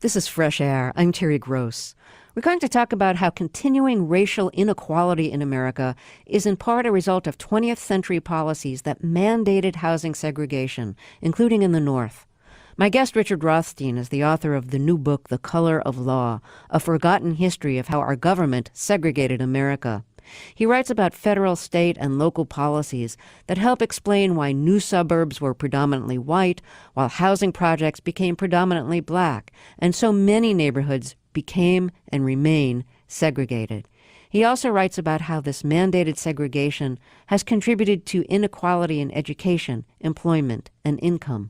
This is Fresh Air. I'm Terry Gross. We're going to talk about how continuing racial inequality in America is in part a result of 20th century policies that mandated housing segregation, including in the North. My guest, Richard Rothstein, is the author of the new book, The Color of Law, A Forgotten History of How Our Government Segregated America. He writes about federal, state, and local policies that help explain why new suburbs were predominantly white, while housing projects became predominantly black, and so many neighborhoods became and remain segregated. He also writes about how this mandated segregation has contributed to inequality in education, employment, and income.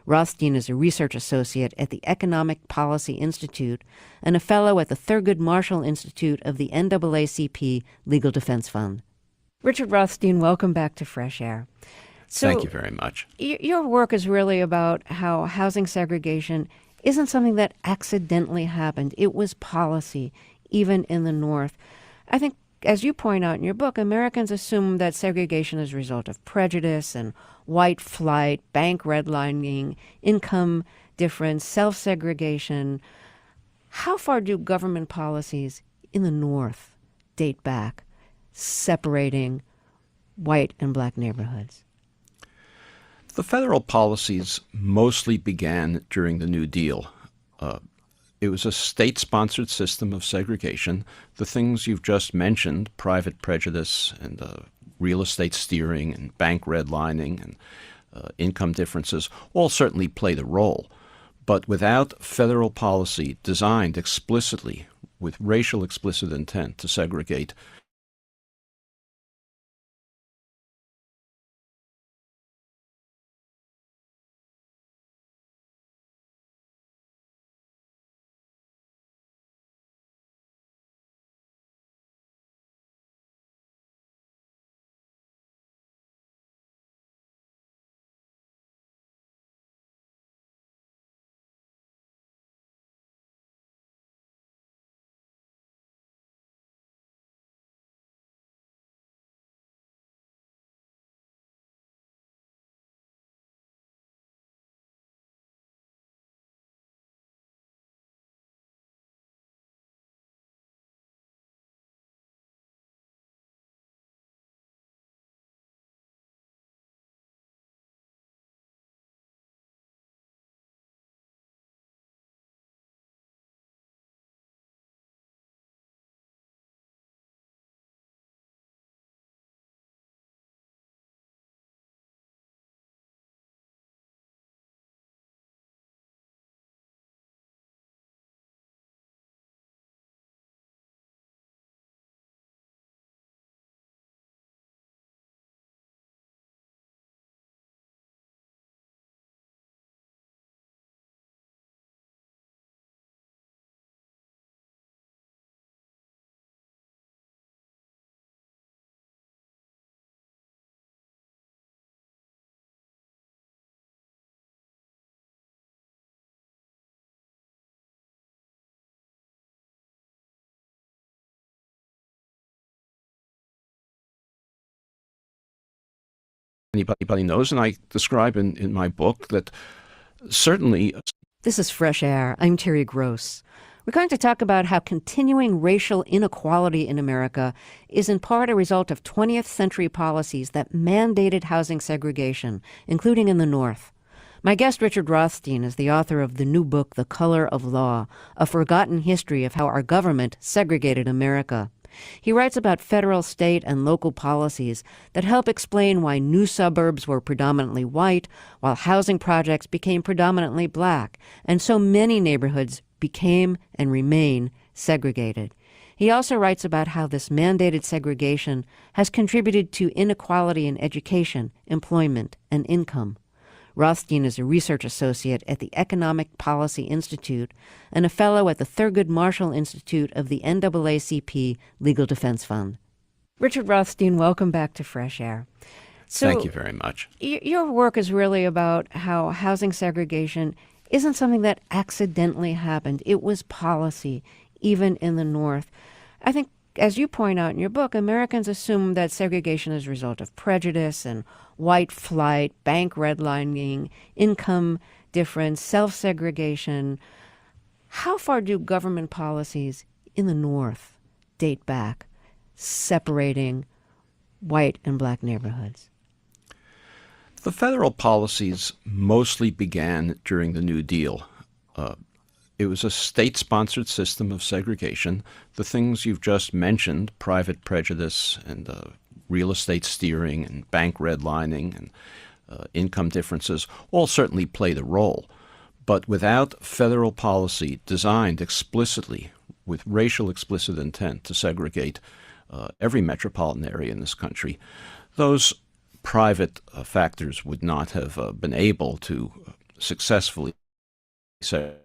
Rothstein is a research associate at the Economic Policy Institute and a fellow at the Thurgood Marshall Institute of the NAACP Legal Defense Fund. Richard Rothstein, welcome back to Fresh Air. Thank you very much. Your work is really about how housing segregation isn't something that accidentally happened. It was policy, even in the North. I think, as you point out in your book, Americans assume that segregation is a result of prejudice and white flight, bank redlining, income difference, self-segregation. How far do government policies in the North date back, separating white and black neighborhoods? The federal policies mostly began during the New Deal. It was a state-sponsored system of segregation. The things you've just mentioned, private prejudice and real estate steering and bank redlining and income differences, all certainly played a role. But without federal policy designed explicitly with racial explicit intent to segregate, anybody knows, and I describe in my book that certainly. This is Fresh Air. I'm Terry Gross. We're going to talk about how continuing racial inequality in America is in part a result of 20th century policies that mandated housing segregation, including in the North. My guest, Richard Rothstein, is the author of the new book, The Color of Law, A Forgotten History of How Our Government Segregated America. He writes about federal, state, and local policies that help explain why new suburbs were predominantly white, while housing projects became predominantly black, and so many neighborhoods became and remain segregated. He also writes about how this mandated segregation has contributed to inequality in education, employment, and income. Rothstein is a research associate at the Economic Policy Institute and a fellow at the Thurgood Marshall Institute of the NAACP Legal Defense Fund. Richard Rothstein, welcome back to Fresh Air. Thank you very much. Your work is really about how housing segregation isn't something that accidentally happened. It was policy, even in the North. I think, as you point out in your book, Americans assume that segregation is a result of prejudice and white flight, bank redlining, income difference, self-segregation. How far do government policies in the North date back, separating white and black neighborhoods? The federal policies mostly began during the New Deal. It was a state-sponsored system of segregation. The things you've just mentioned, private prejudice and real estate steering and bank redlining and income differences, all certainly played a role. But without federal policy designed explicitly with racial explicit intent to segregate every metropolitan area in this country, those private factors would not have been able to successfully segregate.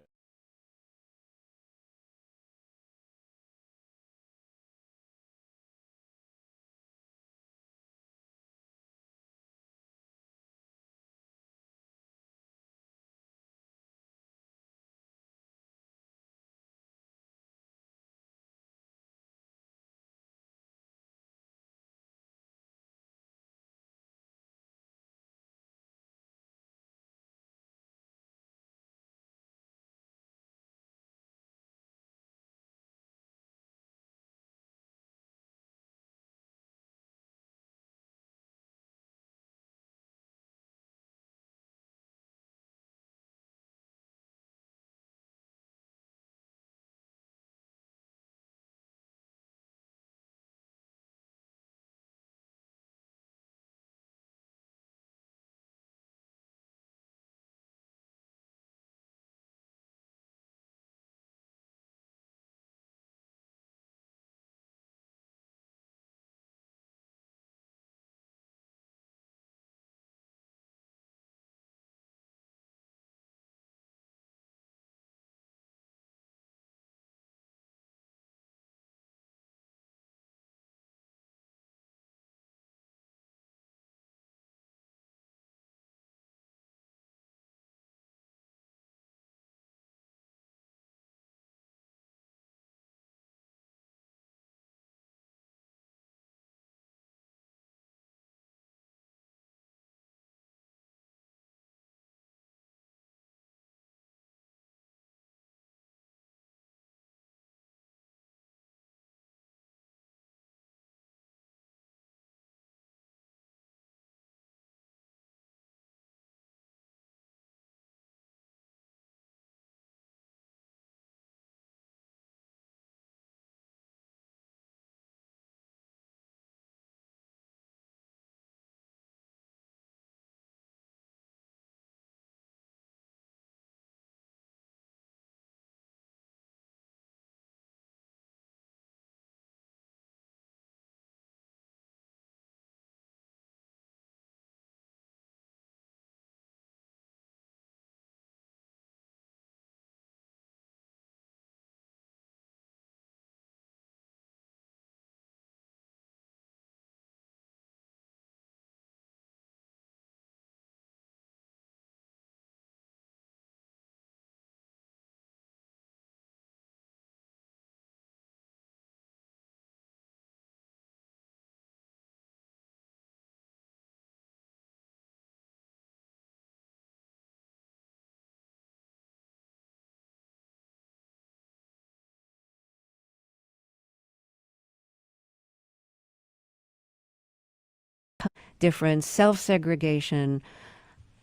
Difference, self-segregation.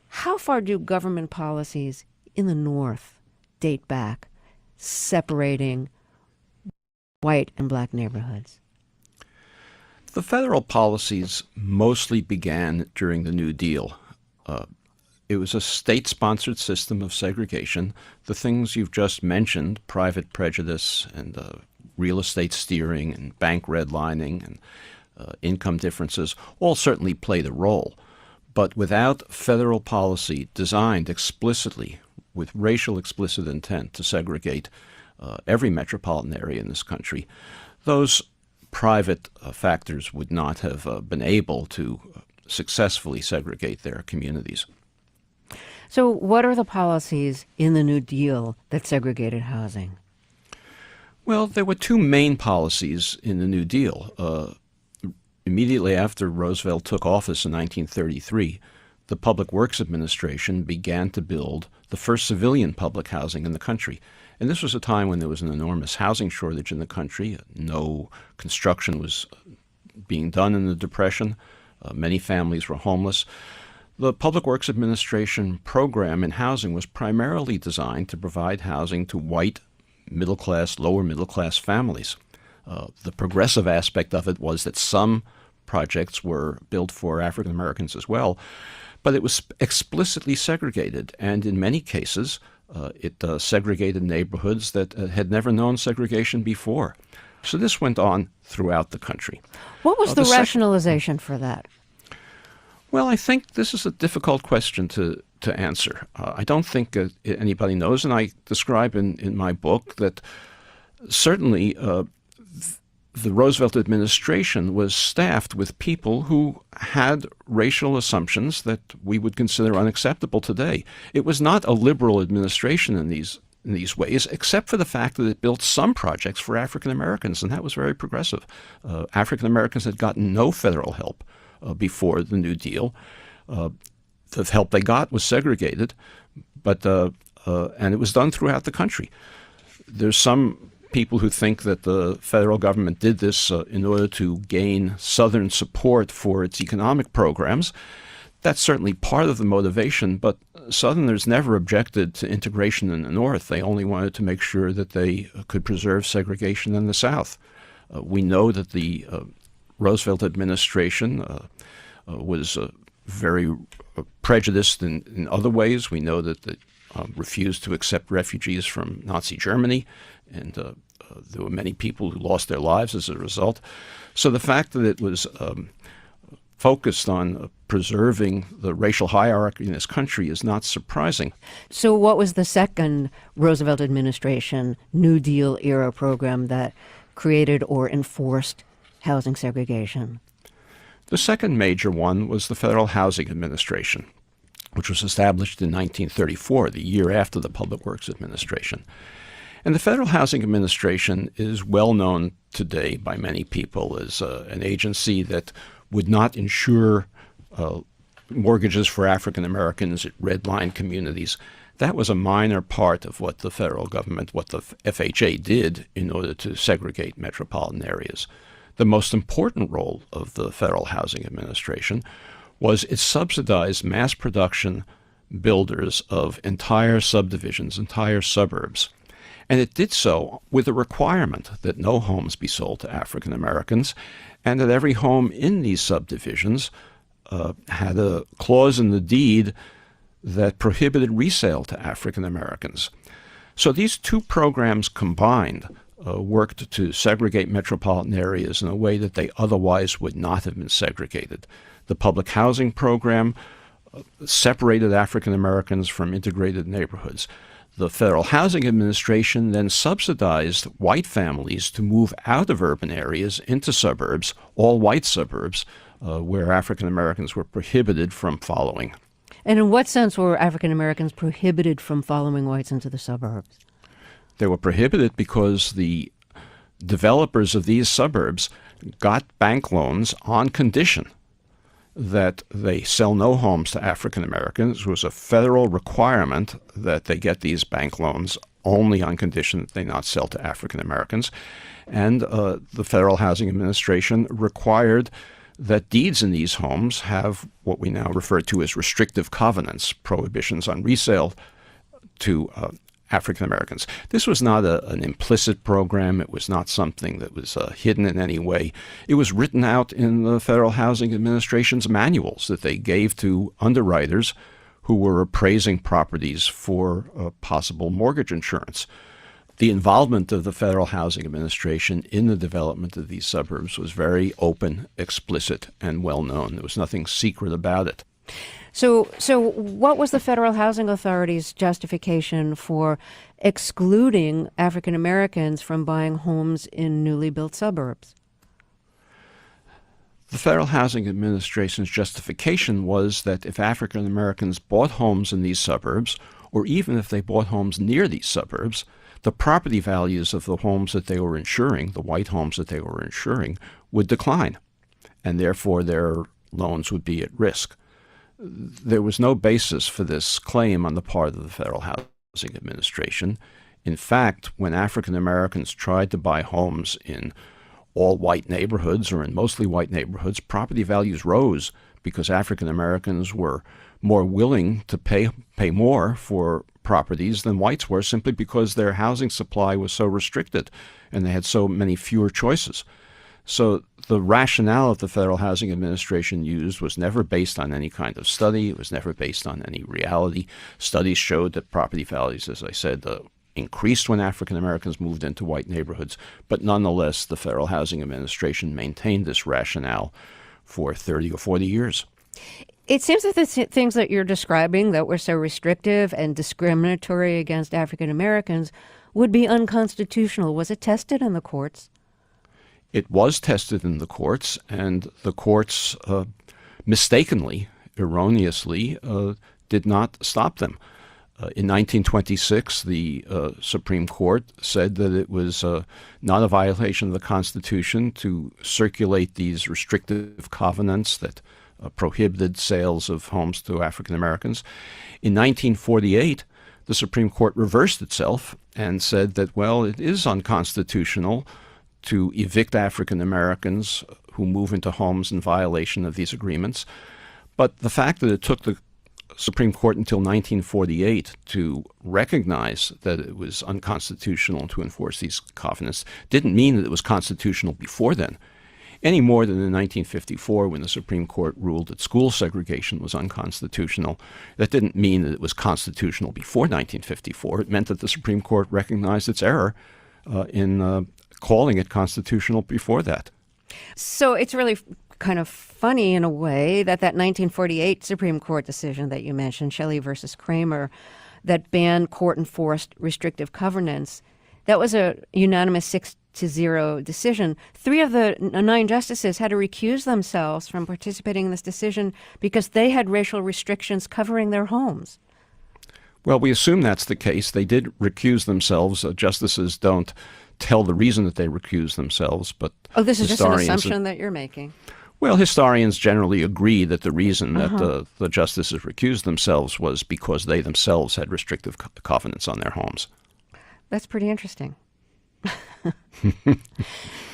How far do government policies in the North date back, separating white and black neighborhoods? The federal policies mostly began during the New Deal. It was a state-sponsored system of segregation. The things you've just mentioned, private prejudice and real estate steering and bank redlining and income differences, all certainly played a role. But without federal policy designed explicitly with racial explicit intent to segregate every metropolitan area in this country, those private factors would not have been able to successfully segregate their communities. So what are the policies in the New Deal that segregated housing? Well, there were two main policies in the New Deal. Immediately after Roosevelt took office in 1933, the Public Works Administration began to build the first civilian public housing in the country. And this was a time when there was an enormous housing shortage in the country. No construction was being done in the Depression. Many families were homeless. The Public Works Administration program in housing was primarily designed to provide housing to white, middle-class, lower middle-class families. The progressive aspect of it was that some projects were built for African Americans as well, but it was explicitly segregated, and in many cases, it segregated neighborhoods that had never known segregation before. So this went on throughout the country. What was the rationalization for that? Well, I think this is a difficult question to answer. I don't think anybody knows, and I describe in my book that certainly the Roosevelt administration was staffed with people who had racial assumptions that we would consider unacceptable today. It was not a liberal administration in these ways, except for the fact that it built some projects for African Americans, and that was very progressive. African Americans had gotten no federal help before the New Deal. The help they got was segregated, but and it was done throughout the country. There's some people who think that the federal government did this in order to gain Southern support for its economic programs. That's certainly part of the motivation, but Southerners never objected to integration in the North. They only wanted to make sure that they could preserve segregation in the South. We know that the Roosevelt administration was very prejudiced in other ways. We know that it refused to accept refugees from Nazi Germany, and there were many people who lost their lives as a result. So the fact that it was focused on preserving the racial hierarchy in this country is not surprising. So what was the second Roosevelt administration New Deal era program that created or enforced housing segregation? The second major one was the Federal Housing Administration, which was established in 1934, the year after the Public Works Administration. And the Federal Housing Administration is well known today by many people as an agency that would not insure mortgages for African Americans at redline communities. That was a minor part of what the federal government, what the FHA did in order to segregate metropolitan areas. The most important role of the Federal Housing Administration was it subsidized mass production builders of entire subdivisions, entire suburbs. And it did so with a requirement that no homes be sold to African Americans, and that every home in these subdivisions had a clause in the deed that prohibited resale to African Americans. So these two programs combined worked to segregate metropolitan areas in a way that they otherwise would not have been segregated. The public housing program separated African Americans from integrated neighborhoods. The Federal Housing Administration then subsidized white families to move out of urban areas into suburbs, all white suburbs, where African Americans were prohibited from following. And in what sense were African Americans prohibited from following whites into the suburbs? They were prohibited because the developers of these suburbs got bank loans on condition that they sell no homes to African Americans. It was a federal requirement that they get these bank loans only on condition that they not sell to African Americans. And the Federal Housing Administration required that deeds in these homes have what we now refer to as restrictive covenants, prohibitions on resale to African Americans. This was not an implicit program. It was not something that was hidden in any way. It was written out in the Federal Housing Administration's manuals that they gave to underwriters who were appraising properties for possible mortgage insurance. The involvement of the Federal Housing Administration in the development of these suburbs was very open, explicit, and well known. There was nothing secret about it. So what was the Federal Housing Authority's justification for excluding African Americans from buying homes in newly built suburbs? The Federal Housing Administration's justification was that if African Americans bought homes in these suburbs, or even if they bought homes near these suburbs, the property values of the homes that they were insuring, the white homes that they were insuring, would decline, and therefore their loans would be at risk. There was no basis for this claim on the part of the Federal Housing Administration. In fact, when African Americans tried to buy homes in all white neighborhoods or in mostly white neighborhoods, property values rose because African Americans were more willing to pay more for properties than whites were, simply because their housing supply was so restricted and they had so many fewer choices. So the rationale that the Federal Housing Administration used was never based on any kind of study. It was never based on any reality. Studies showed that property values, as I said, increased when African Americans moved into white neighborhoods. But nonetheless, the Federal Housing Administration maintained this rationale for 30 or 40 years. It seems that the things that you're describing that were so restrictive and discriminatory against African Americans would be unconstitutional. Was it tested in the courts? It was tested in the courts, and the courts mistakenly, erroneously, did not stop them. In 1926, the Supreme Court said that it was not a violation of the Constitution to circulate these restrictive covenants that prohibited sales of homes to African Americans. In 1948, the Supreme Court reversed itself and said that, well, it is unconstitutional to evict African Americans who move into homes in violation of these agreements. But the fact that it took the Supreme Court until 1948 to recognize that it was unconstitutional to enforce these covenants didn't mean that it was constitutional before then, any more than in 1954 when the Supreme Court ruled that school segregation was unconstitutional. That didn't mean that it was constitutional before 1954. It meant that the Supreme Court recognized its error in calling it constitutional before that. So it's really kind of funny in a way that 1948 Supreme Court decision that you mentioned, Shelley versus Kramer, that banned court-enforced restrictive covenants, that was a unanimous 6-0 decision. 3 of the 9 justices had to recuse themselves from participating in this decision because they had racial restrictions covering their homes. Well, we assume that's the case. They did recuse themselves. Justices don't tell the reason that they recuse themselves, but this is just an assumption that you're making. Well, historians generally agree that the reason that the justices recused themselves was because they themselves had restrictive covenants on their homes. That's pretty interesting.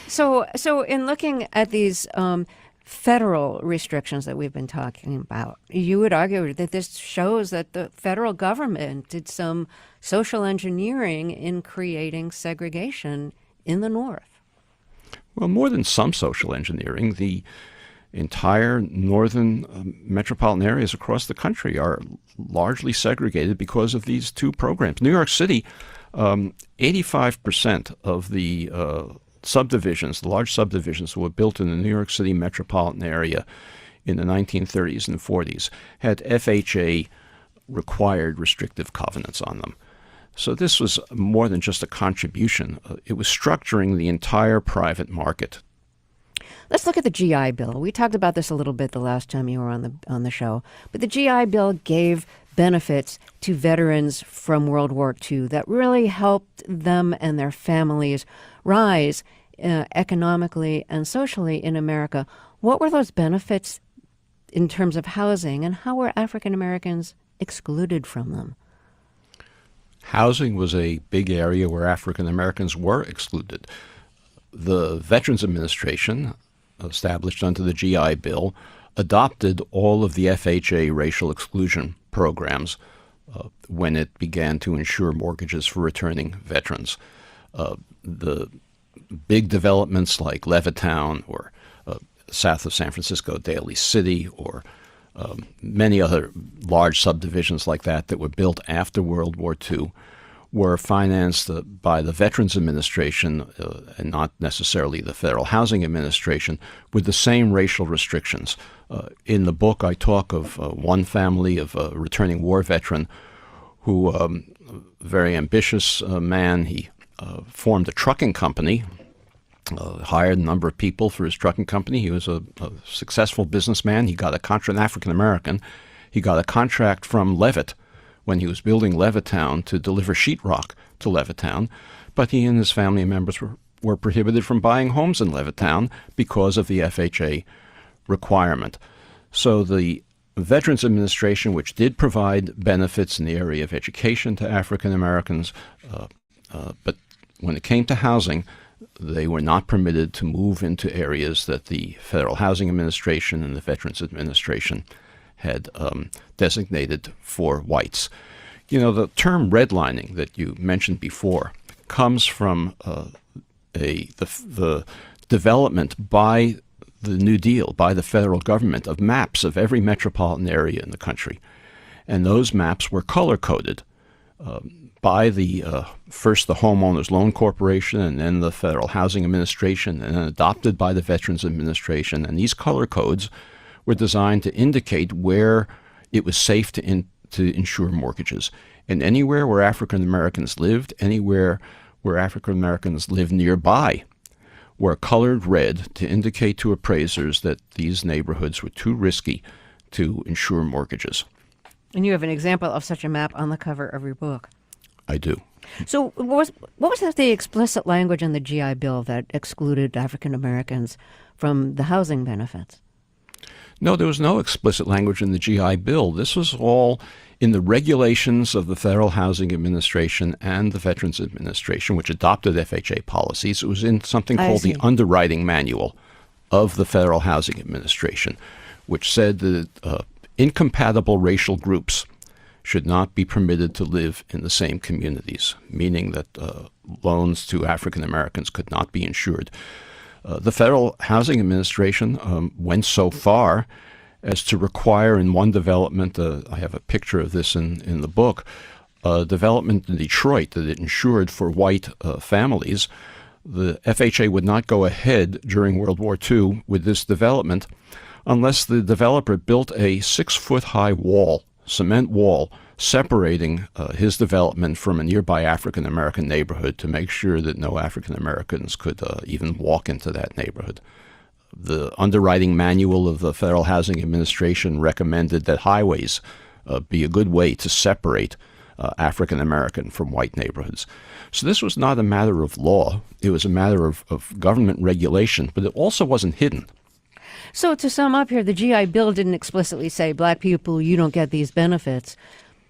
So in looking at these federal restrictions that we've been talking about, you would argue that this shows that the federal government did some social engineering in creating segregation in the North. Well, more than some social engineering, the entire northern metropolitan areas across the country are largely segregated because of these 2 programs. New York City, 85% of the subdivisions, the large subdivisions that were built in the New York City metropolitan area in the 1930s and 40s had FHA required restrictive covenants on them. So this was more than just a contribution. It was structuring the entire private market. Let's look at the GI Bill. We talked about this a little bit the last time you were on the show. But the GI Bill gave benefits to veterans from World War II that really helped them and their families rise economically and socially in America. What were those benefits in terms of housing, and how were African Americans excluded from them? Housing was a big area where African Americans were excluded. The Veterans Administration, established under the GI Bill, adopted all of the FHA racial exclusion programs when it began to insure mortgages for returning veterans. The big developments like Levittown or south of San Francisco, Daly City, or many other large subdivisions like that were built after World War II were financed by the Veterans Administration and not necessarily the Federal Housing Administration with the same racial restrictions. In the book, I talk of one family of a returning war veteran who, very ambitious man, he formed a trucking company, hired a number of people for his trucking company. He was a successful businessman. He got a contract, an African-American. He got a contract from Levitt when he was building Levittown to deliver sheetrock to Levittown, but he and his family members were prohibited from buying homes in Levittown because of the FHA requirement. So the Veterans Administration, which did provide benefits in the area of education to African Americans, But when it came to housing, they were not permitted to move into areas that the Federal Housing Administration and the Veterans Administration had designated for whites. You know, the term redlining that you mentioned before comes from the development by the New Deal, by the federal government, of maps of every metropolitan area in the country. And those maps were color-coded by first the Homeowners Loan Corporation and then the Federal Housing Administration and then adopted by the Veterans Administration. And these color codes were designed to indicate where it was safe to insure mortgages. And anywhere where African Americans lived, anywhere where African Americans lived nearby, were colored red to indicate to appraisers that these neighborhoods were too risky to insure mortgages. And you have an example of such a map on the cover of your book. I do. So what was the explicit language in the GI Bill that excluded African Americans from the housing benefits? No, there was no explicit language in the GI Bill. This was all in the regulations of the Federal Housing Administration and the Veterans Administration, which adopted FHA policies. It was in something called the Underwriting Manual of the Federal Housing Administration, which said that incompatible racial groups should not be permitted to live in the same communities, meaning that loans to African Americans could not be insured. The Federal Housing Administration went so far as to require in one development, I have a picture of this in the book, a development in Detroit that it insured for white families. The FHA would not go ahead during World War II with this development unless the developer built a 6-foot-high wall, cement wall, separating his development from a nearby African American neighborhood to make sure that no African Americans could even walk into that neighborhood. The underwriting manual of the Federal Housing Administration recommended that highways be a good way to separate African American from white neighborhoods. So this was not a matter of law. It was a matter of government regulation, but it also wasn't hidden. So to sum up here, the GI Bill didn't explicitly say, black people, you don't get these benefits.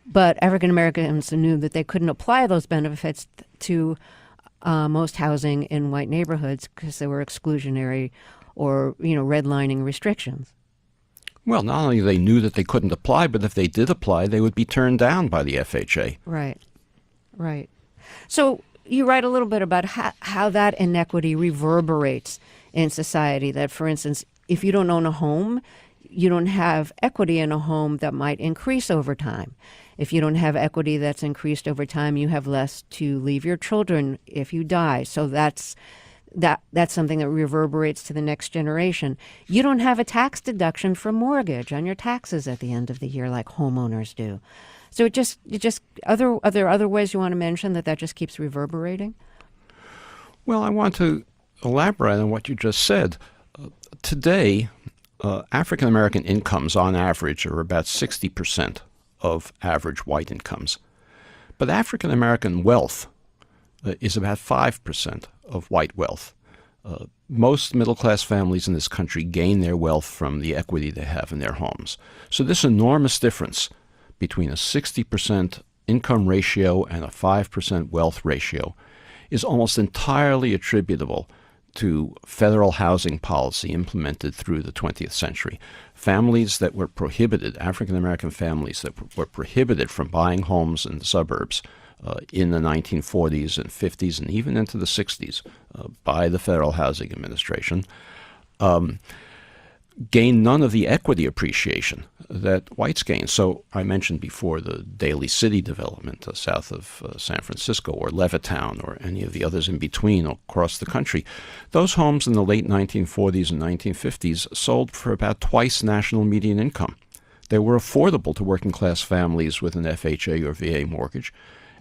But African Americans knew that they couldn't apply those benefits to most housing in white neighborhoods because they were exclusionary or, redlining restrictions. Well, not only they knew that they couldn't apply, but if they did apply, they would be turned down by the FHA. Right. So you write a little bit about how that inequity reverberates in society, that, for instance, if you don't own a home, you don't have equity in a home that might increase over time. If you don't have equity that's increased over time, you have less to leave your children if you die. So that's something that reverberates to the next generation. You don't have a tax deduction for mortgage on your taxes at the end of the year like homeowners do. So are there other ways you want to mention that just keeps reverberating? Well, I want to elaborate on what you just said. Today, African American incomes on average are about 60% of average white incomes. But African American wealth is about 5% of white wealth. Most middle-class families in this country gain their wealth from the equity they have in their homes. So this enormous difference between a 60% income ratio and a 5% wealth ratio is almost entirely attributable to federal housing policy implemented through the 20th century. Families that were prohibited, African American families that were prohibited from buying homes in the suburbs in the 1940s and 50s and even into the 60s by the Federal Housing Administration, gained none of the equity appreciation that whites gained. So I mentioned before the Daly City development south of San Francisco, or Levittown, or any of the others in between across the country. Those homes in the late 1940s and 1950s sold for about twice national median income. They were affordable to working-class families with an FHA or VA mortgage.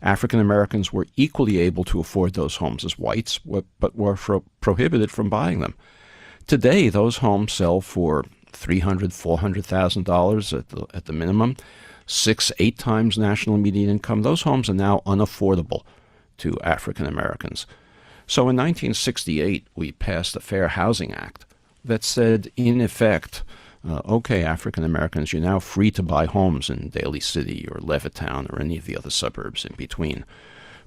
African Americans were equally able to afford those homes as whites, but were prohibited from buying them. Today, those homes sell for $300,000, $400,000 at the minimum, 6-8 times national median income. Those homes are now unaffordable to African Americans. So in 1968, we passed the Fair Housing Act that said, in effect, okay, African Americans, you're now free to buy homes in Daly City or Levittown or any of the other suburbs in between.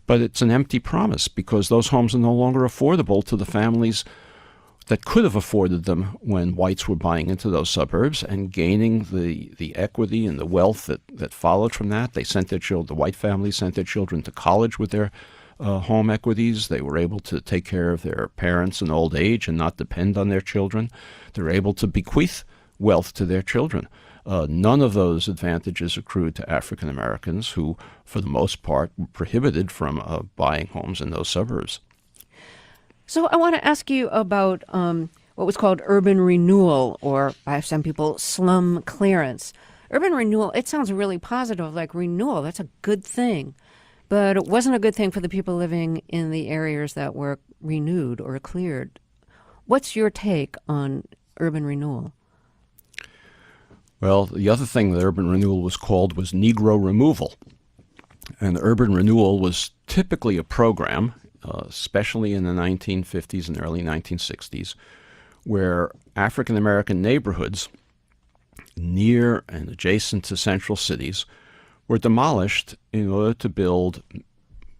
But it's an empty promise because those homes are no longer affordable to the families that could have afforded them when whites were buying into those suburbs and gaining the equity and the wealth that followed from that. They sent their children, the white families sent their children to college with their home equities. They were able to take care of their parents in old age and not depend on their children. They were able to bequeath wealth to their children. None of those advantages accrued to African Americans who, for the most part, were prohibited from buying homes in those suburbs. So I want to ask you about what was called urban renewal, or by some people, slum clearance. Urban renewal, it sounds really positive, like renewal. That's a good thing. But it wasn't a good thing for the people living in the areas that were renewed or cleared. What's your take on urban renewal? Well, the other thing that urban renewal was called was Negro removal. And urban renewal was typically a program, especially in the 1950s and early 1960s, where African American neighborhoods near and adjacent to central cities were demolished in order to build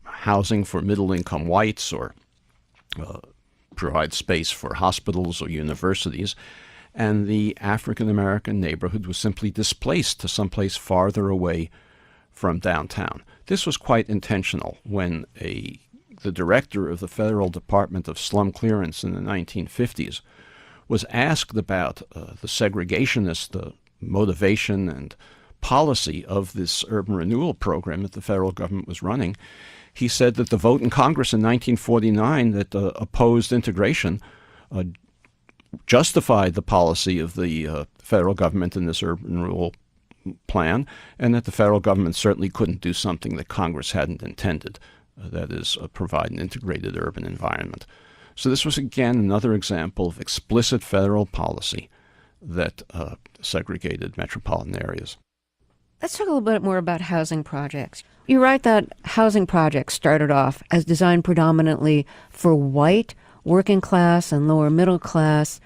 housing for middle-income whites or provide space for hospitals or universities. And the African American neighborhood was simply displaced to someplace farther away from downtown. This was quite intentional. When the director of the Federal Department of Slum Clearance in the 1950s was asked about the segregationist motivation and policy of this urban renewal program that the federal government was running, he said that the vote in Congress in 1949 that opposed integration justified the policy of the federal government in this urban renewal plan, and that the federal government certainly couldn't do something that Congress hadn't intended, that is, provide an integrated urban environment. So this was, again, another example of explicit federal policy that segregated metropolitan areas. Let's talk a little bit more about housing projects. You write that housing projects started off as designed predominantly for white, working class, and lower middle class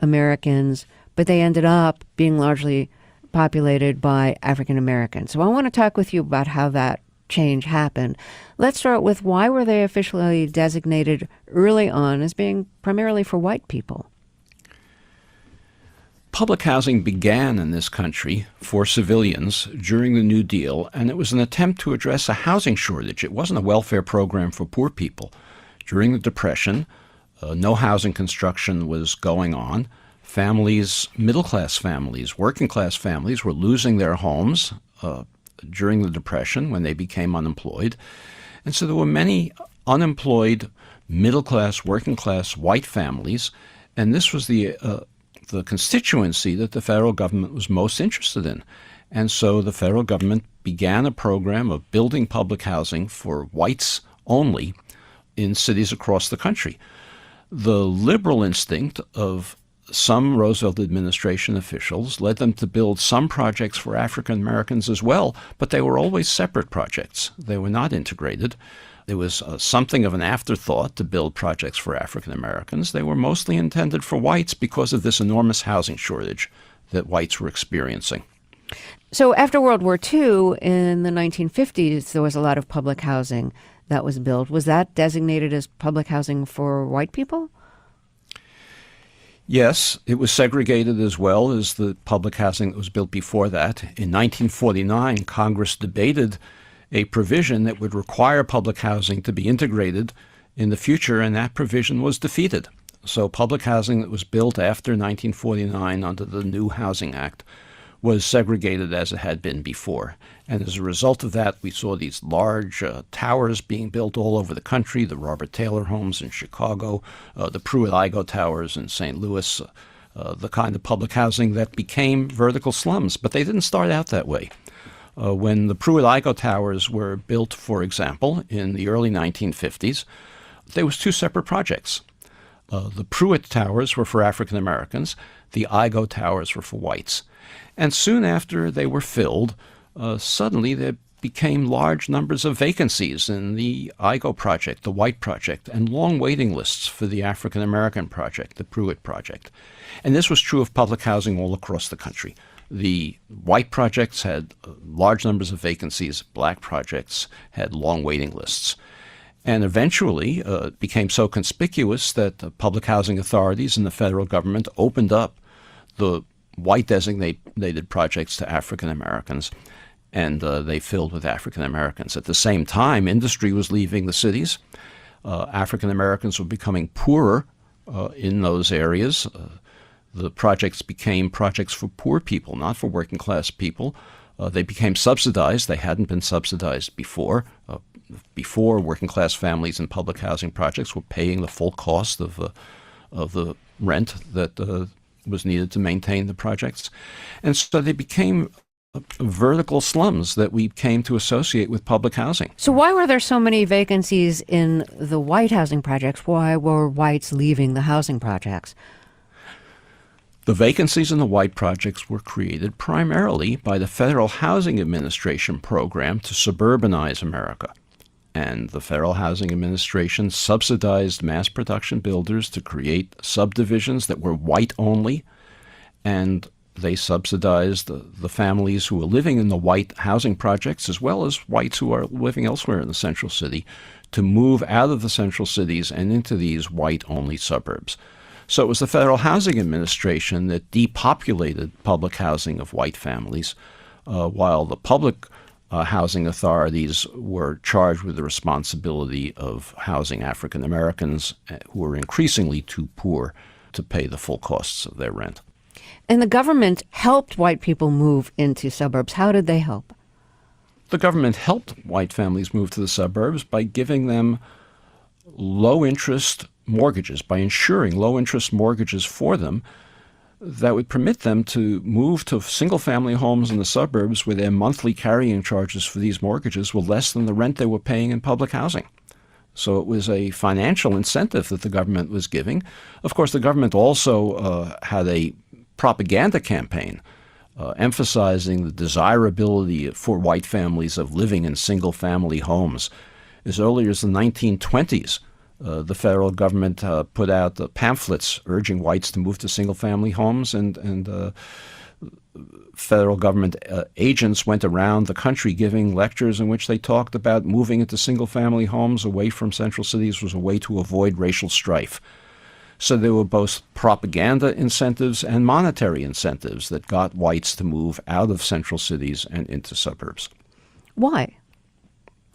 Americans, but they ended up being largely populated by African Americans. So I want to talk with you about how that change happened. Let's start with, why were they officially designated early on as being primarily for white people? Public housing began in this country for civilians during the New Deal, and it was an attempt to address a housing shortage. It wasn't a welfare program for poor people. During the Depression, no housing construction was going on. Families, middle-class families, working-class families were losing their homes during the Depression when they became unemployed. And so there were many unemployed, middle-class, working-class white families, and this was the constituency that the federal government was most interested in. And so the federal government began a program of building public housing for whites only in cities across the country. The liberal instinct of some Roosevelt administration officials led them to build some projects for African Americans as well, but they were always separate projects. They were not integrated. It was something of an afterthought to build projects for African Americans. They were mostly intended for whites because of this enormous housing shortage that whites were experiencing. So after World War II, in the 1950s, there was a lot of public housing that was built. Was that designated as public housing for white people? Yes, it was segregated as well as the public housing that was built before that. In 1949, Congress debated a provision that would require public housing to be integrated in the future, and that provision was defeated. So public housing that was built after 1949 under the new Housing Act was segregated as it had been before. And as a result of that, we saw these large towers being built all over the country, the Robert Taylor homes in Chicago, the Pruitt-Igoe towers in St. Louis, the kind of public housing that became vertical slums. But they didn't start out that way. When the Pruitt-Igoe towers were built, for example, in the early 1950s, there was two separate projects. The Pruitt towers were for African Americans. The Igoe towers were for whites. And soon after they were filled, suddenly there became large numbers of vacancies in the Igoe project, the White project, and long waiting lists for the African American project, the Pruitt project. And this was true of public housing all across the country. The white projects had large numbers of vacancies. Black projects had long waiting lists. And eventually, it became so conspicuous that the public housing authorities and the federal government opened up the white designated projects to African Americans, and they filled with African Americans. At the same time, industry was leaving the cities. African Americans were becoming poorer in those areas. The projects became projects for poor people, not for working class people. They became subsidized. They hadn't been subsidized before. Before, working class families in public housing projects were paying the full cost of the rent that was needed to maintain the projects. And so they became vertical slums that we came to associate with public housing. So why were there so many vacancies in the white housing projects? Why were whites leaving the housing projects? The vacancies in the white projects were created primarily by the Federal Housing Administration program to suburbanize America. And the Federal Housing Administration subsidized mass production builders to create subdivisions that were white only, and they subsidized the families who were living in the white housing projects, as well as whites who are living elsewhere in the central city, to move out of the central cities and into these white-only suburbs. So it was the Federal Housing Administration that depopulated public housing of white families, while the public housing authorities were charged with the responsibility of housing African Americans who were increasingly too poor to pay the full costs of their rent. And the government helped white people move into suburbs. How did they help? The government helped white families move to the suburbs by giving them low-interest mortgages, by insuring low-interest mortgages for them that would permit them to move to single-family homes in the suburbs where their monthly carrying charges for these mortgages were less than the rent they were paying in public housing. So it was a financial incentive that the government was giving. Of course, the government also had a propaganda campaign emphasizing the desirability for white families of living in single-family homes. As early as the 1920s, the federal government put out pamphlets urging whites to move to single-family homes, and federal government agents went around the country giving lectures in which they talked about moving into single-family homes away from central cities was a way to avoid racial strife. So there were both propaganda incentives and monetary incentives that got whites to move out of central cities and into suburbs. Why?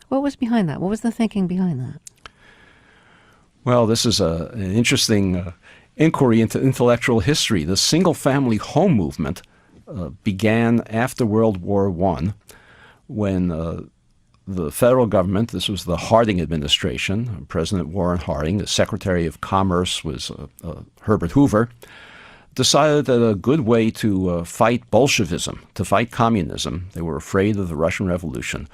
What was behind that? What was the thinking behind that? Well, this is an interesting inquiry into intellectual history. The single-family home movement began after World War I when the federal government, this was the Harding administration, President Warren Harding, the Secretary of Commerce was Herbert Hoover, decided that a good way to fight Bolshevism, to fight communism, they were afraid of the Russian Revolution,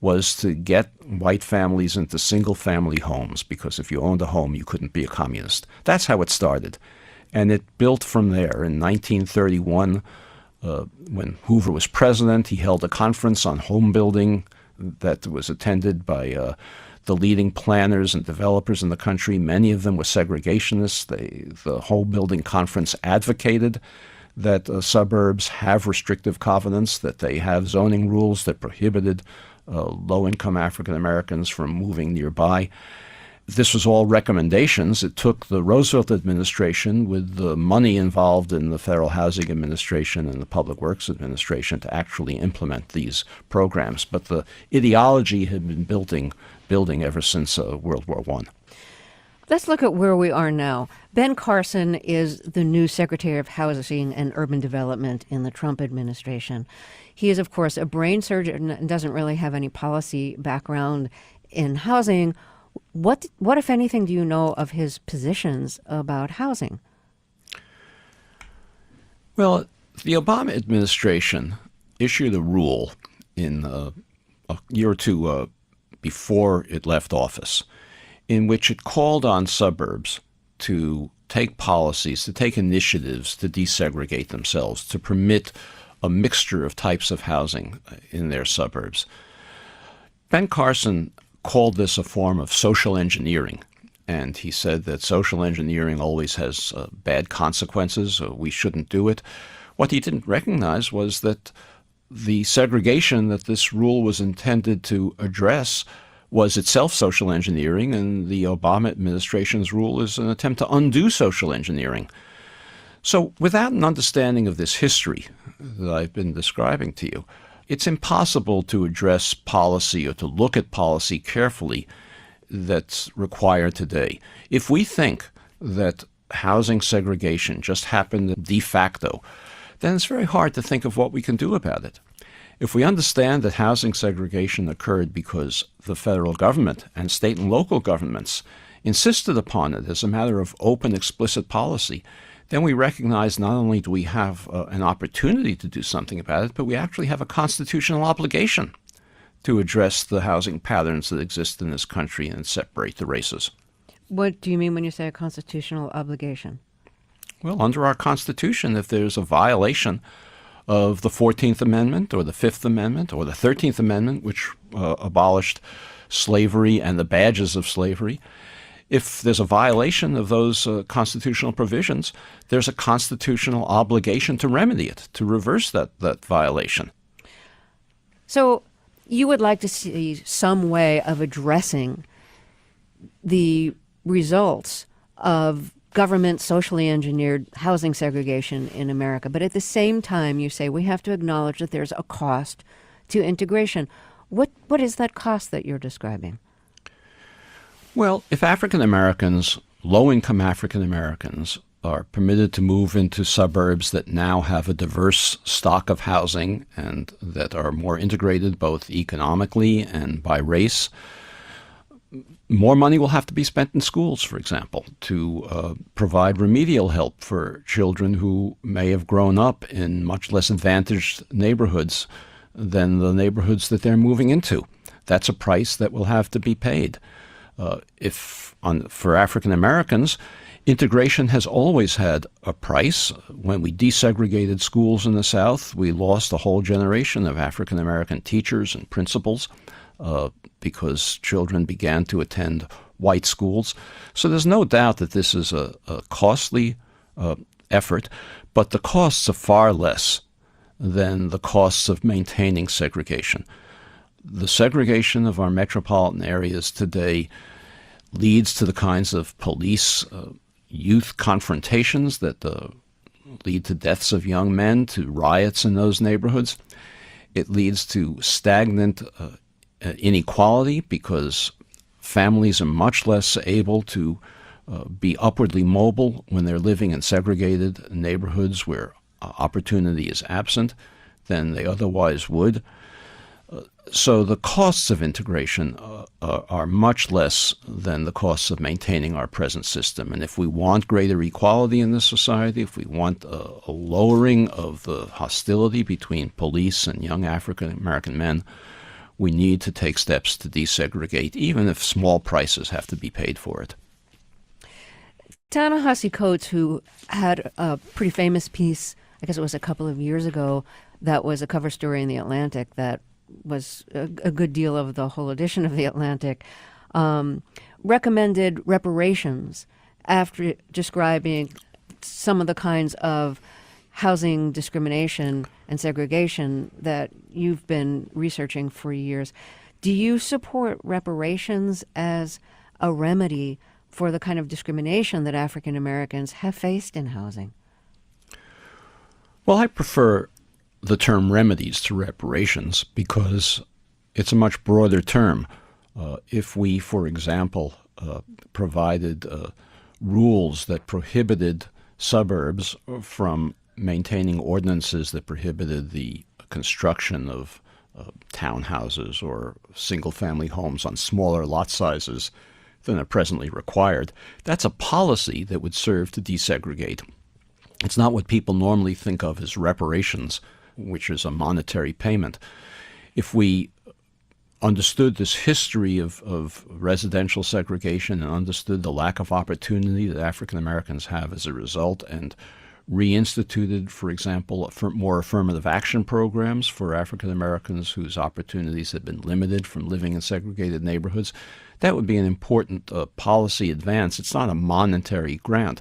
was to get white families into single-family homes, because if you owned a home, you couldn't be a communist. That's how it started. And it built from there. In 1931, when Hoover was president, he held a conference on home building that was attended by the leading planners and developers in the country. Many of them were segregationists. The home building conference advocated that suburbs have restrictive covenants, that they have zoning rules that prohibited low-income African Americans from moving nearby. This was all recommendations. It took the Roosevelt administration, with the money involved in the Federal Housing Administration and the Public Works Administration, to actually implement these programs. But the ideology had been building ever since World War I. Let's look at where we are now. Ben Carson is the new Secretary of Housing and Urban Development in the Trump administration. He is, of course, a brain surgeon and doesn't really have any policy background in housing. What, if anything, do you know of his positions about housing? Well, the Obama administration issued a rule in a year or two before it left office, in which it called on suburbs to take policies, to take initiatives to desegregate themselves, to permit a mixture of types of housing in their suburbs. Ben Carson called this a form of social engineering, and he said that social engineering always has bad consequences, we shouldn't do it. What he didn't recognize was that the segregation that this rule was intended to address was itself social engineering, and the Obama administration's rule is an attempt to undo social engineering. So without an understanding of this history that I've been describing to you, it's impossible to address policy or to look at policy carefully that's required today. If we think that housing segregation just happened de facto, then it's very hard to think of what we can do about it. If we understand that housing segregation occurred because the federal government and state and local governments insisted upon it as a matter of open, explicit policy, then we recognize not only do we have an opportunity to do something about it, but we actually have a constitutional obligation to address the housing patterns that exist in this country and separate the races. What do you mean when you say a constitutional obligation? Well, under our Constitution, if there's a violation of the 14th Amendment or the 5th Amendment or the 13th Amendment, which abolished slavery and the badges of slavery, if there's a violation of those constitutional provisions, there's a constitutional obligation to remedy it, to reverse that violation. So you would like to see some way of addressing the results of government socially engineered housing segregation in America. But at the same time, you say we have to acknowledge that there's a cost to integration. What is that cost that you're describing? Well, if African Americans, low-income African Americans, are permitted to move into suburbs that now have a diverse stock of housing and that are more integrated both economically and by race, more money will have to be spent in schools, for example, to provide remedial help for children who may have grown up in much less advantaged neighborhoods than the neighborhoods that they're moving into. That's a price that will have to be paid. For African Americans, integration has always had a price. When we desegregated schools in the South, we lost a whole generation of African American teachers and principals because children began to attend white schools. So there's no doubt that this is a costly effort, but the costs are far less than the costs of maintaining segregation. The segregation of our metropolitan areas today leads to the kinds of police youth confrontations that lead to deaths of young men, to riots in those neighborhoods. It leads to stagnant inequality because families are much less able to be upwardly mobile when they're living in segregated neighborhoods where opportunity is absent than they otherwise would. So the costs of integration are much less than the costs of maintaining our present system. And if we want greater equality in this society, if we want a lowering of the hostility between police and young African American men, we need to take steps to desegregate, even if small prices have to be paid for it. Ta-Nehisi Coates, who had a pretty famous piece, I guess it was a couple of years ago, that was a cover story in The Atlantic that was a good deal of the whole edition of The Atlantic, recommended reparations after describing some of the kinds of housing discrimination and segregation that you've been researching for years. Do you support reparations as a remedy for the kind of discrimination that African Americans have faced in housing? Well, I prefer the term remedies to reparations because it's a much broader term. If we, for example, provided rules that prohibited suburbs from maintaining ordinances that prohibited the construction of townhouses or single-family homes on smaller lot sizes than are presently required, that's a policy that would serve to desegregate. It's not what people normally think of as reparations, which is a monetary payment. If we understood this history of residential segregation and understood the lack of opportunity that African Americans have as a result and reinstituted, for example, more affirmative action programs for African Americans whose opportunities had been limited from living in segregated neighborhoods, that would be an important policy advance. It's not a monetary grant.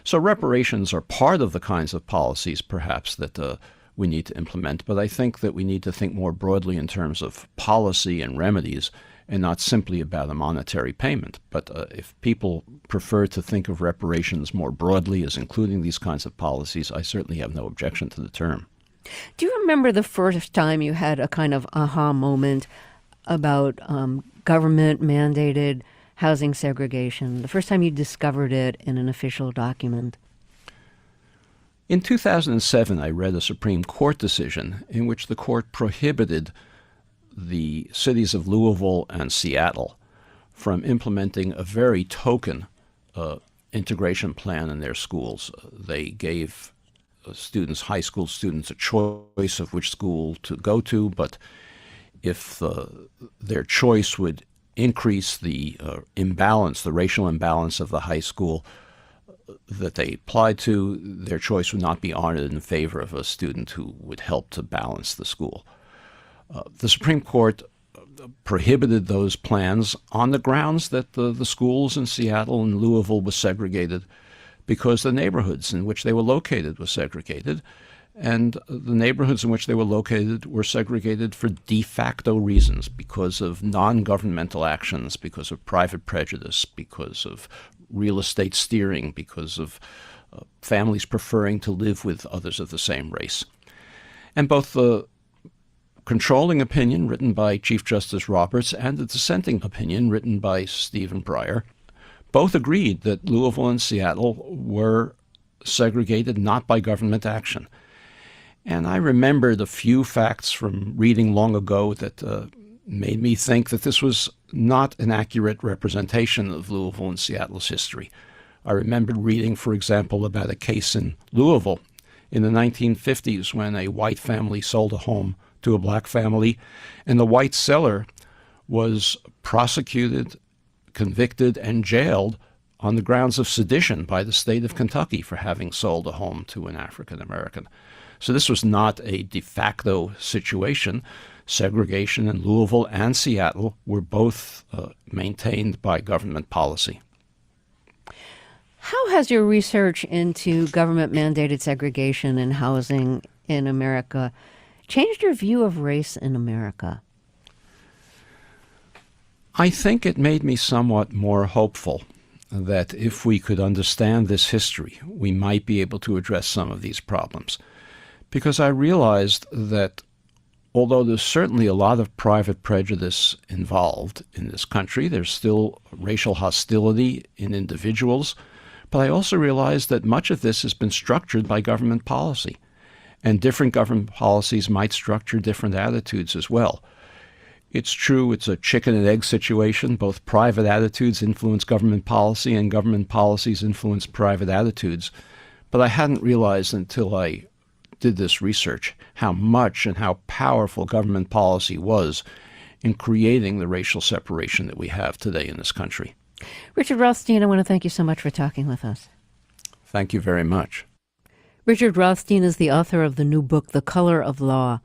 So reparations are part of the kinds of policies, perhaps, that we need to implement. But I think that we need to think more broadly in terms of policy and remedies and not simply about a monetary payment. But if people prefer to think of reparations more broadly as including these kinds of policies, I certainly have no objection to the term. Do you remember the first time you had a kind of aha moment about government-mandated housing segregation, the first time you discovered it in an official document? In 2007, I read a Supreme Court decision in which the court prohibited the cities of Louisville and Seattle from implementing a very token integration plan in their schools. They gave students, high school students, a choice of which school to go to, but if their choice would increase the imbalance, the racial imbalance of the high school that they applied to, their choice would not be honored in favor of a student who would help to balance the school. The Supreme Court prohibited those plans on the grounds that the schools in Seattle and Louisville were segregated because the neighborhoods in which they were located were segregated, and the neighborhoods in which they were located were segregated for de facto reasons, because of non-governmental actions, because of private prejudice, because of real estate steering, because of families preferring to live with others of the same race. And both the controlling opinion written by Chief Justice Roberts and the dissenting opinion written by Stephen Breyer both agreed that Louisville and Seattle were segregated not by government action. And I remembered a few facts from reading long ago that made me think that this was not an accurate representation of Louisville and Seattle's history. I remembered reading, for example, about a case in Louisville in the 1950s when a white family sold a home to a black family, and the white seller was prosecuted, convicted, and jailed on the grounds of sedition by the state of Kentucky for having sold a home to an African American. So this was not a de facto situation. Segregation in Louisville and Seattle were both maintained by government policy. How has your research into government-mandated segregation in housing in America changed your view of race in America? I think it made me somewhat more hopeful that if we could understand this history, we might be able to address some of these problems. Because I realized that although there's certainly a lot of private prejudice involved in this country, there's still racial hostility in individuals, but I also realized that much of this has been structured by government policy, and different government policies might structure different attitudes as well. It's true, it's a chicken and egg situation. Both private attitudes influence government policy and government policies influence private attitudes. But I hadn't realized until I did this research how much and how powerful government policy was in creating the racial separation that we have today in this country. Richard Rothstein, I want to thank you so much for talking with us. Thank you very much. Richard Rothstein is the author of the new book, The Color of Law.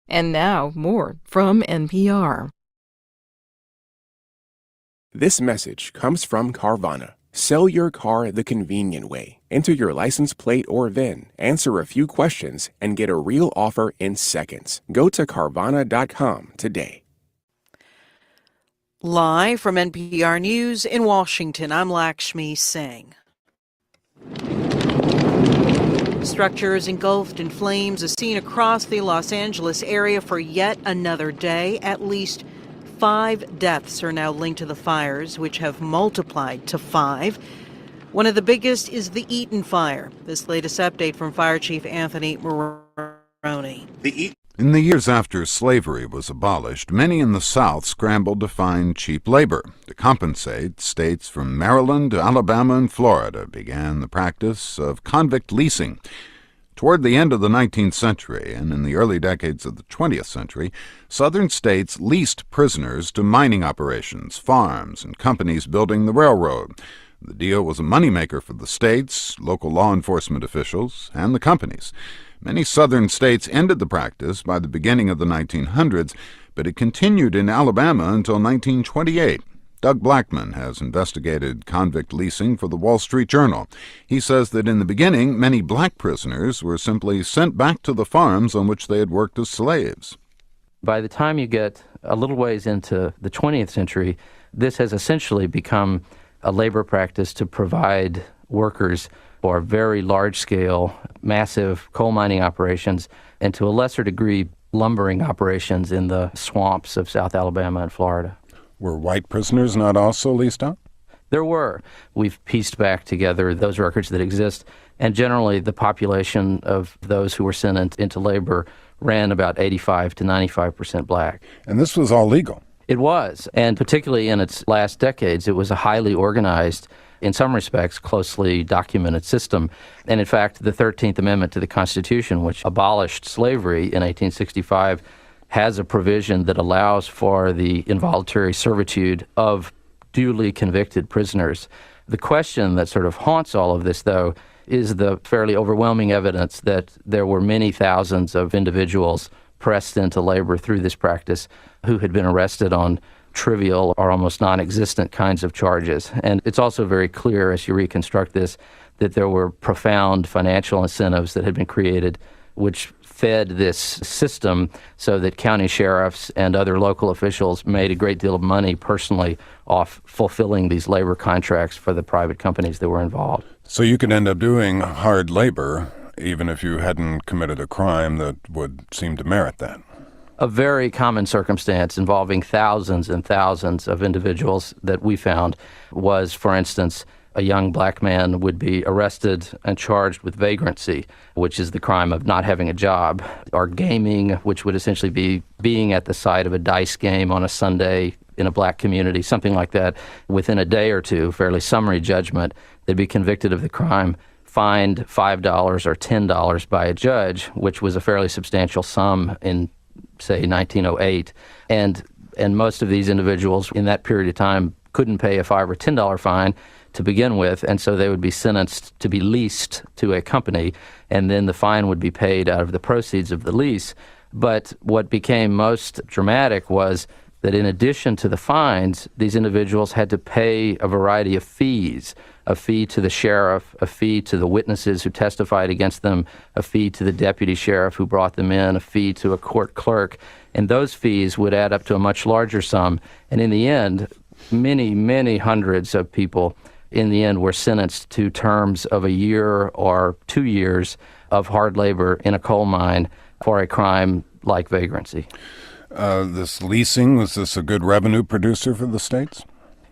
And now, more from NPR. This message comes from Carvana. Sell your car the convenient way. Enter your license plate or VIN, answer a few questions, and get a real offer in seconds. Go to Carvana.com today. Live from NPR News in Washington, I'm Lakshmi Singh. Structures engulfed in flames is seen across the Los Angeles area for yet another day. At least 5 deaths are now linked to the fires, which have multiplied to 5. One of the biggest is the Eaton fire. This latest update from Fire Chief Anthony Maroney. In the years after slavery was abolished, many in the South scrambled to find cheap labor. To compensate, states from Maryland to Alabama and Florida began the practice of convict leasing. Toward the end of the 19th century and in the early decades of the 20th century, Southern states leased prisoners to mining operations, farms, and companies building the railroad. The deal was a moneymaker for the states, local law enforcement officials, and the companies. Many Southern states ended the practice by the beginning of the 1900s, but it continued in Alabama until 1928. Doug Blackman has investigated convict leasing for the Wall Street Journal. He says that in the beginning, many black prisoners were simply sent back to the farms on which they had worked as slaves. By the time you get a little ways into the 20th century, this has essentially become a labor practice to provide workers for very large-scale, massive coal mining operations, and to a lesser degree, lumbering operations in the swamps of South Alabama and Florida. Were white prisoners not also leased out? There were. We've pieced back together those records that exist, and generally the population of those who were sent into labor ran about 85 to 95% black. And this was all legal? It was, and particularly in its last decades, it was a highly organized, in some respects, closely documented system. And in fact, the 13th Amendment to the Constitution, which abolished slavery in 1865, has a provision that allows for the involuntary servitude of duly convicted prisoners. The question that sort of haunts all of this, though, is the fairly overwhelming evidence that there were many thousands of individuals pressed into labor through this practice who had been arrested on trivial or almost non-existent kinds of charges. And it's also very clear as you reconstruct this that there were profound financial incentives that had been created which fed this system so that county sheriffs and other local officials made a great deal of money personally off fulfilling these labor contracts for the private companies that were involved. So you could end up doing hard labor even if you hadn't committed a crime that would seem to merit that. A very common circumstance involving thousands and thousands of individuals that we found was, for instance, a young black man would be arrested and charged with vagrancy, which is the crime of not having a job, or gaming, which would essentially be being at the site of a dice game on a Sunday in a black community, something like that. Within a day or two, fairly summary judgment, they'd be convicted of the crime, fined $5 or $10 by a judge, which was a fairly substantial sum in, say, 1908. And most of these individuals in that period of time couldn't pay a $5 or $10 fine to begin with, and so they would be sentenced to be leased to a company, and then the fine would be paid out of the proceeds of the lease. But what became most dramatic was that in addition to the fines, these individuals had to pay a variety of fees, a fee to the sheriff, a fee to the witnesses who testified against them, a fee to the deputy sheriff who brought them in, a fee to a court clerk, and those fees would add up to a much larger sum. And in the end, many, many hundreds of people in the end were sentenced to terms of a year or 2 years of hard labor in a coal mine for a crime like vagrancy. This leasing, was this a good revenue producer for the states?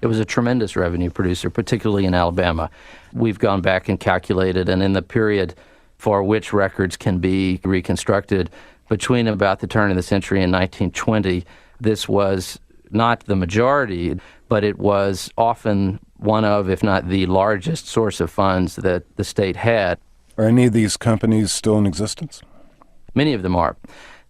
It was a tremendous revenue producer, particularly in Alabama. We've gone back and calculated, and in the period for which records can be reconstructed, between about the turn of the century and 1920, this was not the majority, but it was often one of, if not the largest source of funds that the state had. Are any of these companies still in existence? Many of them are.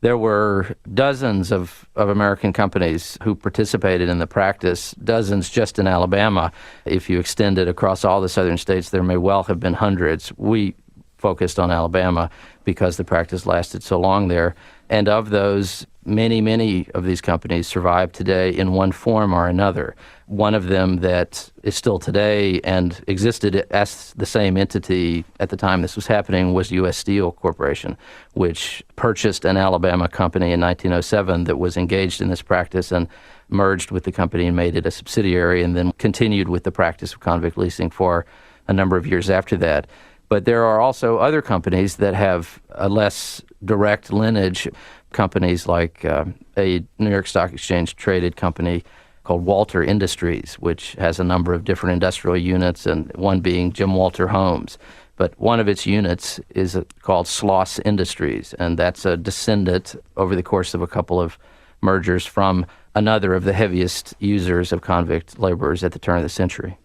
There were dozens of American companies who participated in the practice, dozens just in Alabama. If you extend it across all the southern states, there may well have been hundreds. We focused on Alabama because the practice lasted so long there. And of those, many, many of these companies survive today in one form or another. One of them that is still today and existed as the same entity at the time this was happening was U.S. Steel Corporation, which purchased an Alabama company in 1907 that was engaged in this practice and merged with the company and made it a subsidiary, and then continued with the practice of convict leasing for a number of years after that. But there are also other companies that have a less direct lineage, companies like a New York Stock Exchange traded company called Walter Industries, which has a number of different industrial units, and one being Jim Walter Homes. But one of its units is called Sloss Industries, and that's a descendant over the course of a couple of mergers from another of the heaviest users of convict laborers at the turn of the century.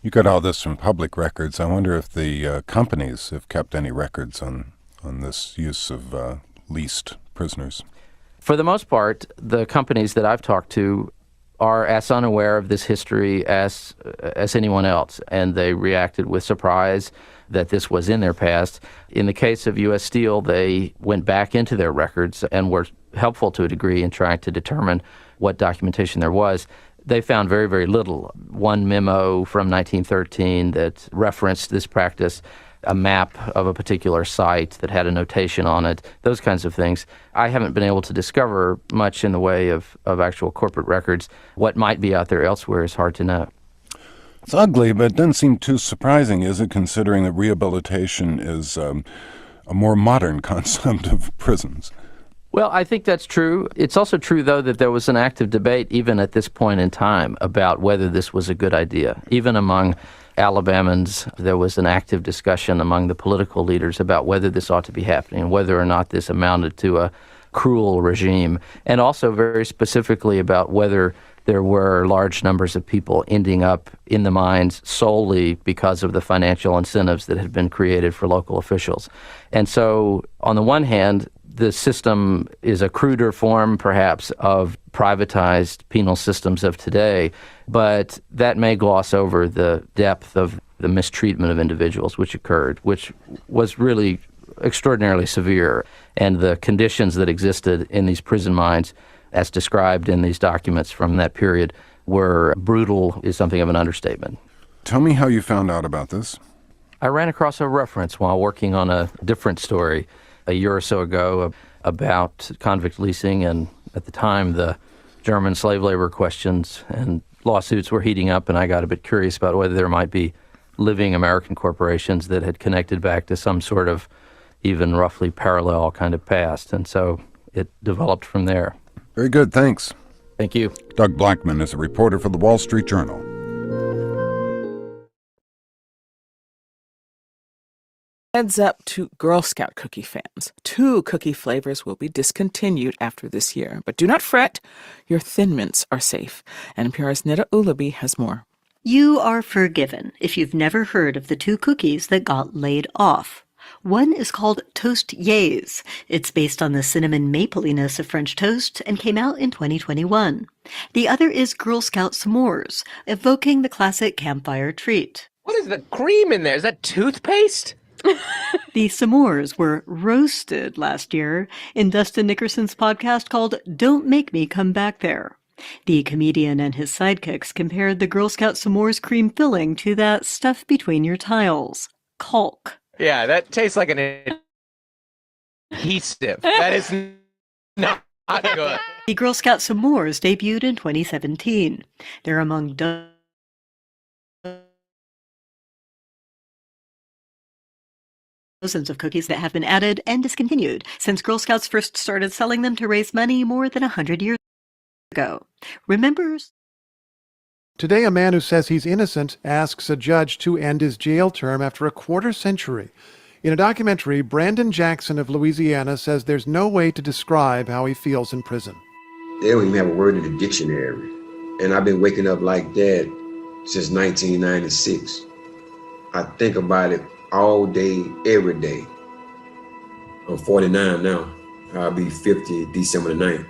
You got all this from public records. I wonder if the companies have kept any records on this use of leased prisoners. For the most part, the companies that I've talked to are as unaware of this history as anyone else, and they reacted with surprise that this was in their past. In the case of U.S. Steel, they went back into their records and were helpful to a degree in trying to determine what documentation there was. they found very, very little. One memo from 1913 that referenced this practice, a map of a particular site that had a notation on it, those kinds of things. I haven't been able to discover much in the way of actual corporate records. What might be out there elsewhere is hard to know. It's ugly, but it doesn't seem too surprising, is it, considering that rehabilitation is a more modern concept of prisons? Well, I think that's true. It's also true, though, that there was an active debate even at this point in time about whether this was a good idea. Even among Alabamans, there was an active discussion among the political leaders about whether this ought to be happening, whether or not this amounted to a cruel regime, and also very specifically about whether there were large numbers of people ending up in the mines solely because of the financial incentives that had been created for local officials. And so, on the one hand, the system is a cruder form, perhaps, of privatized penal systems of today, but that may gloss over the depth of the mistreatment of individuals which occurred, which was really extraordinarily severe. And the conditions that existed in these prison mines, as described in these documents from that period, were brutal, is something of an understatement. Tell me how you found out about this. I ran across a reference while working on a different story a year or so ago about convict leasing, and at the time the German slave labor questions and lawsuits were heating up, and I got a bit curious about whether there might be living American corporations that had connected back to some sort of even roughly parallel kind of past, and so it developed from there. Very good, thanks. Thank you. Doug Blackman is a reporter for the Wall Street Journal. Heads up to Girl Scout cookie fans. 2 cookie flavors will be discontinued after this year. But do not fret, your Thin Mints are safe. NPR's Neda Ulabi has more. You are forgiven if you've never heard of the 2 cookies that got laid off. One is called Toast Yays. It's based on the cinnamon mapliness of French toast and came out in 2021. The other is Girl Scout S'mores, evoking the classic campfire treat. What is the cream in there? Is that toothpaste? The s'mores were roasted last year in Dustin Nickerson's podcast called Don't Make Me Come Back There. The comedian and his sidekicks compared the Girl Scout s'mores cream filling to that stuff between your tiles, caulk. Yeah, that tastes like an adhesive. That is not good. The Girl Scout s'mores debuted in 2017. They're among dozens of cookies that have been added and discontinued since Girl Scouts first started selling them to raise money more than 100 years ago. Remember? Today, a man who says he's innocent asks a judge to end his jail term after a quarter century. In a documentary, Brandon Jackson of Louisiana says there's no way to describe how he feels in prison. They don't even have a word in the dictionary. And I've been waking up like that since 1996. I think about it all day, every day. I'm 49 now. I'll be 50 December the 9th.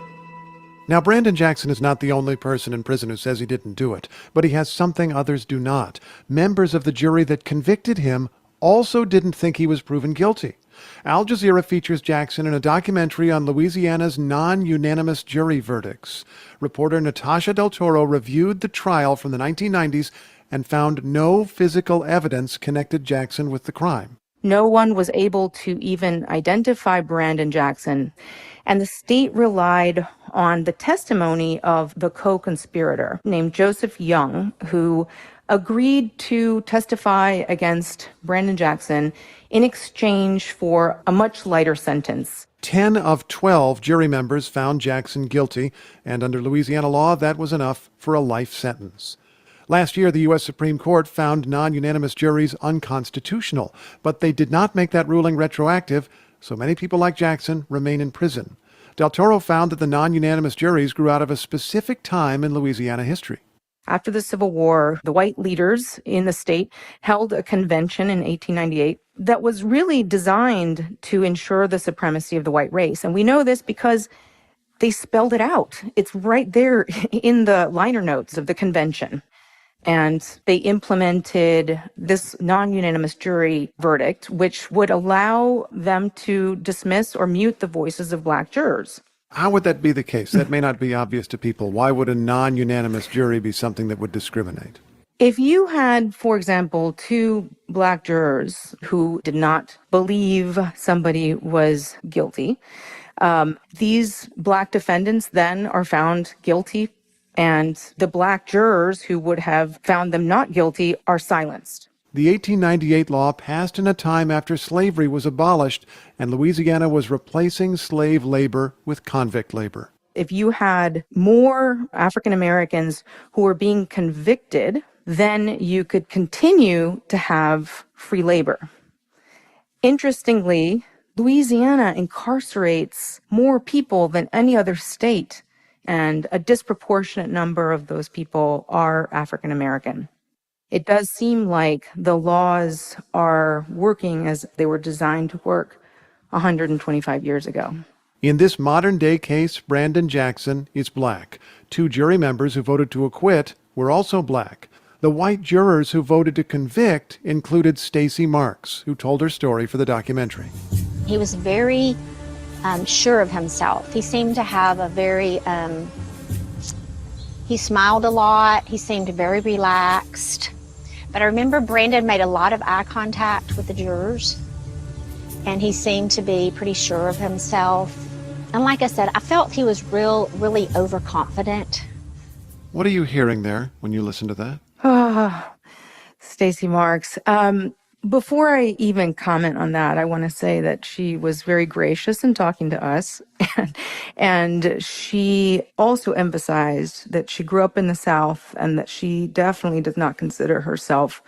Now, Brandon Jackson is not the only person in prison who says he didn't do it, but he has something others do not. Members of the jury that convicted him also didn't think he was proven guilty. Al Jazeera features Jackson in a documentary on Louisiana's non-unanimous jury verdicts. Reporter Natasha Del Toro reviewed the trial from the 1990s and found no physical evidence connected Jackson with the crime. No one was able to even identify Brandon Jackson, and the state relied on the testimony of the co-conspirator named Joseph Young, who agreed to testify against Brandon Jackson in exchange for a much lighter sentence. 10 of 12 jury members found Jackson guilty, and under Louisiana law, that was enough for a life sentence. Last year, the U.S. Supreme Court found non-unanimous juries unconstitutional, but they did not make that ruling retroactive, so many people like Jackson remain in prison. Del Toro found that the non-unanimous juries grew out of a specific time in Louisiana history. After the Civil War, the white leaders in the state held a convention in 1898 that was really designed to ensure the supremacy of the white race. And we know this because they spelled it out. It's right there in the liner notes of the convention. And they implemented this non-unanimous jury verdict, which would allow them to dismiss or mute the voices of black jurors. How would that be the case? That may not be obvious to people. Why would a non-unanimous jury be something that would discriminate? If you had, for example, two black jurors who did not believe somebody was guilty, these black defendants then are found guilty, and the black jurors who would have found them not guilty are silenced. The 1898 law passed in a time after slavery was abolished, and Louisiana was replacing slave labor with convict labor. If you had more African Americans who were being convicted, then you could continue to have free labor. Interestingly, Louisiana incarcerates more people than any other state, and a disproportionate number of those people are African American. It does seem like the laws are working as they were designed to work 125 years ago. In this modern-day case, Brandon Jackson is black. Two jury members who voted to acquit were also black. The white jurors who voted to convict included Stacey Marks, who told her story for the documentary. He was very sure of himself. He seemed to have a very, he smiled a lot. He seemed very relaxed. But I remember Brandon made a lot of eye contact with the jurors, and he seemed to be pretty sure of himself. And like I said, I felt he was really overconfident. What are you hearing there when you listen to that? Stacey Marks. Before I even comment on that, I want to say that she was very gracious in talking to us. And she also emphasized that she grew up in the South and that she definitely does not consider herself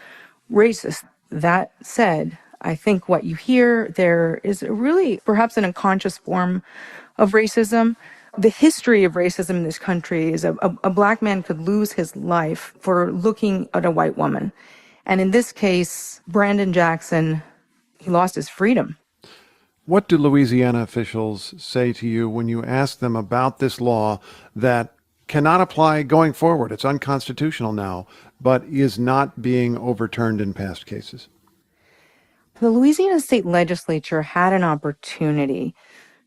racist. That said, I think what you hear there is really perhaps an unconscious form of racism. The history of racism in this country is a black man could lose his life for looking at a white woman. And in this case, Brandon Jackson, he lost his freedom. What do Louisiana officials say to you when you ask them about this law that cannot apply going forward? It's unconstitutional now, but is not being overturned in past cases. The Louisiana state legislature had an opportunity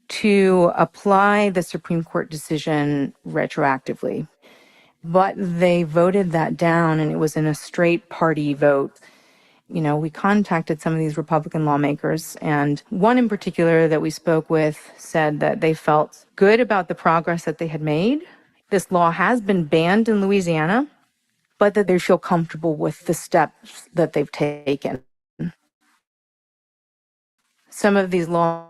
to apply the Supreme Court decision retroactively, but they voted that down, and it was in a straight party vote. You know, we contacted some of these Republican lawmakers, and one in particular that we spoke with said that they felt good about the progress that they had made. This law has been banned in Louisiana, but that they feel comfortable with the steps that they've taken. Some of these lawmakers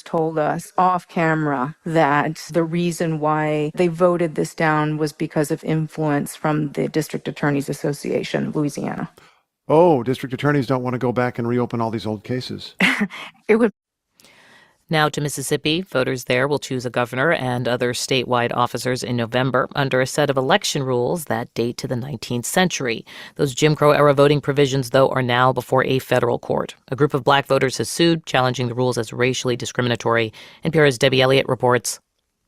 told us off camera that the reason why they voted this down was because of influence from the District Attorneys Association of Louisiana. Oh, district attorneys don't want to go back and reopen all these old cases. It would. Now to Mississippi. Voters there will choose a governor and other statewide officers in November under a set of election rules that date to the 19th century. Those Jim Crow-era voting provisions, though, are now before a federal court. A group of black voters has sued, challenging the rules as racially discriminatory. NPR's Debbie Elliott reports.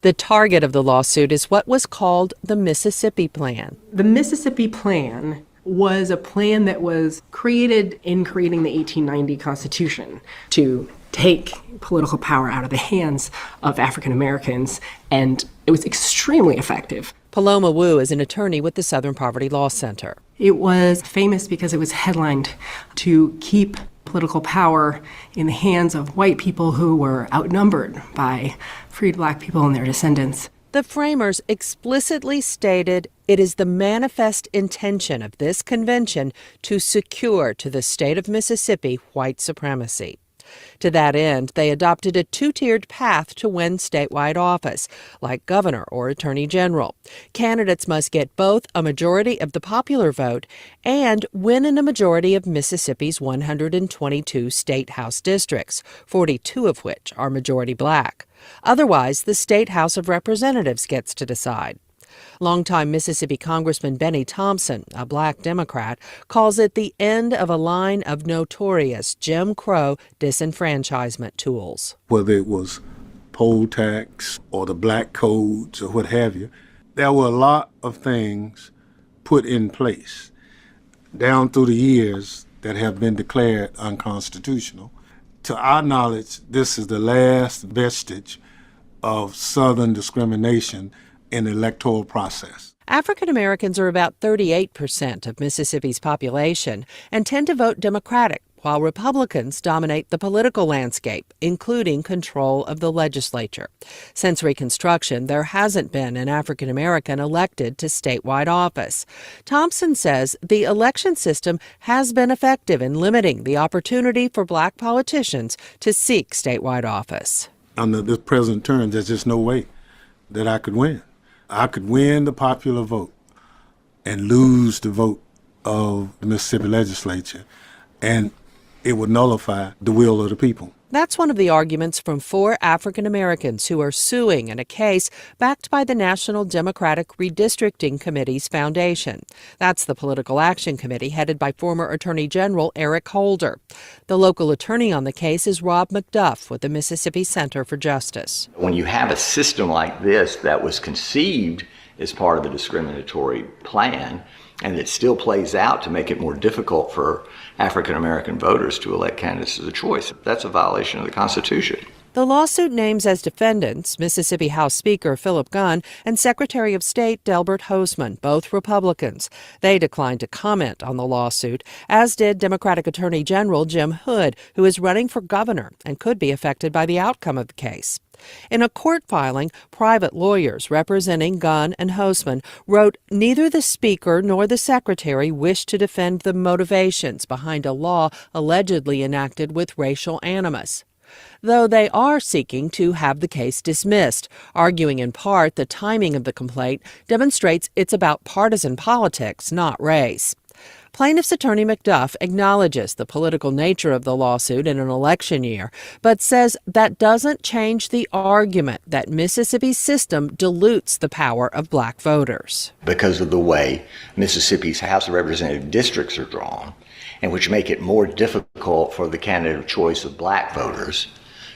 The target of the lawsuit is what was called the Mississippi Plan. The Mississippi Plan was a plan that was created in creating the 1890 Constitution to take political power out of the hands of African Americans, and it was extremely effective. Paloma Wu is an attorney with the Southern Poverty Law Center. It was famous because it was headlined to keep political power in the hands of white people who were outnumbered by freed black people and their descendants. The framers explicitly stated it is the manifest intention of this convention to secure to the state of Mississippi white supremacy. To that end, they adopted a two-tiered path to win statewide office, like governor or attorney general. Candidates must get both a majority of the popular vote and win in a majority of Mississippi's 122 state house districts, 42 of which are majority black. Otherwise, the State House of Representatives gets to decide. Longtime Mississippi Congressman Benny Thompson, a black Democrat, calls it the end of a line of notorious Jim Crow disenfranchisement tools. Whether it was poll tax or the black codes or what have you, there were a lot of things put in place down through the years that have been declared unconstitutional. To our knowledge, this is the last vestige of Southern discrimination in the electoral process. African Americans are about 38% of Mississippi's population and tend to vote Democratic, while Republicans dominate the political landscape, including control of the legislature. Since Reconstruction, there hasn't been an African American elected to statewide office. Thompson says the election system has been effective in limiting the opportunity for black politicians to seek statewide office. Under this present term, there's just no way that I could win. I could win the popular vote and lose the vote of the Mississippi legislature, and it would nullify the will of the people. That's one of the arguments from 4 African Americans who are suing in a case backed by the National Democratic Redistricting Committee's foundation. That's the Political Action Committee headed by former Attorney General Eric Holder. The local attorney on the case is Rob McDuff with the Mississippi Center for Justice. When you have a system like this that was conceived as part of the discriminatory plan, and it still plays out to make it more difficult for African American voters to elect candidates of the choice, that's a violation of the Constitution. The lawsuit names as defendants Mississippi House Speaker Philip Gunn and Secretary of State Delbert Hosemann, both Republicans. They declined to comment on the lawsuit, as did Democratic Attorney General Jim Hood, who is running for governor and could be affected by the outcome of the case. In a court filing, private lawyers representing Gunn and Hosemann wrote neither the Speaker nor the Secretary wished to defend the motivations behind a law allegedly enacted with racial animus, though they are seeking to have the case dismissed, arguing in part the timing of the complaint demonstrates it's about partisan politics, not race. Plaintiff's attorney McDuff acknowledges the political nature of the lawsuit in an election year, but says that doesn't change the argument that Mississippi's system dilutes the power of black voters. Because of the way Mississippi's House of Representative districts are drawn, and which make it more difficult for the candidate of choice of black voters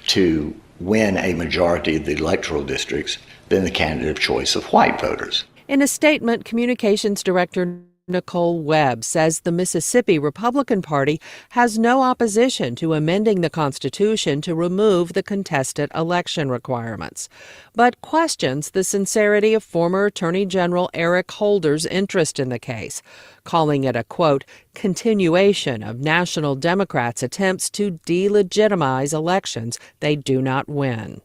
to win a majority of the electoral districts than the candidate of choice of white voters. In a statement, Communications Director Nicole Webb says the Mississippi Republican Party has no opposition to amending the Constitution to remove the contested election requirements, but questions the sincerity of former Attorney General Eric Holder's interest in the case, calling it a, quote, continuation of national Democrats' attempts to delegitimize elections they do not win.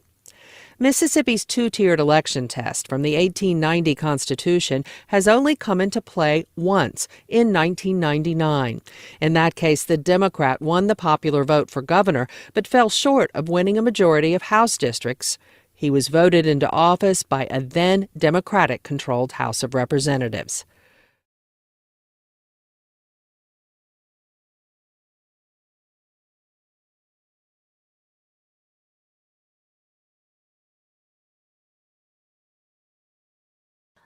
Mississippi's two-tiered election test from the 1890 Constitution has only come into play once, in 1999. In that case, the Democrat won the popular vote for governor, but fell short of winning a majority of House districts. He was voted into office by a then Democratic-controlled House of Representatives.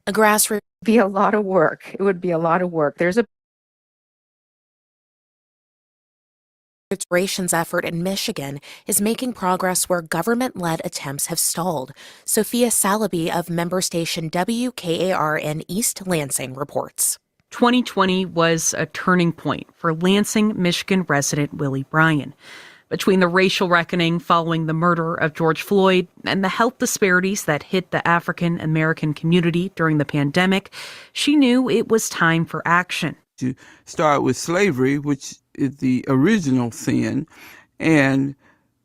A grassroots Be a lot of work. It would be a lot of work. There's a reparations effort in Michigan is making progress where government-led attempts have stalled. Sophia Salaby of member station WKAR in East Lansing reports. 2020 was a turning point for Lansing, Michigan resident Willie Bryan. Between the racial reckoning following the murder of George Floyd and the health disparities that hit the African American community during the pandemic, she knew it was time for action. To start with slavery, which is the original sin, and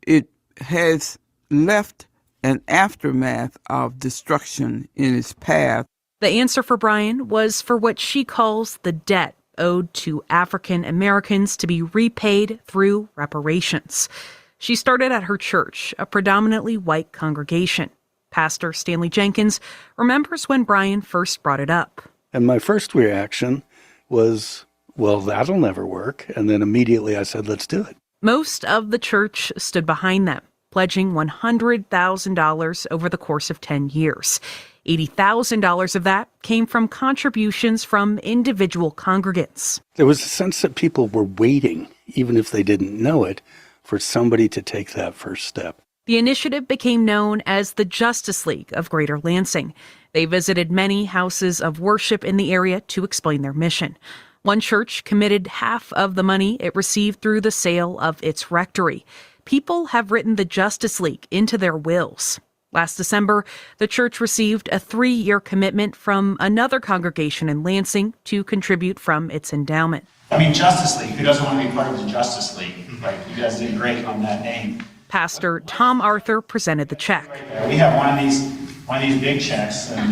it has left an aftermath of destruction in its path. The answer for Bryan was for what she calls the debt owed to African Americans to be repaid through reparations. She started at her church, a predominantly white congregation. Pastor Stanley Jenkins remembers when Bryan first brought it up. And my first reaction was, well, that'll never work. And then immediately I said, let's do it. Most of the church stood behind them, pledging $100,000 over the course of 10 years. $80,000 of that came from contributions from individual congregants. There was a sense that people were waiting, even if they didn't know it, for somebody to take that first step. The initiative became known as the Justice League of Greater Lansing. They visited many houses of worship in the area to explain their mission. One church committed half of the money it received through the sale of its rectory. people have written the Justice League into their wills. Last December, the church received a 3-year commitment from another congregation in Lansing to contribute from its endowment. I mean, Justice League, who doesn't want to be part of the Justice League? Right? You guys did great on that name. Pastor Tom Arthur presented the check. We have one of these big checks, and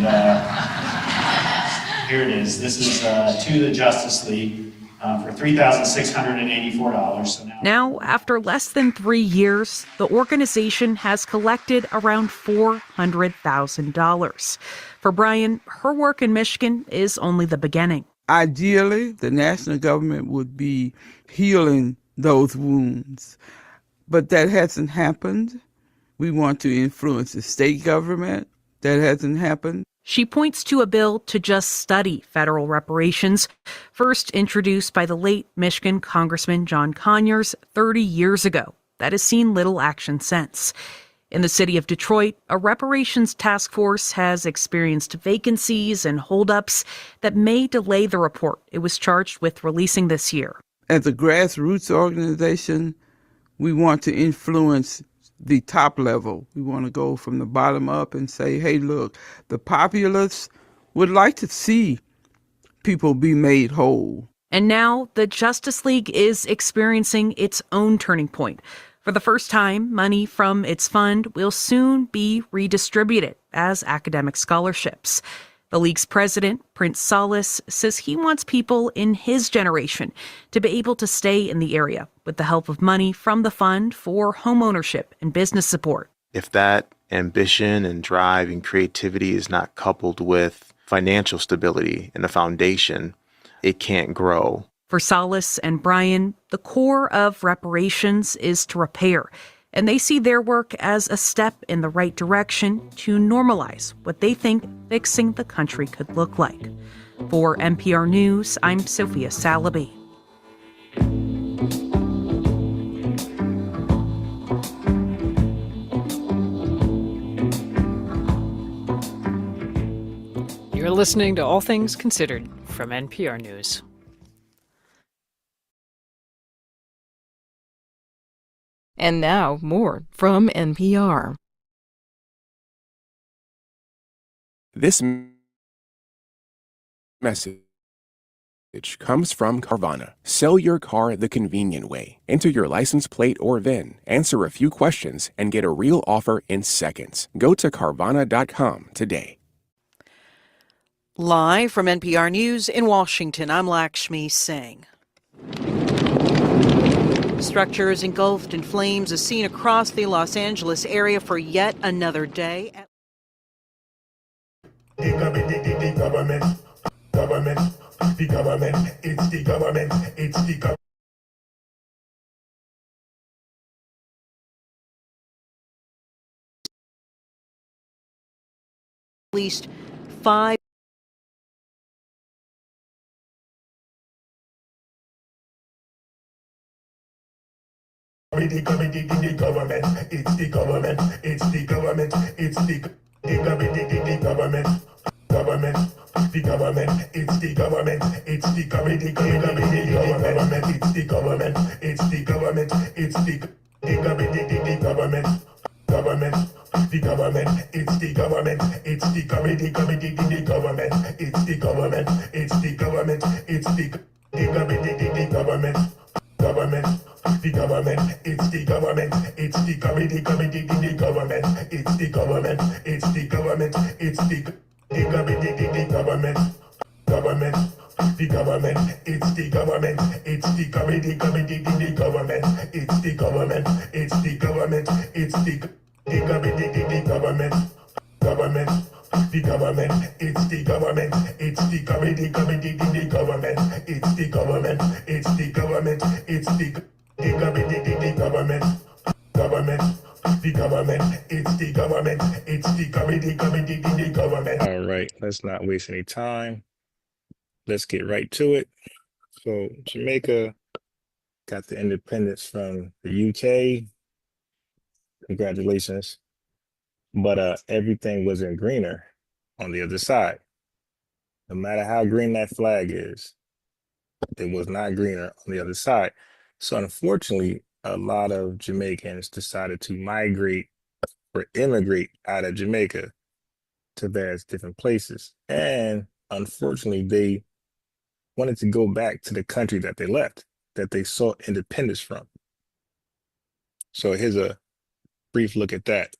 here it is. This is to the Justice League for $3,684. So now, after less than 3 years, the organization has collected around $400,000. For Brian, her work in Michigan is only the beginning. Ideally, the national government would be healing those wounds, but that hasn't happened. We want to influence the state government. That hasn't happened. She points to a bill to just study federal reparations, first introduced by the late Michigan Congressman John Conyers 30 years ago, that has seen little action since. In the city of Detroit, a reparations task force has experienced vacancies and holdups that may delay the report it was charged with releasing this year. As a grassroots organization, we want to influence the top level. We want to go from the bottom up and say, hey, look, the populace would like to see people be made whole. And now the Justice League is experiencing its own turning point. For the first time, money from its fund will soon be redistributed as academic scholarships. The League's president, Prince Salas, says he wants people in his generation to be able to stay in the area with the help of money from the fund for homeownership and business support. If that ambition and drive and creativity is not coupled with financial stability and a foundation, it can't grow. For Salas and Brian, the core of reparations is to repair, and they see their work as a step in the right direction to normalize what they think fixing the country could look like. For NPR News, I'm Sophia Salaby. You're listening to All Things Considered from NPR News. And now, more from NPR. This message comes from Carvana. Sell your car the convenient way. Enter your license plate or VIN, answer a few questions, and get a real offer in seconds. Go to Carvana.com today. Live from NPR News in Washington, I'm Lakshmi Singh. Structures engulfed in flames as seen across the Los Angeles area for yet another day. The government, it's the government, it's the government. At least 5. The government, it's the government, it's the government, it's the government, it's the government, the government, the government, it's the government, it's the government, the government, it's the government, it's the government, it's the government, the government, the government, it's the government, it's the government, the government, it's the government, it's the government, it's the government, the government. The government, it's the government, it's the government, the government, it's the government, it's the government, it's the government, the government, the government, it's the government, it's the government, the government, it's the government, it's the government, it's the government, the government, the government, it's the government, it's the government, the government, it's the government, it's the government, it's the government, the government, the government, it's the government, it's the government, the government. All right, let's not waste any time. Let's get right to it. So Jamaica got the independence from the UK. Congratulations. But everything wasn't greener on the other side. No matter how green that flag is, it was not greener on the other side. So unfortunately, a lot of Jamaicans decided to migrate or immigrate out of Jamaica to various different places. And unfortunately, they wanted to go back to the country that they left, that they sought independence from. So here's a brief look at that.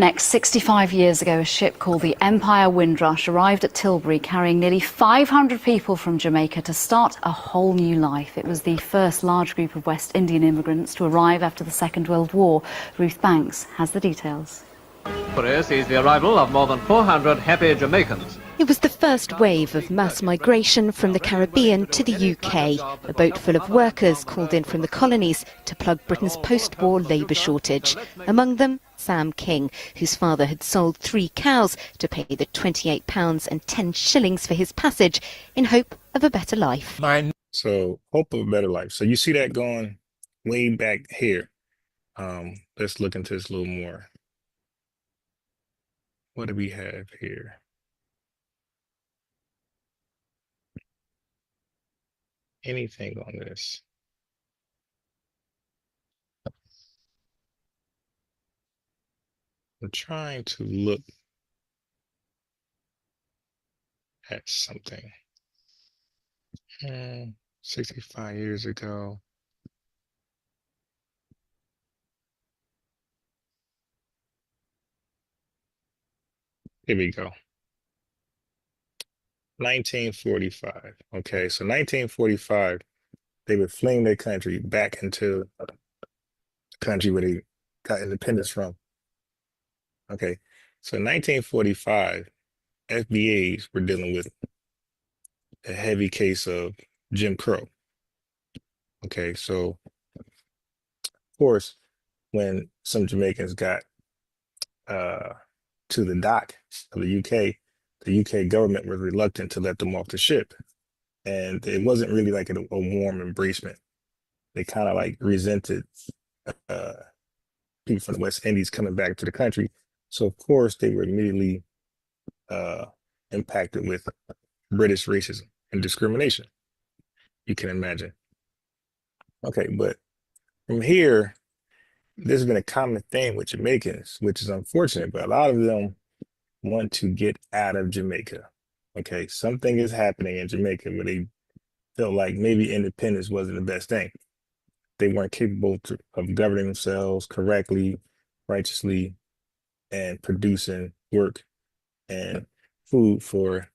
Next, 65 years ago, a ship called the Empire Windrush arrived at Tilbury carrying nearly 500 people from Jamaica to start a whole new life. It was the first large group of West Indian immigrants to arrive after the Second World War. Ruth Banks has the details. Tilbury sees the arrival of more than 400 happy Jamaicans. It was the first wave of mass migration from the Caribbean to the UK, a boat full of workers called in from the colonies to plug Britain's post-war labour shortage. Among them, Sam King, whose father had sold 3 cows to pay the £28 and 10 shillings for his passage in hope of a better life. So hope of a better life. So you see that going way back here. Let's look into this a little more. What do we have here? Anything on this? I'm trying to look at something. 65 years ago. Here we go. 1945. Okay, so 1945, they were fleeing their country back into the country where they got independence from. Okay, so in 1945, FBAs were dealing with a heavy case of Jim Crow. Okay, so of course, when some Jamaicans got to the dock of the UK government was reluctant to let them off the ship. And it wasn't really like a warm embracement. They kind of like resented people from the West Indies coming back to the country. So of course they were immediately impacted with British racism and discrimination. You can imagine. Okay, but from here, this has been a common thing with Jamaicans, which is unfortunate, but a lot of them want to get out of Jamaica. Okay, something is happening in Jamaica where they felt like maybe independence wasn't the best thing. They weren't capable of governing themselves correctly, righteously, and producing work and food for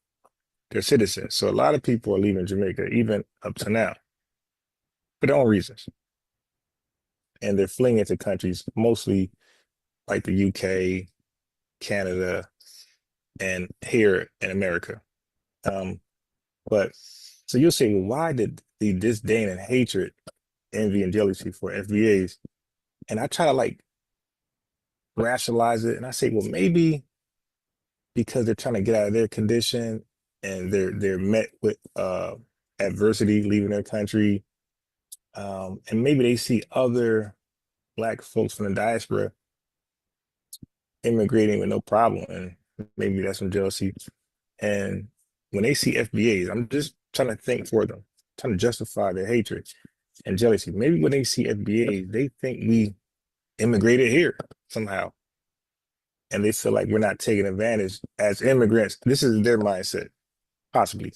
their citizens. So a lot of people are leaving Jamaica, even up to now, for their own reasons. And they're fleeing into countries mostly like the UK, Canada, and here in America. But so you'll say, well, why did the disdain and hatred, envy and jealousy for FBAs? And I try to like rationalize it, and I say, well, maybe because they're trying to get out of their condition and they're met with adversity leaving their country, and maybe they see other Black folks from the diaspora immigrating with no problem, and maybe that's some jealousy. And when they see FBAs, I'm just trying to think for them, trying to justify their hatred and jealousy. Maybe when they see FBAs, they think we immigrated here somehow. And they feel like we're not taking advantage as immigrants. This is their mindset, possibly.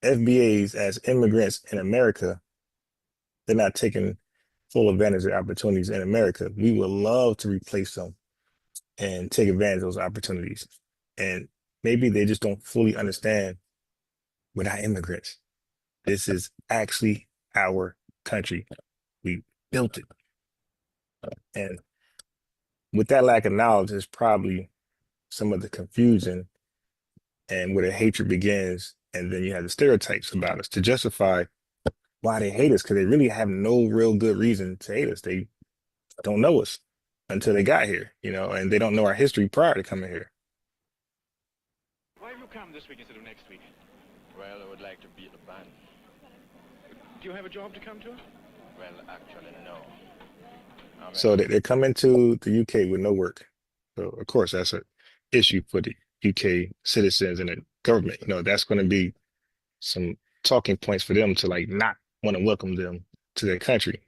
FBAs as immigrants in America, they're not taking full advantage of opportunities in America. We would love to replace them and take advantage of those opportunities. And maybe they just don't fully understand we're not immigrants. This is actually our country. We built it. And with that lack of knowledge is probably some of the confusion and where the hatred begins. And then you have the stereotypes about us to justify why they hate us, because they really have no real good reason to hate us. They don't know us until they got here, and they don't know our history prior to coming here. Why have you come this week instead of next week? Well, I would like to be at the band. Do you have a job to come to? Well, actually, no. So they're coming to the UK with no work. So of course that's an issue for the UK citizens and the government. That's going to be some talking points for them to like not want to welcome them to their country.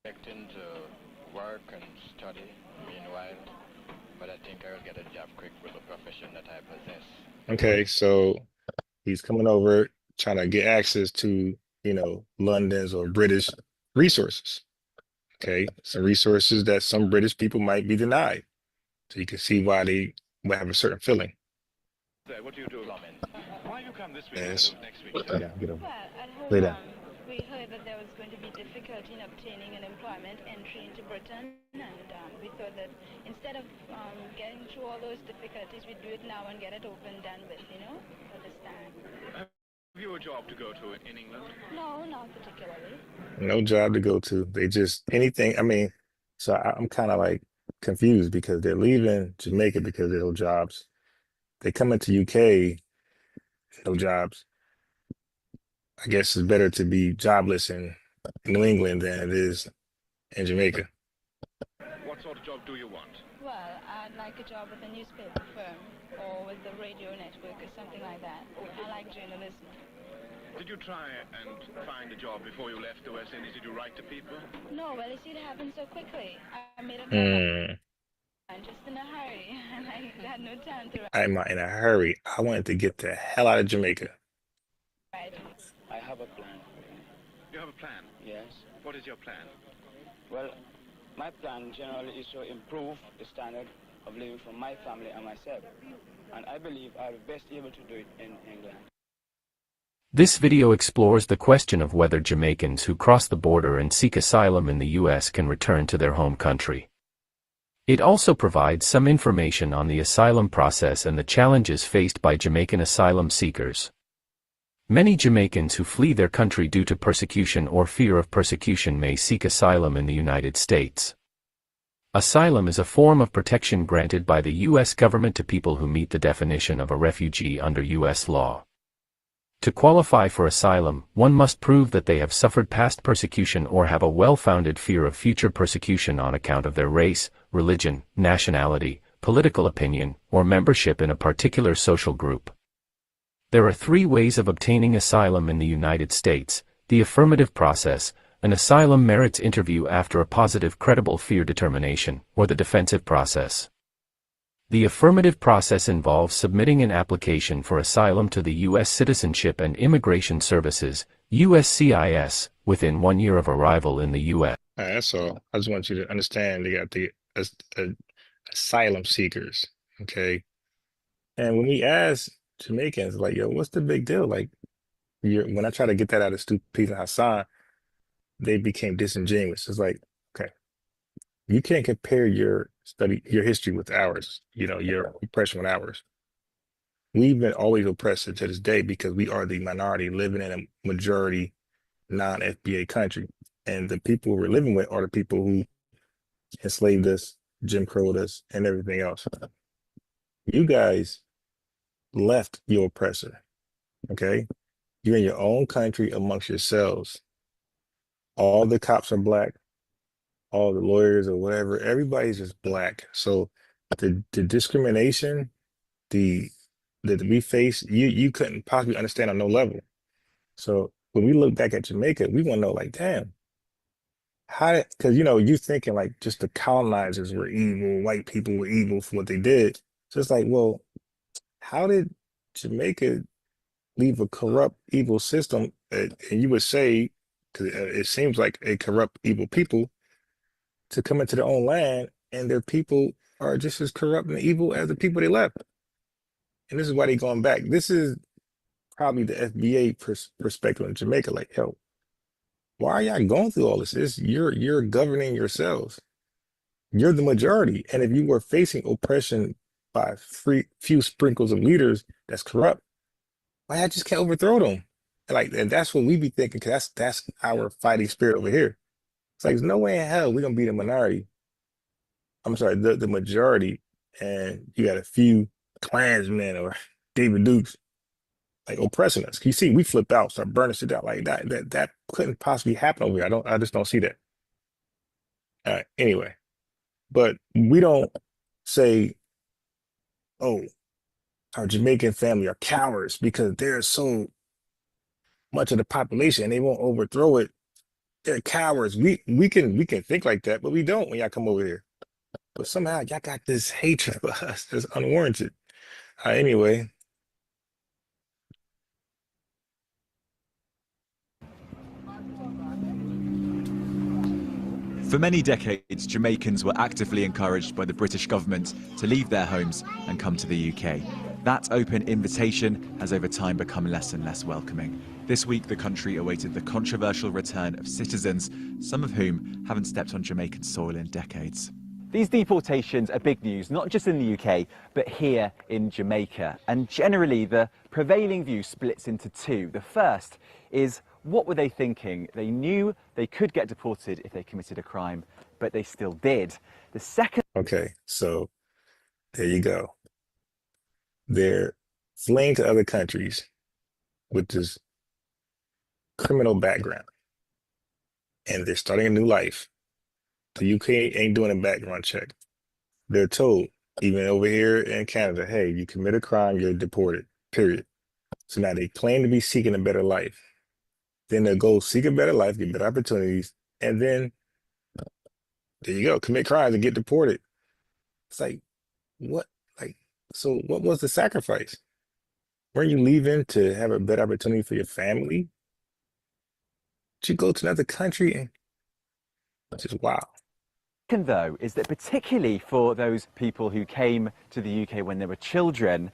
Expecting to work and study meanwhile, but I think I will get a job quick with the profession that I possess. Okay, so he's coming over trying to get access to, London's or British resources. Okay, some resources that some British people might be denied. So you can see why they would have a certain feeling. What do you do? Why you come this week Yes. instead of next week? Yeah, get over. Well, at home, Lay down. we heard that there was going to be difficulty in obtaining an employment entry into Britain, and we thought that instead of getting through all those difficulties, we'd do it now and get it over and done with, for this time. Have you a job to go to in England? No, not particularly. No job to go to. They just anything. I mean, so I'm kind of like confused because they're leaving Jamaica because there are no jobs. They come into UK, no jobs. I guess it's better to be jobless in New England than it is in Jamaica. What sort of job do you want? Well, I'd like a job with a newspaper firm or with the radio network or something like that. I like journalism. Did you try and find a job before you left the West Indies? Did you write to people? No, well, you see, it happened so quickly. I made up I'm just in a hurry, and I had no time to write. I'm not in a hurry. I wanted to get the hell out of Jamaica. I have a plan. You have a plan? Yes. What is your plan? Well, my plan generally is to improve the standard of living for my family and myself. And I believe I'll be best able to do it in England. This video explores the question of whether Jamaicans who cross the border and seek asylum in the U.S. can return to their home country. It also provides some information on the asylum process and the challenges faced by Jamaican asylum seekers. Many Jamaicans who flee their country due to persecution or fear of persecution may seek asylum in the United States. Asylum is a form of protection granted by the U.S. government to people who meet the definition of a refugee under U.S. law. To qualify for asylum, one must prove that they have suffered past persecution or have a well-founded fear of future persecution on account of their race, religion, nationality, political opinion, or membership in a particular social group. There are 3 ways of obtaining asylum in the United States: the affirmative process, an asylum merits interview after a positive credible fear determination, or the defensive process. The affirmative process involves submitting an application for asylum to the U.S. Citizenship and Immigration Services, USCIS, within 1 year of arrival in the U.S. All right, that's all. I just want you to understand they got the asylum seekers, okay? And when we ask Jamaicans, like, yo, what's the big deal? Like, when I try to get that out of Stupid and Hassan, they became disingenuous. It's like, okay, you can't compare your history with ours, your oppression with ours. We've been always oppressed to this day because we are the minority living in a majority non-FBA country. And the people we're living with are the people who enslaved us, Jim Crowed us, and everything else. You guys left your oppressor, okay? You're in your own country amongst yourselves. All the cops are black, all the lawyers or whatever, everybody's just black. So the discrimination that we face, you couldn't possibly understand on no level. So when we look back at Jamaica, we want to know, like, damn, how, because you thinking like just the colonizers were evil, white people were evil for what they did. So it's like, well, how did Jamaica leave a corrupt, evil system? And you would say, because it seems like a corrupt, evil people, to come into their own land, and their people are just as corrupt and evil as the people they left. And this is why they're going back. This is probably the FBA perspective in Jamaica. Like, yo, why are y'all going through all this? You're governing yourselves. You're the majority. And if you were facing oppression by few sprinkles of leaders that's corrupt, why y'all just can't overthrow them? And that's what we be thinking, because that's our fighting spirit over here. It's like, there's no way in hell we're gonna be the minority. I'm sorry, the majority, and you got a few Klansmen or David Dukes like oppressing us. You see, we flip out, start burning shit out like that. That couldn't possibly happen over here. I just don't see that. Anyway, but we don't say, oh, our Jamaican family are cowards because they're so much of the population and they won't overthrow it. They're cowards. We can think like that, but we don't when y'all come over here. But somehow y'all got this hatred for us that's unwarranted. Anyway. For many decades, Jamaicans were actively encouraged by the British government to leave their homes and come to the UK. That open invitation has over time become less and less welcoming. This week, the country awaited the controversial return of citizens, some of whom haven't stepped on Jamaican soil in decades. These deportations are big news, not just in the UK, but here in Jamaica. And generally, the prevailing view splits into two. The first is, what were they thinking? They knew they could get deported if they committed a crime, but they still did. The second... Okay, so there you go. They're fleeing to other countries with this criminal background, and they're starting a new life. The UK ain't doing a background check. They're told, even over here in Canada, hey, you commit a crime, you're deported, period. So now they claim to be seeking a better life. Then they'll go seek a better life, get better opportunities, and then there you go, commit crimes and get deported. It's like, what? Like, so what was the sacrifice? Weren't you leaving to have a better opportunity for your family? Did you go to another country? And just wow. Second, though, is that particularly for those people who came to the UK when they were children,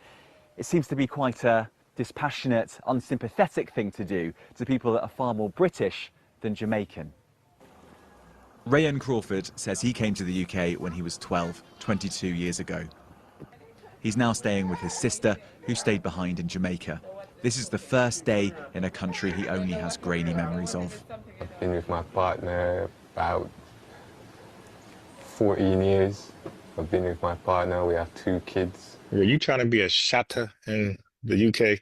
it seems to be quite a dispassionate, unsympathetic thing to do to people that are far more British than Jamaican. Rayan Crawford says he came to the UK when he was 12, 22 years ago. He's now staying with his sister, who stayed behind in Jamaica. This is the first day in a country he only has grainy memories of. I've been with my partner about 14 years. I've been with my partner, we have 2 kids. Were you trying to be a shatta in the UK?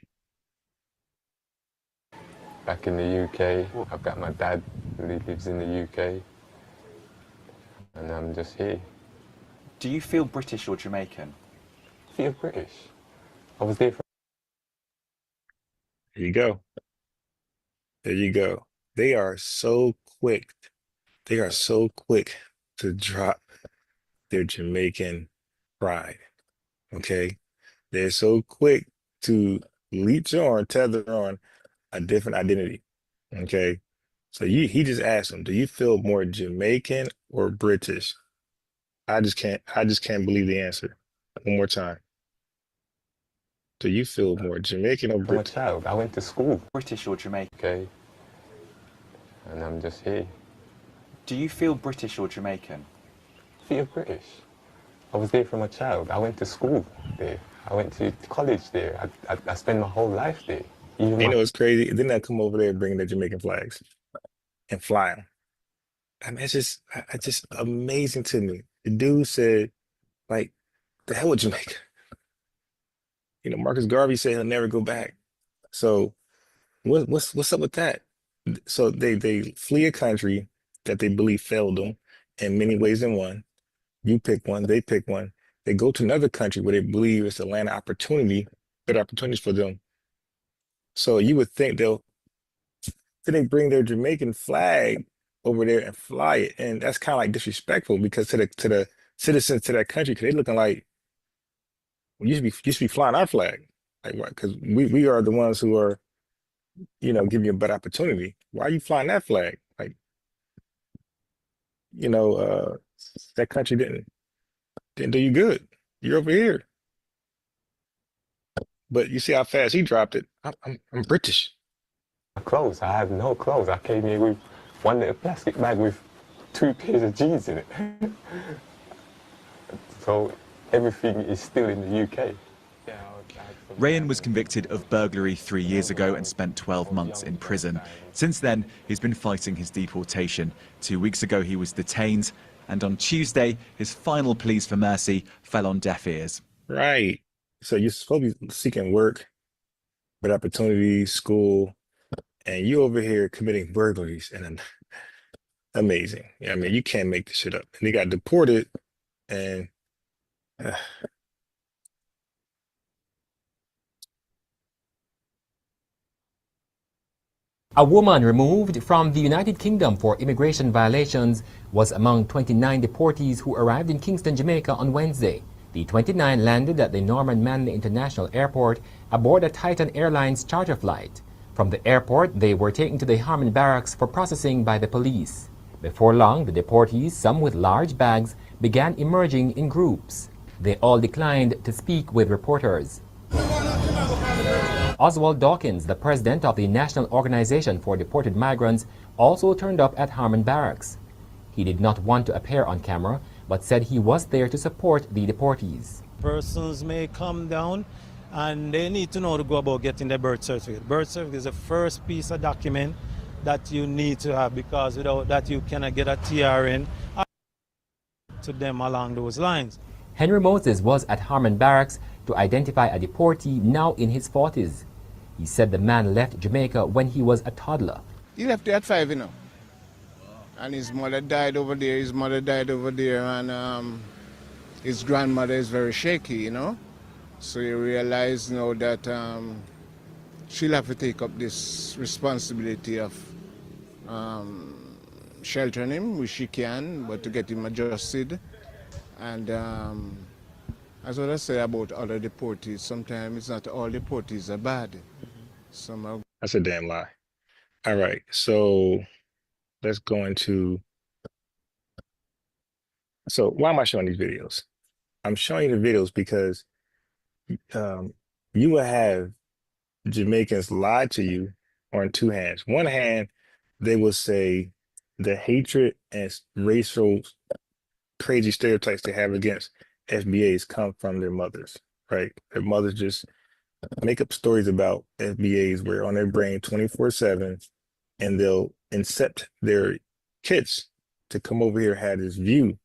Back in the UK, I've got my dad who lives in the UK, and I'm just here. Do you feel British or Jamaican? I feel British. I was there for... There you go. There you go. They are so quick. They are so quick to drop their Jamaican pride. Okay? They're so quick to leech on, tether on a different identity. Okay? So he just asked him, do you feel more Jamaican or British? I just can't believe the answer. One more time. Do you feel more Jamaican or British? I'm a child. I went to school. British or Jamaican? Okay. And I'm just here. Do you feel British or Jamaican? I feel British. I was there from a child. I went to school there. I went to college there. I spent my whole life there. You know, it's crazy. Then I come over there bringing the Jamaican flags and fly them. I mean, it's just amazing to me. The dude said, like, the hell with Jamaica. You know, Marcus Garvey said he'll never go back. So what's up with that? So they flee a country that they believe failed them in many ways than one. You pick one, they pick one. They go to another country where they believe it's a land of opportunity, better opportunities for them. So you would think they bring their Jamaican flag over there and fly it, and that's kind of like disrespectful because to the citizens to that country, because they looking like, well, you should be flying our flag, like what? Because we are the ones who are, you know, giving you a better opportunity. Why are you flying that flag? Like, you know, that country didn't do you good. You're over here. But you see how fast he dropped it. I'm British. Clothes. I have no clothes. I came here with one little plastic bag with 2 pairs of jeans in it. So everything is still in the UK. Rayan was convicted of burglary 3 years ago and spent 12 months in prison. Since then, he's been fighting his deportation. 2 weeks ago, he was detained, and on Tuesday, his final pleas for mercy fell on deaf ears. Right. So you're supposed to be seeking work, better opportunities, school, and you over here committing burglaries, and amazing. Yeah, I mean, you can't make this shit up. And they got deported, and A woman removed from the United Kingdom for immigration violations was among 29 deportees who arrived in Kingston, Jamaica on Wednesday. The 29 landed at the Norman Manley International Airport aboard a Titan Airlines charter flight. From the airport, they were taken to the Harmon Barracks for processing by the police. Before long, the deportees, some with large bags, began emerging in groups. They all declined to speak with reporters. Oswald Dawkins, the president of the National Organization for Deported Migrants, also turned up at Harmon Barracks. He did not want to appear on camera, but said he was there to support the deportees. Persons may come down and they need to know how to go about getting their birth certificate. Birth certificate is the first piece of document that you need to have, because without that you cannot get a TRN to them along those lines. Henry Moses was at Harmon Barracks to identify a deportee now in his 40s. He said the man left Jamaica when he was a toddler. He left there at 5, you know. And his mother died over there, and his grandmother is very shaky, you know. So he realized now that she'll have to take up this responsibility of sheltering him, which she can, but to get him adjusted. And as what I say about other deportees, sometimes it's not all deportees are bad. Some are. That's a damn lie. All right, so let's go into. So why am I showing these videos? I'm showing you the videos because you will have Jamaicans lie to you on two hands. One hand, they will say the hatred and racial crazy stereotypes they have against FBAs come from their mothers, right? Their mothers just make up stories about FBAs where on their brain 24/7, and they'll incept their kids to come over here, have this view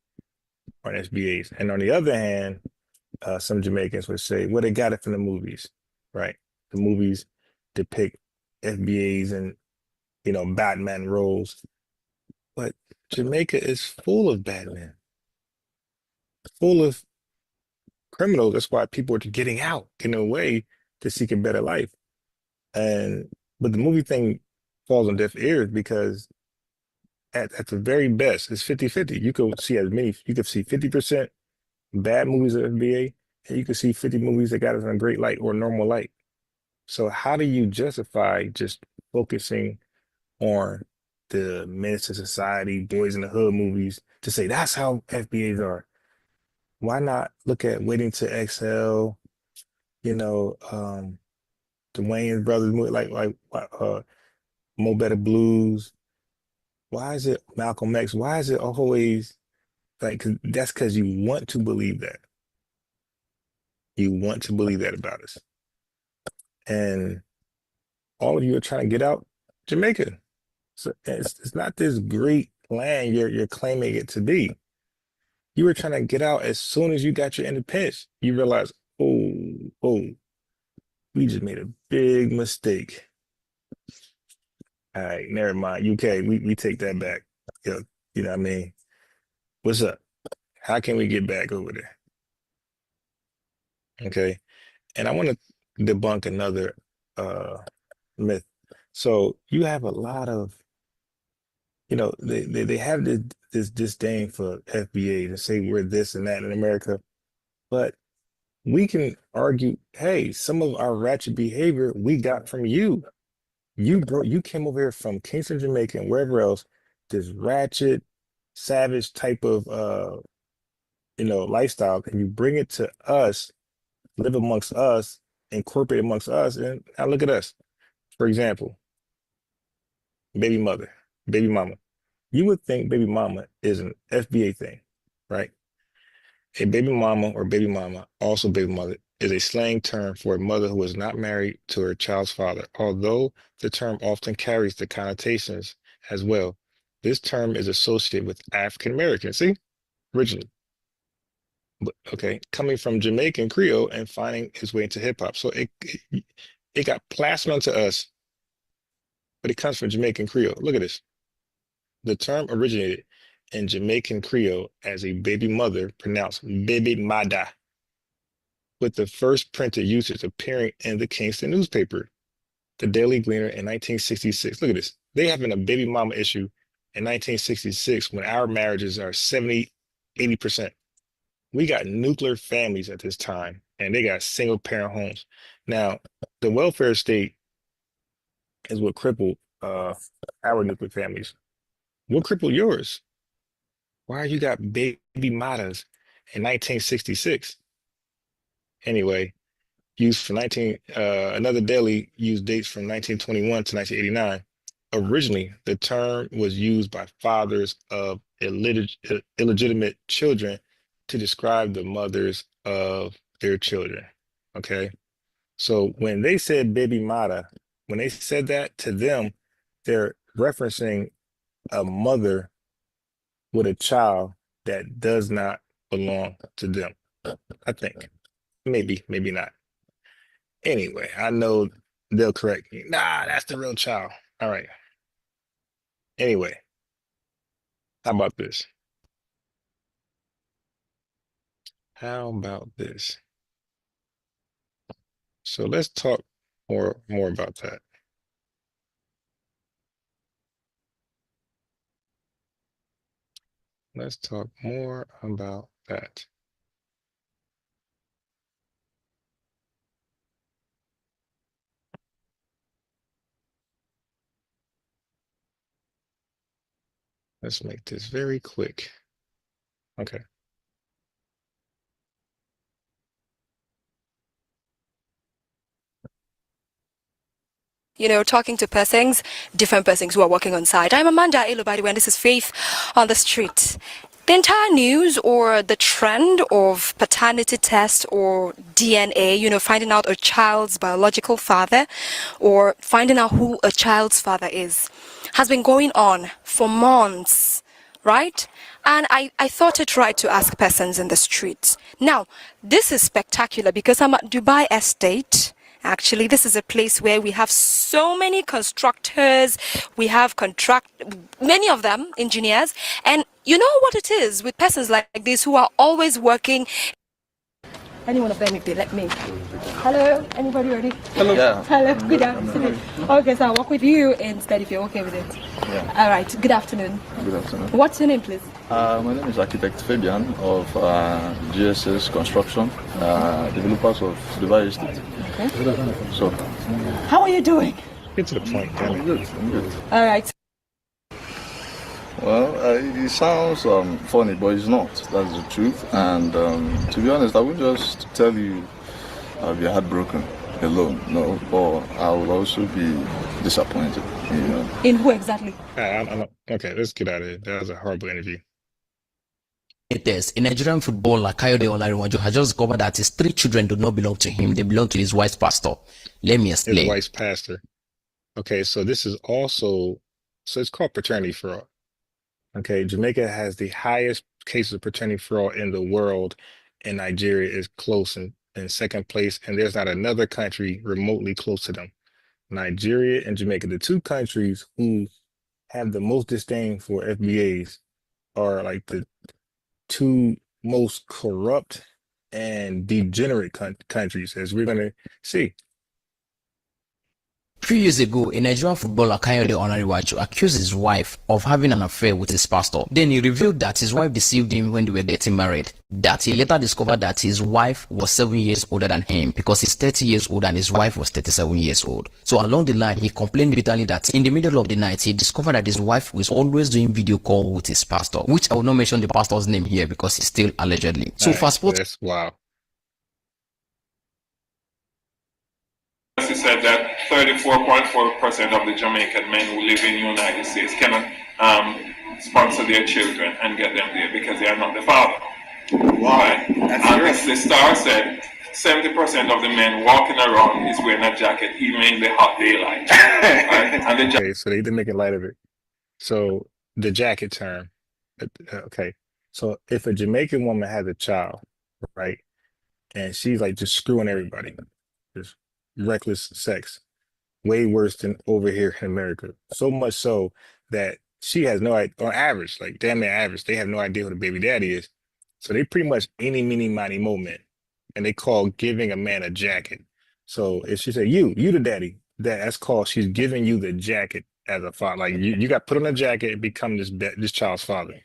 on FBAs. And on the other hand, some Jamaicans would say, well, they got it from the movies, right? The movies depict FBAs and, you know, Batman roles. But Jamaica is full of Batman, full of criminals. That's why people are getting out, getting away to seek a better life. But the movie thing falls on deaf ears because at the very best, it's 50-50. You could see 50% bad movies of FBA, and you could see 50 movies that got us on a great light or normal light. So how do you justify just focusing on the Menace to Society, Boys in the Hood movies to say that's how FBAs are? Why not look at Waiting to Exhale, you know, the Wayans brothers movie, like Mo Better Blues? Why is it Malcolm X? Why is it always like? That's because you want to believe that. You want to believe that about us, and all of you are trying to get out Jamaica. So it's not this great land you're claiming it to be. You were trying to get out as soon as you got your independence. You realize, oh, we just made a big mistake. All right, never mind. UK, we take that back. You know what I mean? What's up? How can we get back over there? Okay. And I want to debunk another myth. So you have a lot of, you know, they have this disdain for FBA to say we're this and that in America, but we can argue, hey, some of our ratchet behavior we got from you. You came over here from Kingston, Jamaica, and wherever else, this ratchet, savage type of lifestyle, and you bring it to us, live amongst us, incorporate amongst us, and now look at us. For example, baby mama. You would think baby mama is an FBA thing, right? A baby mama or baby mama, also baby mother, is a slang term for a mother who is not married to her child's father. Although the term often carries the connotations as well, this term is associated with African Americans, see, originally. But, okay, coming from Jamaican Creole and finding its way into hip hop. So it got plastered onto us, but it comes from Jamaican Creole. Look at this. The term originated in Jamaican Creole as a baby mother, pronounced baby mada, with the first printed usage appearing in the Kingston newspaper. the Daily Gleaner in 1966. Look at this. They having a baby mama issue in 1966 when our marriages are 70, 80%. We got nuclear families at this time, and they got single parent homes. Now, the welfare state is what crippled our nuclear families. What crippled yours? Why you got baby mamas in 1966? Anyway, used for another daily used dates from 1921 to 1989. Originally, the term was used by fathers of illegitimate children to describe the mothers of their children. Okay. So when they said baby mata, when they said that to them, they're referencing a mother with a child that does not belong to them. I think. Maybe, maybe not. Anyway, I know they'll correct me. Nah, that's the real child. All right. Anyway, how about this? How about this? So let's talk more about that. Let's talk more about that. Let's make this very quick. Okay. You know, talking to persons, different persons who are working on site. I'm Amanda Elo, by the way, and this is Faith on the Street. The entire news or the trend of paternity test or DNA, you know, finding out a child's biological father or finding out who a child's father is, has been going on for months, right? And I thought it right to ask persons in the streets. Now, this is spectacular because I'm at Dubai Estate. Actually, this is a place where we have so many constructors, we have many of them engineers, and you know what it is with persons like this who are always working. Any one of them, if they let me. Hello, anybody ready? Hello. Yeah. Hello, good afternoon. Okay, so I'll work with you instead if you're okay with it. Yeah. All right, good afternoon. Good afternoon. What's your name, please? My name is Architect Fabian of GSS Construction, developers of Dubai Estate. Okay. So, How are you doing? Get to the point, damn it. I'm good. I'm good. All right. Well, it sounds funny, but it's not. That's the truth. And to be honest, I would just tell you I'll be heartbroken alone. No, but I will also be disappointed. You know. In who exactly? Okay, let's get out of here. That was a horrible interview. It is. In Nigerian footballer Kayode Olariwaju has just discovered that his 3 children do not belong to him. They belong to his wife's pastor. Let me explain. His wife's pastor. Okay, so this is also, so it's called paternity fraud. Okay, Jamaica has the highest cases of paternity fraud in the world, and Nigeria is close in second place, and there's not another country remotely close to them. Nigeria and Jamaica, the 2 countries who have the most disdain for FBAs, are like the 2 most corrupt and degenerate countries, as we're going to see. 3 years ago, a Nigerian footballer Kayode Olariwaju accused his wife of having an affair with his pastor. Then he revealed that his wife deceived him when they were getting married. That he later discovered that his wife was 7 years older than him because he's 30 years old and his wife was 37 years old. So along the line, he complained bitterly that in the middle of the night, he discovered that his wife was always doing video call with his pastor, which I will not mention the pastor's name here because he's still allegedly. So fast forward. Wow. He said that 34.4% of the Jamaican men who live in the United States cannot sponsor their children and get them there because they are not the father. Wow. Right? And as the Star said, 70% of the men walking around is wearing a jacket even in the hot daylight. Right? And Okay, so they did make light of it. So the jacket term. Okay, so if a Jamaican woman has a child, right, and she's like just screwing everybody, just reckless sex, way worse than over here in America. So much so that she has no idea, on average, like damn near average, they have no idea who the baby daddy is. So they pretty much any, mini, miny, mo men, and they call giving a man a jacket. So if she said, you the daddy, that's called she's giving you the jacket as a father. Like you got put on a jacket and become this child's father.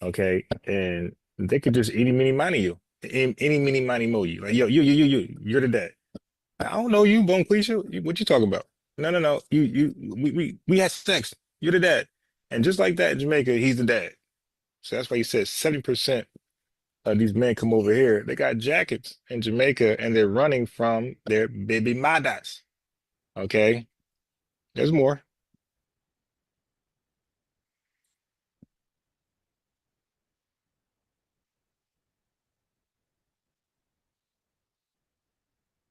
Okay, and they could just any mini money you, any mini money mo you. Like you're the dad. I don't know you, Bonquisha. What you talking about? No. We had sex. You're the dad, and just like that in Jamaica, he's the dad. So that's why he says 70% of these men come over here. They got jackets in Jamaica, and they're running from their baby madas. Okay, there's more.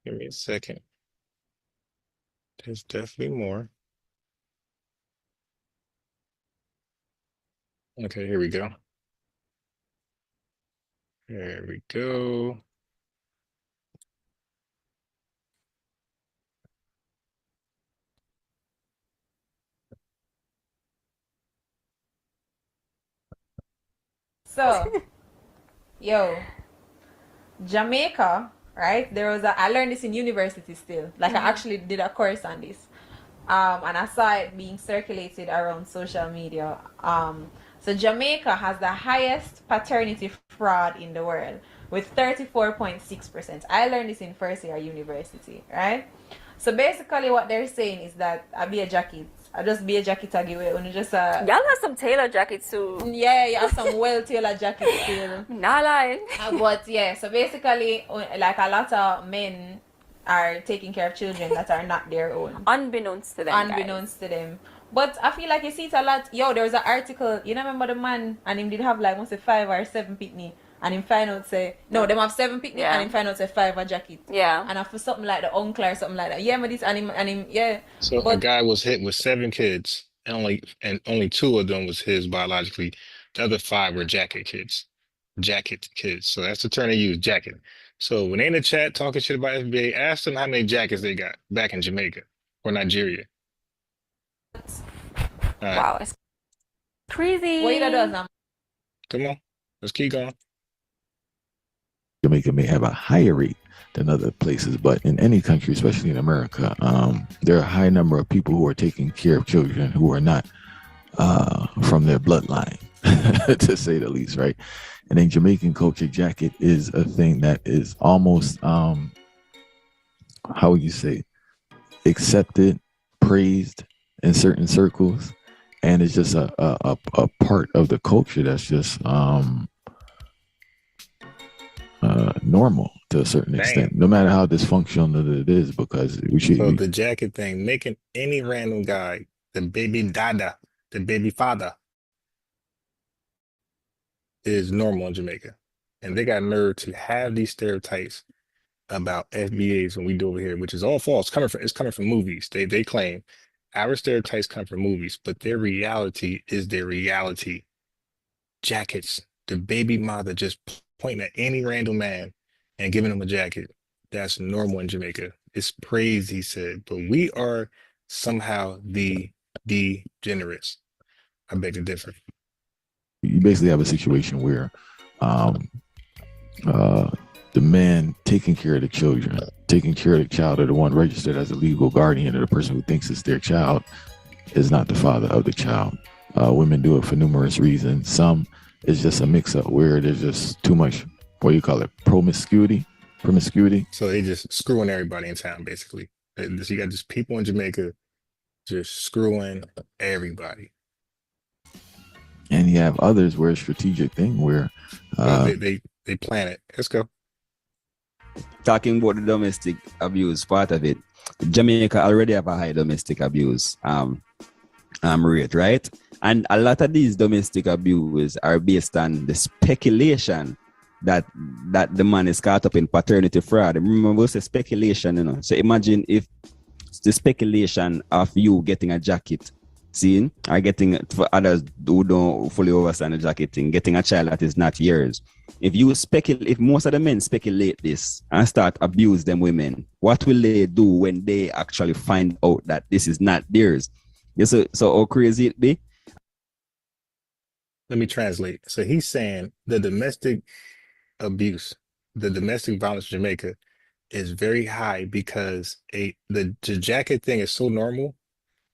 Give me a second. There's definitely more. Okay, here we go. There we go. So, yo, Jamaica, right? I learned this in university still. Like I actually did a course on this. And I saw it being circulated around social media. So Jamaica has the highest paternity fraud in the world with 34.6%. I learned this in first year university, right? So basically what they're saying is that I be a jacket. I just be a jacket I give away. Just Y'all have some tailor jackets too. yeah, you have some well tailored jackets still. Not lying. But yeah, so basically like a lot of men are taking care of children that are not their own. Unbeknownst to them. Unbeknownst to them. But I feel like you see it a lot. Yo, there was an article, you know, remember the man and him did have like must say 5 or 7 pitney and him find out say no, them have 7 pitney and him find out say 5 a jacket. Yeah. And for something like the uncle or something like that. Yeah, but this and him yeah. So a guy was hit with 7 kids, and only 2 of them was his biologically. The other 5 were jacket kids. Jacket kids. So that's the term they use, jacket. So when they in the chat talking shit about FBA, ask them how many jackets they got back in Jamaica or Nigeria. Wow, it's crazy. What you does now? Come on, let's keep going. Jamaica may have a higher rate than other places, but in any country, especially in America, there are a high number of people who are taking care of children who are not from their bloodline, to say the least, right? And in Jamaican culture, jacket is a thing that is almost, how would you say, accepted, praised in certain circles, and it's just a part of the culture that's just normal to a certain extent, no matter how dysfunctional it is, because the jacket thing, making any random guy the baby dada, the baby father, is normal in Jamaica, and they got nerve to have these stereotypes about FBAs when we do over here, which is all false. It's coming from movies. They claim our stereotypes come from movies, but their reality is their reality. Jackets, the baby mother just pointing at any random man and giving him a jacket. That's normal in Jamaica. It's praise, he said, but we are somehow the degenerates. I beg to differ. You basically have a situation where the man taking care of the children, taking care of the child, or the one registered as a legal guardian, or the person who thinks it's their child, is not the father of the child. Women do it for numerous reasons. Some is just a mix-up where there's just too much, what do you call it, promiscuity. So they just screwing everybody in town, basically. You got just people in Jamaica just screwing everybody. And you have others where it's a strategic thing where they plan it. Let's go. Talking about the domestic abuse part of it, Jamaica already have a high domestic abuse rate, right? And a lot of these domestic abuse are based on the speculation that the man is caught up in paternity fraud. Remember, we say speculation, you know. So imagine if the speculation of you getting a jacket, seeing, or getting, for others who don't fully understand the jacket thing, getting a child that is not yours. If most of the men speculate this and start abuse them women, what will they do when they actually find out that this is not theirs? So how crazy it be? Let me translate. So he's saying the domestic abuse, the domestic violence in Jamaica is very high because the jacket thing is so normal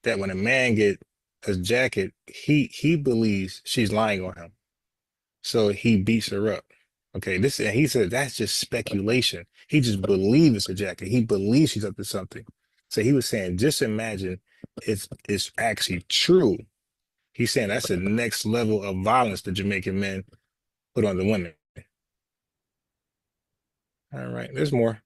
that when a man get a jacket, he believes she's lying on him. So he beats her up. Okay, and he said that's just speculation. He just believes it's a jacket. He believes she's up to something. So he was saying, just imagine if it's actually true. He's saying that's the next level of violence the Jamaican men put on the women. All right, there's more.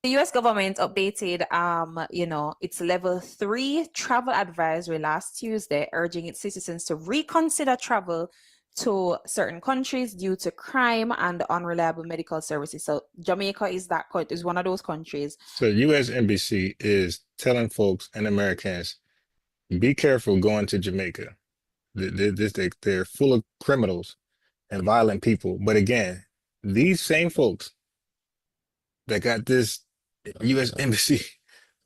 The US government updated, its level 3 travel advisory last Tuesday, urging its citizens to reconsider travel to certain countries due to crime and unreliable medical services. So Jamaica is one of those countries. So US Embassy is telling folks and Americans, be careful going to Jamaica. They're full of criminals and violent people. But again, these same folks that got this US Embassy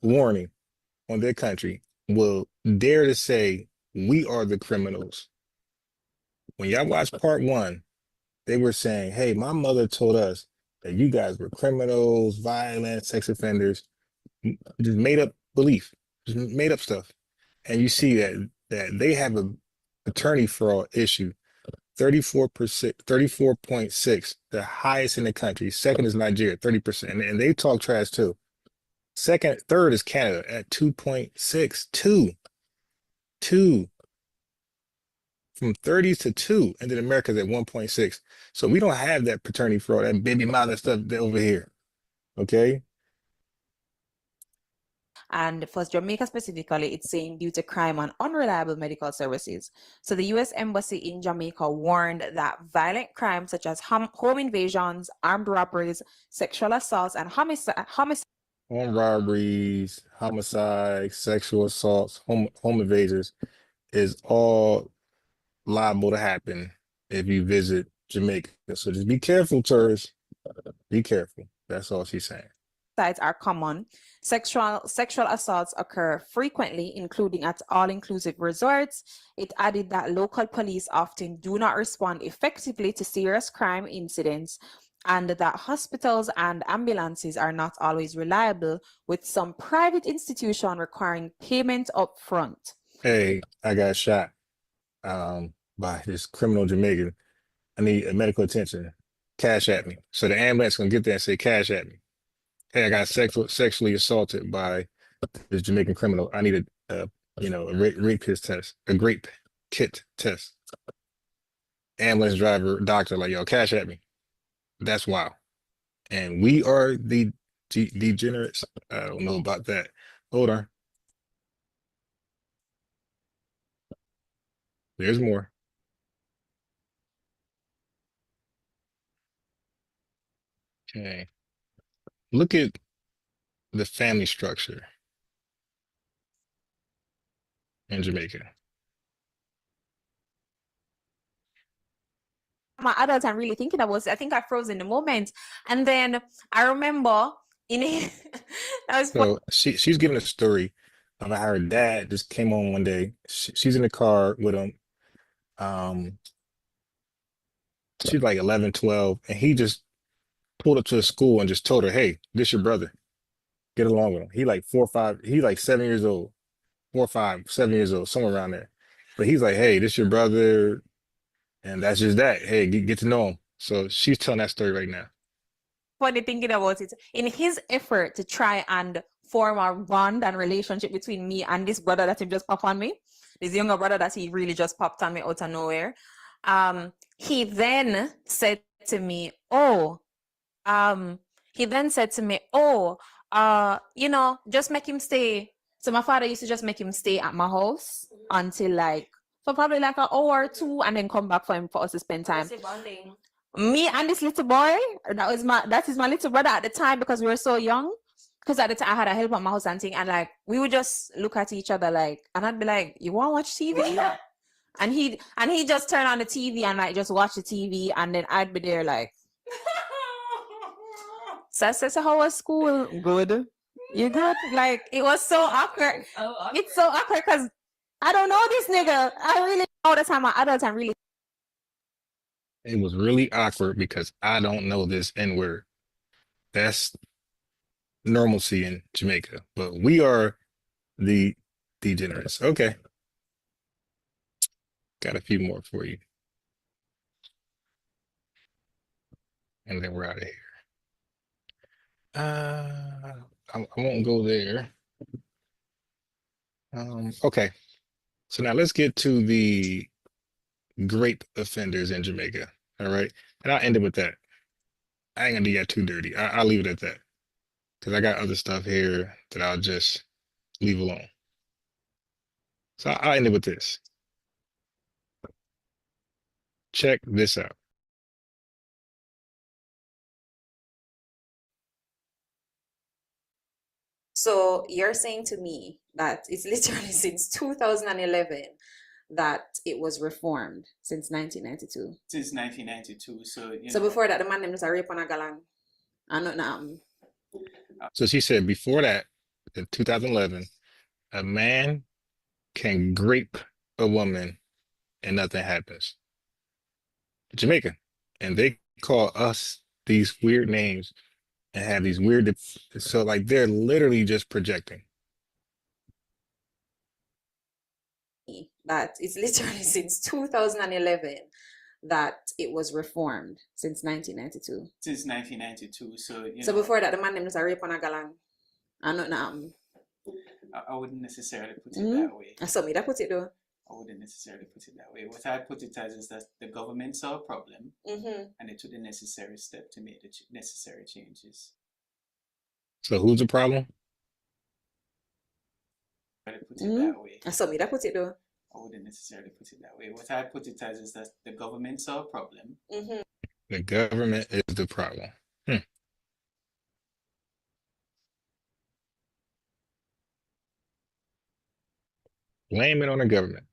warning on their country will dare to say we are the criminals. When y'all watch part 1, they were saying, hey, my mother told us that you guys were criminals, violent, sex offenders, just made up belief, just made up stuff. And you see that they have a attorney fraud issue, 34%, 34.6, the highest in the country. Second is Nigeria, 30%. And they talk trash too. Third is Canada at 2.6, two from 30s to 2, and then America's at 1.6. So we don't have that paternity fraud, that baby mother stuff over here. Okay. And for Jamaica specifically, it's saying due to crime and unreliable medical services. So the U.S. Embassy in Jamaica warned that violent crimes such as home invasions, armed robberies, sexual assaults, and homicide. Home robberies, homicides, sexual assaults, home invasions is all liable to happen if you visit Jamaica. So just be careful, tourists. Be careful. That's all she's saying. Are common. Sexual assaults occur frequently, including at all-inclusive resorts. It added that local police often do not respond effectively to serious crime incidents, and that hospitals and ambulances are not always reliable, with some private institutions requiring payment up front. Hey, I got shot by this criminal Jamaican. I need medical attention. Cash at me. So the ambulance gonna get there and say, cash at me. Hey, I got sexually assaulted by this Jamaican criminal. I need a rape test, a grape kit test. Ambulance driver, doctor, like, yo, cash at me. That's wild. And we are the degenerates. I don't know about that. Hold on. There's more. Okay. Look at the family structure in Jamaica. My adult, I'm really thinking about it. I think I froze in the moment. And then I remember that was so she's giving a story about how her dad just came on one day. She's in the car with him. She's like 11, 12, and he just pulled up to the school and just told her, hey, this your brother. Get along with him. He like 4 or 5, he's like 7 years old, 4 or 5, 7 years old, somewhere around there. But he's like, hey, this your brother. And that's just that. Hey, get to know him. So she's telling that story right now. Funny thinking about it. In his effort to try and form a bond and relationship between me and this brother that he just popped on me, this younger brother that he really just popped on me out of nowhere, he then said to me, just make him stay. So my father used to just make him stay at my house until for probably like an hour or two, and then come back for us to spend time. Me and this little boy, that is my little brother at the time, because we were so young. Because at the time I had a help at my house and thing, and we would just look at each other and I'd be like, you want to watch TV? Yeah. And he just turn on the TV and just watch the TV, and then I'd be there So how was school? Good. You good? Like, it was so awkward. It's so awkward because I don't know this nigga. I really, all the time, my adults, I'm really. It was really awkward because I don't know this N word. That's normalcy in Jamaica, but we are the degenerates. Okay, got a few more for you, and then we're out of here. I won't go there. Okay, so now let's get to the great offenders in Jamaica. All right, and I'll end it with that. I ain't gonna do that too dirty. I'll leave it at that because I got other stuff here that I'll just leave alone. So I'll end it with this. Check this out. So you're saying to me that it's literally since 2011 that it was reformed since 1992. Since 1992, so So before that, the man named was a rape on a galang, and nothing happened. So she said before that, in 2011, a man can grape a woman and nothing happens. Jamaica. And they call us these weird names and have these weird, so like they're literally just projecting. That it's literally since 2011 that it was reformed since 1992. Since 1992, so So before that, the man named was a rape on a galang, and nothing happened. I wouldn't necessarily put it that way. I saw me that put it though. I wouldn't necessarily put it that way. What I put it as is that the government saw a problem and they took the necessary step to make the necessary changes. So who's the problem? I put it that way. I saw me that put it though. I wouldn't necessarily put it that way. What I put it as is that the government saw a problem. The government is the problem. Blame it on the government.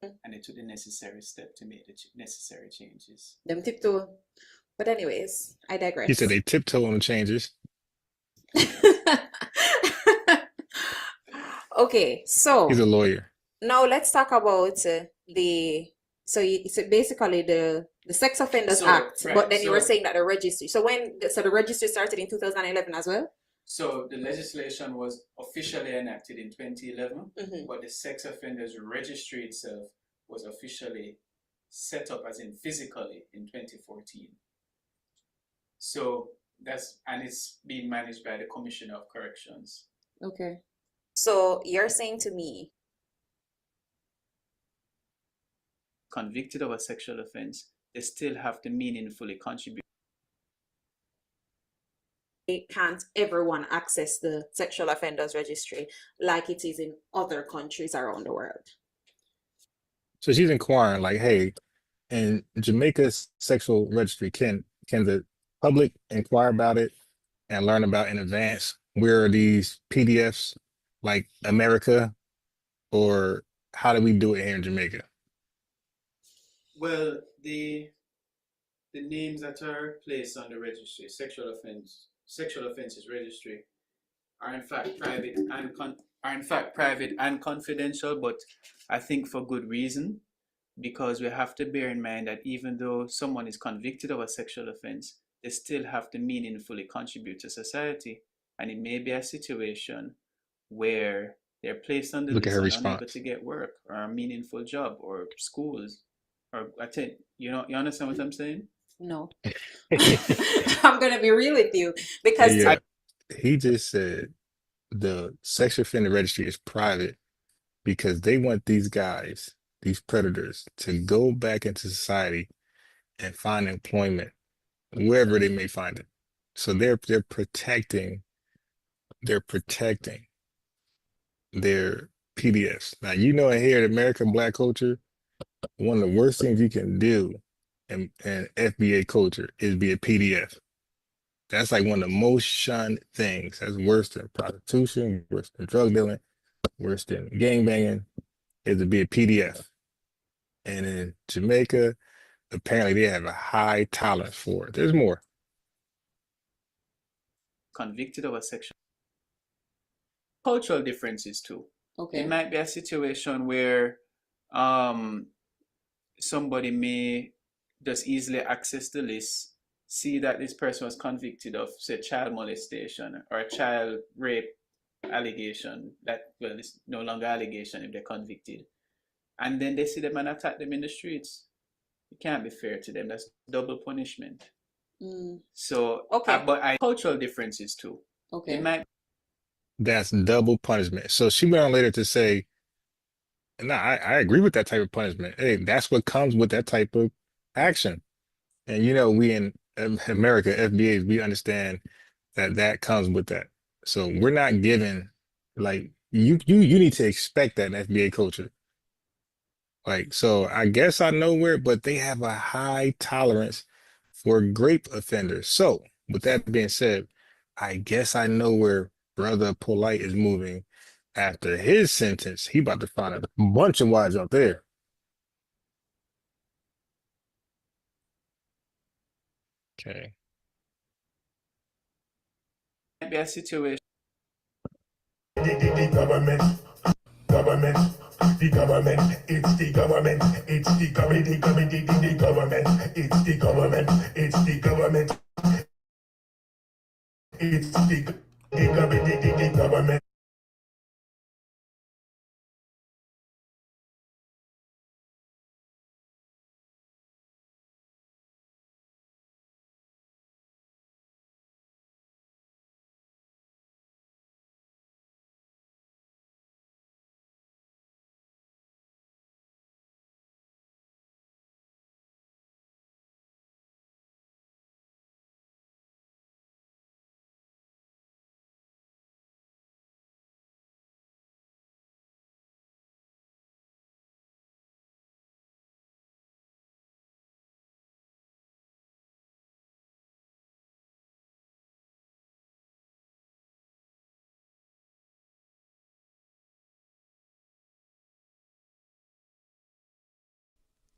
And they took the necessary step to make the necessary changes. Them tiptoe. But anyways, I digress. He said they tiptoe on the changes. Okay, so he's a lawyer. Now let's talk about it's basically the Sex Offenders Act, right, but then you were saying that the registry. So the registry started in 2011 as well? So the legislation was officially enacted in 2011, but the Sex Offenders Registry itself was officially set up as in physically in 2014. So it's being managed by the Commissioner of Corrections. Okay. So you're saying to me, convicted of a sexual offense, they still have to meaningfully contribute. Can't everyone access the Sexual Offenders Registry like it is in other countries around the world? So she's inquiring, like, hey, in Jamaica's sexual registry, can the public inquire about it and learn about in advance? Where are these PDFs like America, or how do we do it here in Jamaica? Well, the names that are placed on the registry, sexual offenses registry, are in fact private and confidential, but I think for good reason, because we have to bear in mind that even though someone is convicted of a sexual offense, they still have to meaningfully contribute to society, and it may be a situation where they're placed on the list and unable to get work or a meaningful job or schools or attend. You understand what I'm saying? No. I'm gonna be real with you because he just said the sexual offender registry is private because they want these guys, these predators, to go back into society and find employment wherever they may find it. So they're protecting their PDFs. Now, here in American Black culture, one of the worst things you can do in FBA culture is be a PDF. That's like one of the most shunned things. That's worse than prostitution, worse than drug dealing, worse than gangbanging, is to be a PDF. And in Jamaica, apparently they have a high tolerance for it. There's more. convicted of a sexual cultural differences too. Okay. It might be a situation where somebody may just easily access the list, see that this person was convicted of, say, child molestation or a child rape allegation, that, well, it's no longer allegation if they're convicted, and then they see them and attack them in the streets. It can't be fair to them. That's double punishment. So, Okay. but cultural differences too. Okay. It might. That's double punishment. So she went on later to say, no, I agree with that type of punishment. Hey, that's what comes with that type of action. And you know, we in America, FBAs, we understand that that comes with that. So we're not giving, like, you need to expect that in FBA culture. Like, so I guess I know where, but they have a high tolerance for grape offenders. So with that being said, I guess I know where Brother Polite is moving after his sentence. He about to find a bunch of wives out there. Okay. Might be a situation. The government, it's the government, it's the government, the government, it's the government, it's the government, it's the government.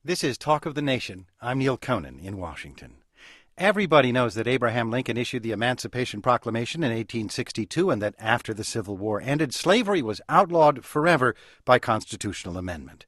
This is Talk of the Nation. I'm Neil Conan in Washington. Everybody knows that Abraham Lincoln issued the Emancipation Proclamation in 1862 and that after the Civil War ended, slavery was outlawed forever by constitutional amendment.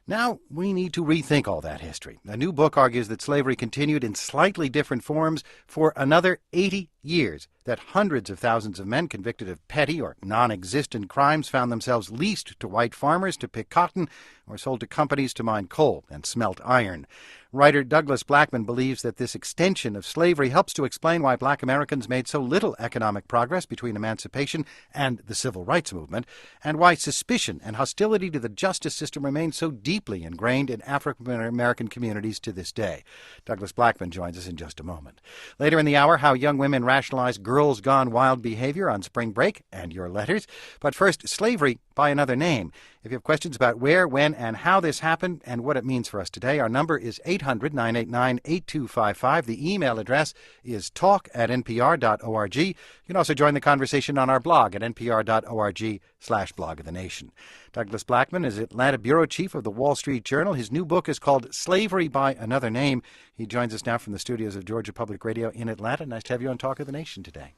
Now, we need to rethink all that history. A new book argues that slavery continued in slightly different forms for another 80 years, that hundreds of thousands of men convicted of petty or non-existent crimes found themselves leased to white farmers to pick cotton or sold to companies to mine coal and smelt iron. Writer Douglas Blackman believes that this extension of slavery helps to explain why black Americans made so little economic progress between emancipation and the civil rights movement, and why suspicion and hostility to the justice system remain so deeply ingrained in African American communities to this day. Douglas Blackman joins us in just a moment. Later in the hour, how young women rationalize girls gone wild behavior on spring break, and your letters. But first, slavery by another name. If you have questions about where, when, and how this happened and what it means for us today, our number is 800-989-8255. The email address is talk@npr.org. You can also join the conversation on our blog at npr.org/blog of the nation. Douglas Blackman is Atlanta bureau chief of the Wall Street Journal. His new book is called Slavery by Another Name. He joins us now from the studios of Georgia Public Radio in Atlanta. Nice to have you on Talk of the Nation today.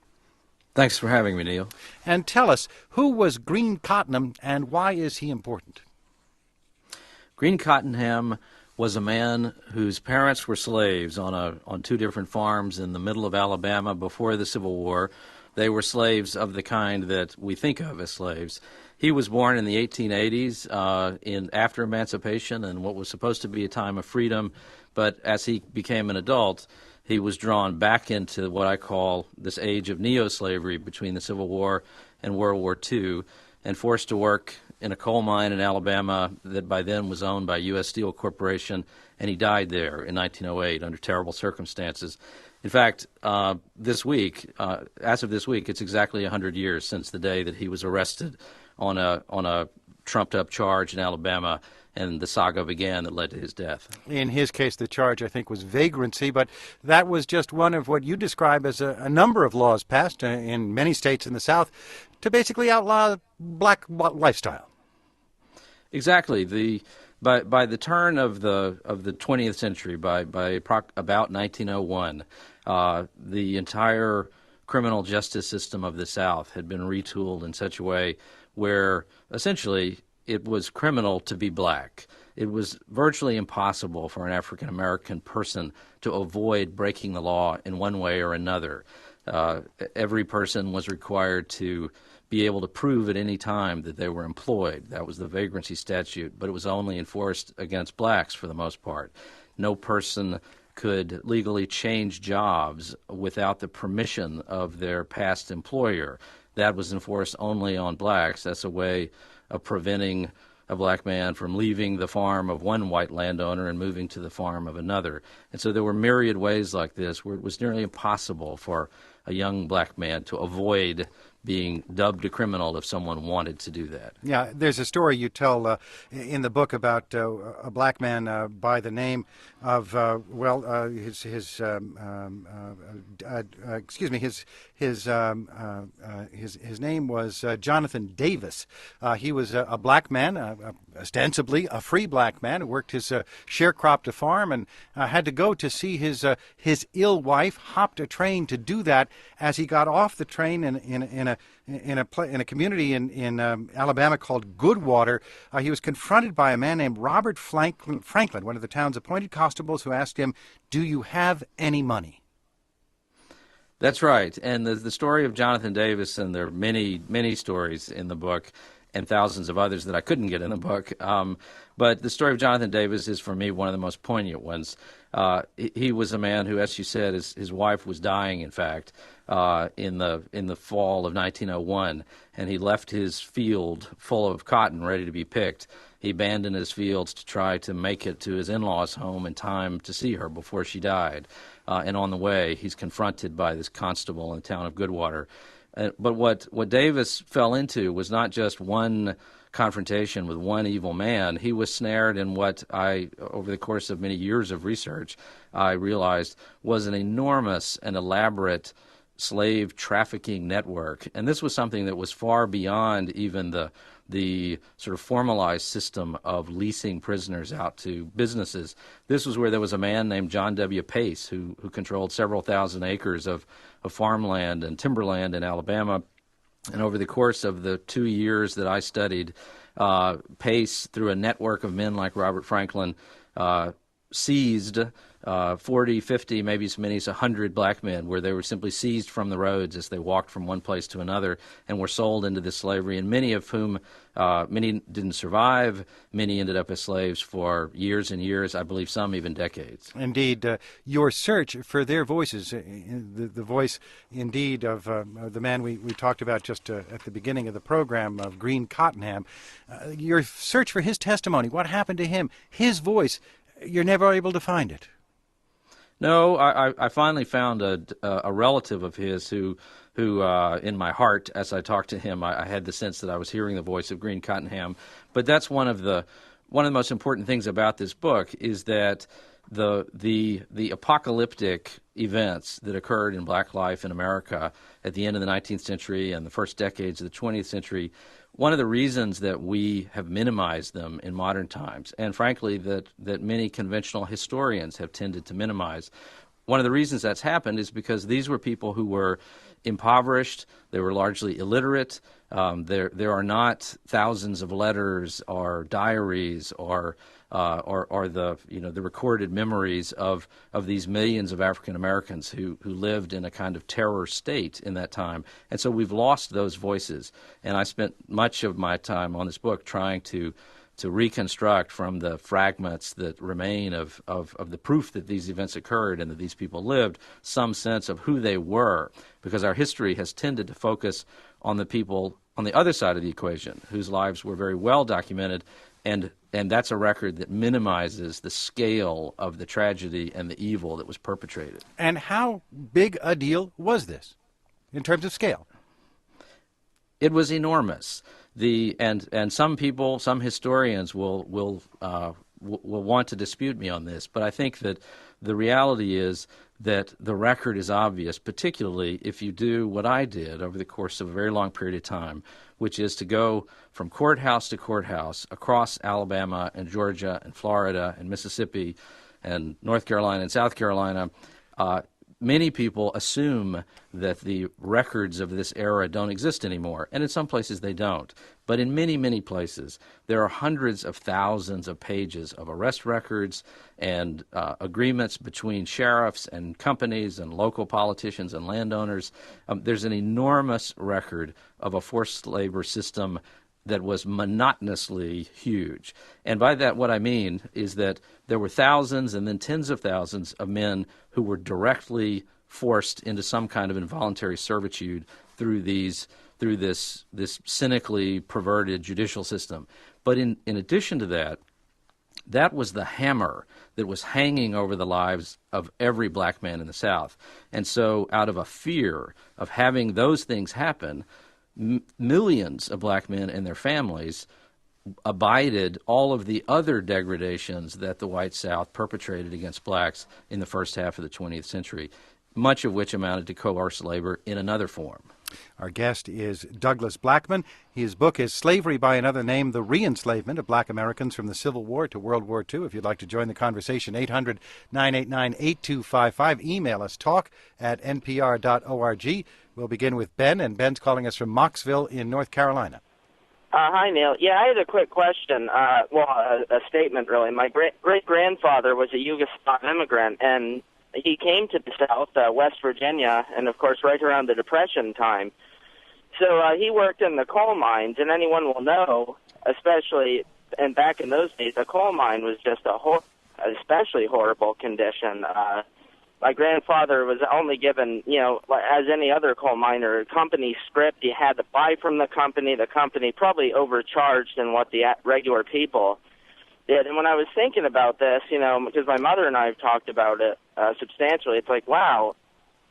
Thanks for having me, Neil. And tell us, who was Green Cottenham and why is he important? Green Cottenham was a man whose parents were slaves on two different farms in the middle of Alabama before the Civil War. They were slaves of the kind that we think of as slaves. He was born in the 1880s after emancipation and what was supposed to be a time of freedom, but as he became an adult, he was drawn back into what I call this age of neo-slavery between the Civil War and World War II, and forced to work in a coal mine in Alabama that by then was owned by U.S. Steel Corporation, and he died there in 1908 under terrible circumstances. In fact, this week, as of this week, it's exactly 100 years since the day that he was arrested on a trumped-up charge in Alabama, and the saga began that led to his death. In his case, the charge, I think, was vagrancy, but that was just one of what you describe as a number of laws passed in many states in the South to basically outlaw black lifestyle. Exactly. By the turn of the 20th century, by about 1901, the entire criminal justice system of the South had been retooled in such a way where essentially it was criminal to be black. It was virtually impossible for an African American person to avoid breaking the law in one way or another. Every person was required to be able to prove at any time that they were employed. That was the vagrancy statute, but it was only enforced against blacks for the most part. No person could legally change jobs without the permission of their past employer. That was enforced only on blacks. That's a way of preventing a black man from leaving the farm of one white landowner and moving to the farm of another. And so there were myriad ways like this where it was nearly impossible for a young black man to avoid being dubbed a criminal if someone wanted to do that. Yeah, there's a story you tell in the book about a black man by the name of his name was Jonathan Davis. He was a black man, ostensibly a free black man who worked his sharecropped farm and had to go to see his ill wife. Hopped a train to do that. As he got off the train in a community in Alabama called Goodwater, he was confronted by a man named Robert Franklin, one of the town's appointed constables, who asked him, "Do you have any money?" That's right. And the story of Jonathan Davis, and there are many, many stories in the book and thousands of others that I couldn't get in the book. But the story of Jonathan Davis is, for me, one of the most poignant ones. He was a man who, as you said, his wife was dying, in fact, in the fall of 1901, and he left his field full of cotton ready to be picked. He abandoned his fields to try to make it to his in-laws' home in time to see her before she died. And on the way, he's confronted by this constable in the town of Goodwater. But what Davis fell into was not just one confrontation with one evil man. He was snared in what over the course of many years of research, I realized was an enormous and elaborate slave trafficking network. And this was something that was far beyond even the sort of formalized system of leasing prisoners out to businesses. This was where there was a man named John W. Pace who controlled several thousand acres of farmland and timberland in Alabama. And over the course of the 2 years that I studied, Pace, through a network of men like Robert Franklin, seized 40, 50, maybe as many as 100 black men, where they were simply seized from the roads as they walked from one place to another and were sold into this slavery, and many of whom, many didn't survive, many ended up as slaves for years and years, I believe some even decades. Indeed, your search for their voices, the voice indeed of the man we talked about just at the beginning of the program, of Green Cottonham, your search for his testimony, what happened to him, his voice, you're never able to find it. No, I finally found a relative of his who in my heart, as I talked to him, I had the sense that I was hearing the voice of Green Cottonham. But that's one of the most important things about this book is that the apocalyptic events that occurred in black life in America at the end of the 19th century and the first decades of the 20th century, one of the reasons that we have minimized them in modern times, and frankly that many conventional historians have tended to minimize, one of the reasons that's happened is because these were people who were impoverished, they were largely illiterate, there are not thousands of letters or diaries or the recorded memories of these millions of African Americans who lived in a kind of terror state in that time. And so we've lost those voices. And I spent much of my time on this book trying to reconstruct from the fragments that remain of the proof that these events occurred and that these people lived some sense of who they were, because our history has tended to focus on the people on the other side of the equation whose lives were very well documented, and that's a record that minimizes the scale of the tragedy and the evil that was perpetrated. And how big a deal was this in terms of scale? It was enormous. And some people, some historians will want to dispute me on this, but I think that the reality is that the record is obvious, particularly if you do what I did over the course of a very long period of time, which is to go from courthouse to courthouse across Alabama and Georgia and Florida and Mississippi and North Carolina and South Carolina, many people assume that the records of this era don't exist anymore, and in some places they don't. But in many, many places, there are hundreds of thousands of pages of arrest records and agreements between sheriffs and companies and local politicians and landowners. There's an enormous record of a forced labor system that was monotonously huge. And by that, what I mean is that there were thousands and then tens of thousands of men who were directly forced into some kind of involuntary servitude through this cynically perverted judicial system. But in addition to that, that was the hammer that was hanging over the lives of every black man in the South. And so out of a fear of having those things happen, millions of black men and their families abided all of the other degradations that the white South perpetrated against blacks in the first half of the 20th century, much of which amounted to coerced labor in another form. Our guest is Douglas Blackman. His book is Slavery by Another Name, The Re-Enslavement of Black Americans from the Civil War to World War II. If you'd like to join the conversation, 800-989-8255. Email us, talk@npr.org. We'll begin with Ben, and Ben's calling us from Mocksville in North Carolina. Hi, Neil. Yeah, I had a quick question. A statement, really. My great-grandfather was a Yugoslav immigrant, and he came to the South, West Virginia, and, of course, right around the Depression time. So he worked in the coal mines, and anyone will know, especially, and back in those days, a coal mine was just especially horrible condition. My grandfather was only given, as any other coal miner, company script. He had to buy from the company. The company probably overcharged in what the regular people did. And when I was thinking about this, because my mother and I have talked about it substantially, it's like, wow,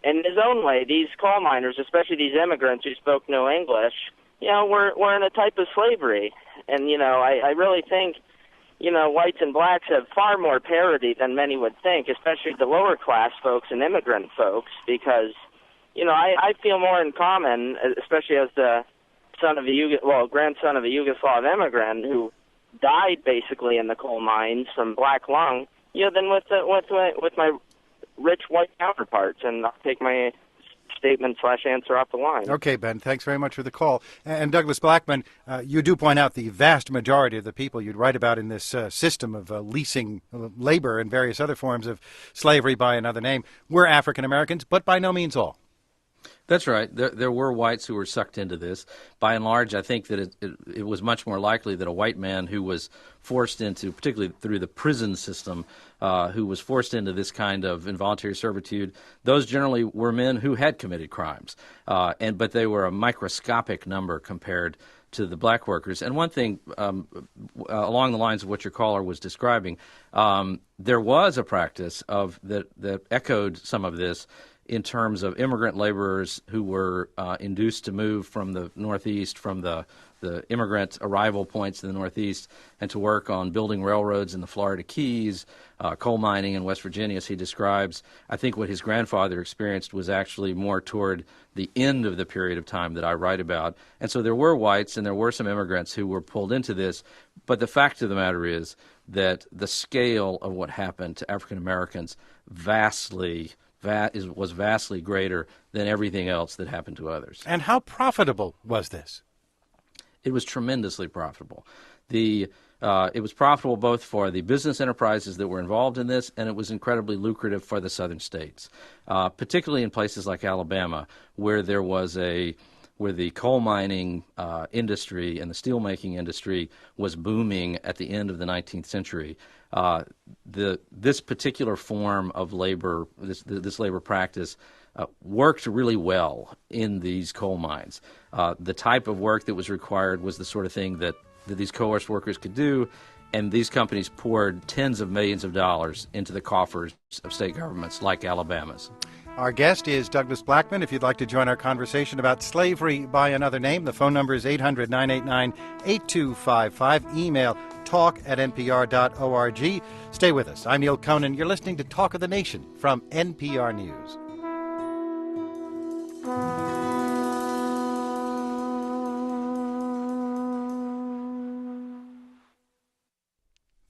in his own way, these coal miners, especially these immigrants who spoke no English, we're in a type of slavery. And, I really think, whites and blacks have far more parity than many would think, especially the lower class folks and immigrant folks, because, I feel more in common, especially as the grandson of a Yugoslav immigrant who died basically in the coal mines from black lung, than with my rich white counterparts. And I'll take my statement/answer off the line. Okay, Ben, thanks very much for the call. And Douglas Blackman, you do point out the vast majority of the people you'd write about in this system of leasing labor and various other forms of slavery by another name were African Americans, but by no means all. That's right. There were whites who were sucked into this. By and large, I think that it was much more likely that a white man who was forced into, particularly through the prison system, who was forced into this kind of involuntary servitude, those generally were men who had committed crimes. But they were a microscopic number compared to the black workers. And one thing, along the lines of what your caller was describing, there was a practice that echoed some of this in terms of immigrant laborers who were induced to move from the Northeast, from the immigrant arrival points in the Northeast, and to work on building railroads in the Florida Keys, coal mining in West Virginia, as he describes. I think what his grandfather experienced was actually more toward the end of the period of time that I write about. And so there were whites and there were some immigrants who were pulled into this. But the fact of the matter is that the scale of what happened to African Americans was vastly greater than everything else that happened to others. And how profitable was this? It was tremendously profitable. It was profitable both for the business enterprises that were involved in this, and it was incredibly lucrative for the southern states, particularly in places like Alabama, where the coal mining industry and the steelmaking industry was booming at the end of the 19th century. This particular form of labor, this labor practice, worked really well in these coal mines. The type of work that was required was the sort of thing that these coerced workers could do, and these companies poured tens of millions of dollars into the coffers of state governments like Alabama's. Our guest is Douglas Blackman. If you'd like to join our conversation about slavery by another name, the phone number is 800-989-8255. Email talk@npr.org. Stay with us. I'm Neil Conan. You're listening to Talk of the Nation from NPR News.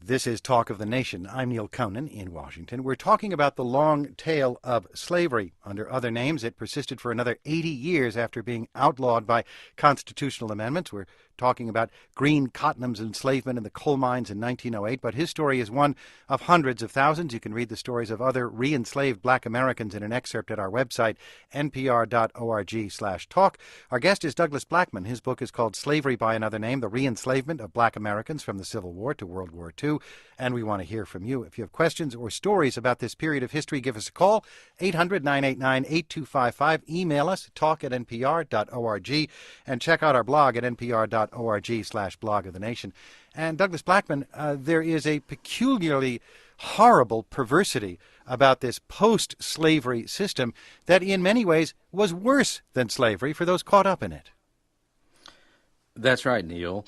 This is Talk of the Nation. I'm Neil Conan in Washington. We're talking about the long tail of slavery. Under other names, it persisted for another 80 years after being outlawed by constitutional amendments. We're talking about Green Cottenham's enslavement in the coal mines in 1908, but his story is one of hundreds of thousands. You can read the stories of other re-enslaved black Americans in an excerpt at our website, npr.org/talk. Our guest is Douglas Blackman. His book is called Slavery by Another Name, The Re-Enslavement of Black Americans from the Civil War to World War II. And we want to hear from you. If you have questions or stories about this period of history, give us a call, 800-989-8255. Email us, talk@npr.org, and check out our blog at npr.org/blog of the nation. And Douglas Blackman, there is a peculiarly horrible perversity about this post-slavery system that in many ways was worse than slavery for those caught up in it. That's right, Neil.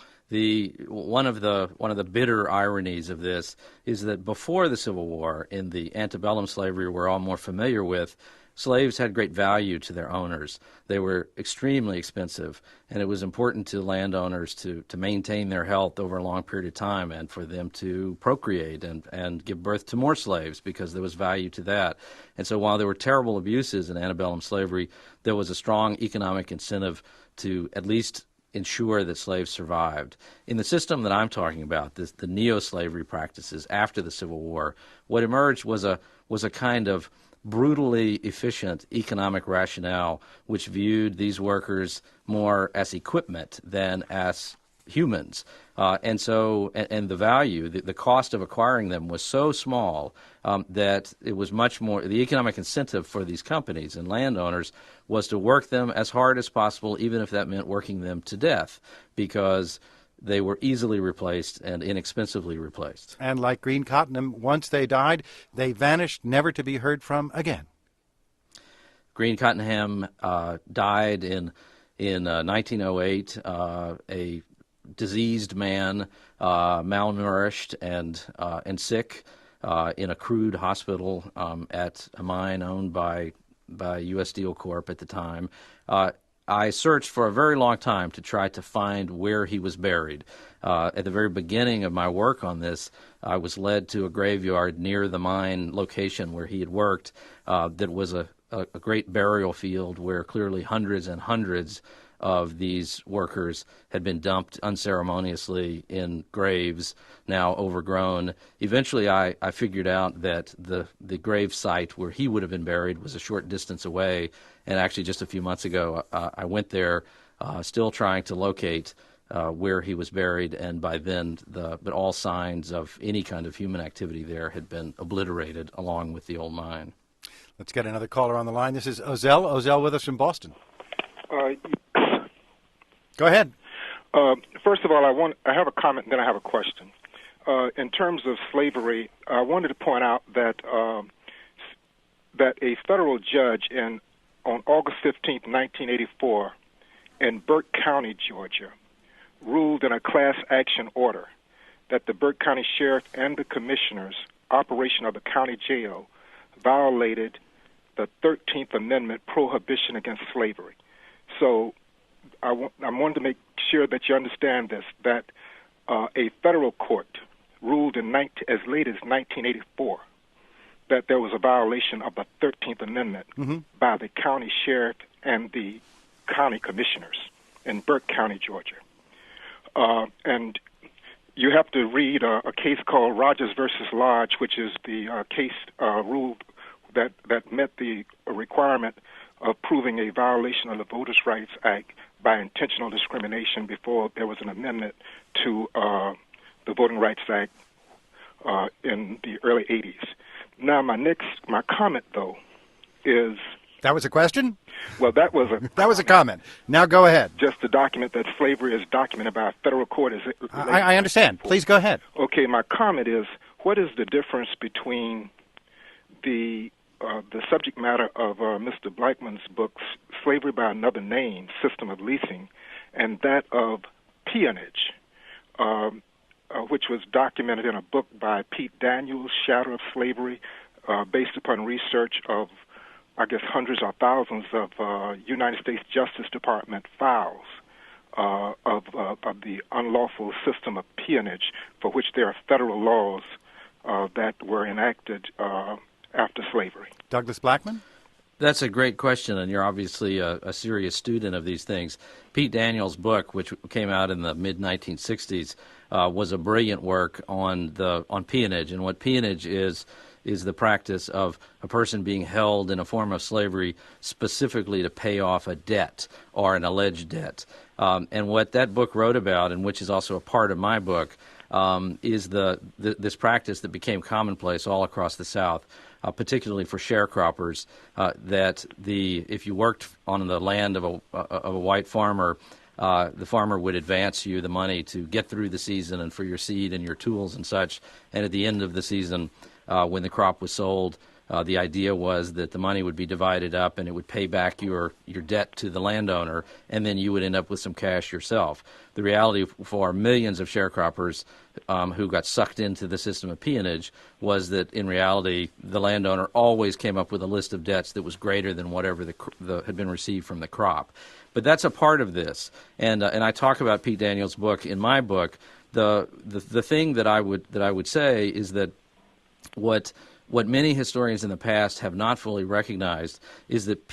One of the bitter ironies of this is that before the Civil War, in the antebellum slavery we're all more familiar with, slaves had great value to their owners. They were extremely expensive, and it was important to landowners to maintain their health over a long period of time and for them to procreate and give birth to more slaves because there was value to that. And so while there were terrible abuses in antebellum slavery, there was a strong economic incentive to at least ensure that slaves survived. In the system that I'm talking about, the neo-slavery practices after the Civil War, what emerged was a kind of brutally efficient economic rationale which viewed these workers more as equipment than as humans. And the value, the cost of acquiring them was so small that it was much more, the economic incentive for these companies and landowners was to work them as hard as possible, even if that meant working them to death, because they were easily replaced and inexpensively replaced. And like Green Cottenham, once they died, they vanished, never to be heard from again. Green Cottenham died in 1908, a diseased man, malnourished and sick, in a crude hospital at a mine owned by U.S. Steel Corp at the time. I searched for a very long time to try to find where he was buried. At the very beginning of my work on this, I was led to a graveyard near the mine location where he had worked that was a great burial field where clearly hundreds and hundreds of these workers had been dumped unceremoniously in graves, now overgrown. Eventually, I figured out that the grave site where he would have been buried was a short distance away, and actually just a few months ago, I went there still trying to locate where he was buried, and by then, but all signs of any kind of human activity there had been obliterated along with the old mine. Let's get another caller on the line. This is Ozell. Ozell with us from Boston. Go ahead. First of all, I have a comment, and then I have a question. In terms of slavery, I wanted to point out that that a federal judge on August 15th, 1984, in Burke County, Georgia, ruled in a class action order that the Burke County Sheriff and the Commissioner's operation of the county jail violated the 13th Amendment prohibition against slavery. So I wanted to make sure that you understand this, that a federal court ruled as late as 1984 that there was a violation of the 13th Amendment by the county sheriff and the county commissioners in Burke County, Georgia. And you have to read a case called Rogers versus Lodge, which is the case ruled that met the requirement of proving a violation of the Voters' Rights Act by intentional discrimination before there was an amendment to the Voting Rights Act in the early 80s. Now, my comment, though, is... That was a question? Well, that was a... That was a comment. Now go ahead. Just to document that slavery is documented by a federal court. I understand. Please go ahead. Okay, my comment is, what is the difference between the subject matter of Mr. Blackman's book, Slavery by Another Name, System of Leasing, and that of peonage, which was documented in a book by Pete Daniels, Shadow of Slavery, based upon research of, I guess, hundreds or thousands of United States Justice Department files of the unlawful system of peonage, for which there are federal laws that were enacted after slavery. Douglas Blackman? That's a great question, and you're obviously a serious student of these things. Pete Daniels' book, which came out in the mid-1960s, was a brilliant work on peonage. And what peonage is the practice of a person being held in a form of slavery specifically to pay off a debt or an alleged debt. And what that book wrote about, and which is also a part of my book, is this practice that became commonplace all across the South, particularly for sharecroppers, that if you worked on the land of a white farmer, the farmer would advance you the money to get through the season and for your seed and your tools and such. And at the end of the season, when the crop was sold, the idea was that the money would be divided up and it would pay back your debt to the landowner, and then you would end up with some cash yourself. The reality for millions of sharecroppers who got sucked into the system of peonage was that in reality the landowner always came up with a list of debts that was greater than whatever had been received from the crop. But that's a part of this, and I talk about Pete Daniels' book in my book. The thing that I would say is that what many historians in the past have not fully recognized is that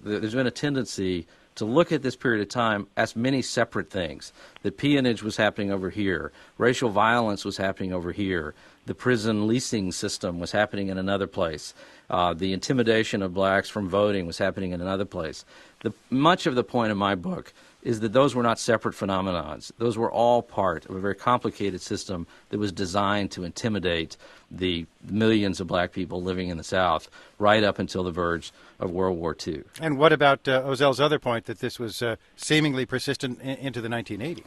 there's been a tendency to look at this period of time as many separate things. That peonage was happening over here, racial violence was happening over here, the prison leasing system was happening in another place, the intimidation of blacks from voting was happening in another place. Much of the point of my book is that those were not separate phenomenons. Those were all part of a very complicated system that was designed to intimidate the millions of black people living in the South right up until the verge of World War II. And what about Ozell's other point that this was seemingly persistent into the 1980s?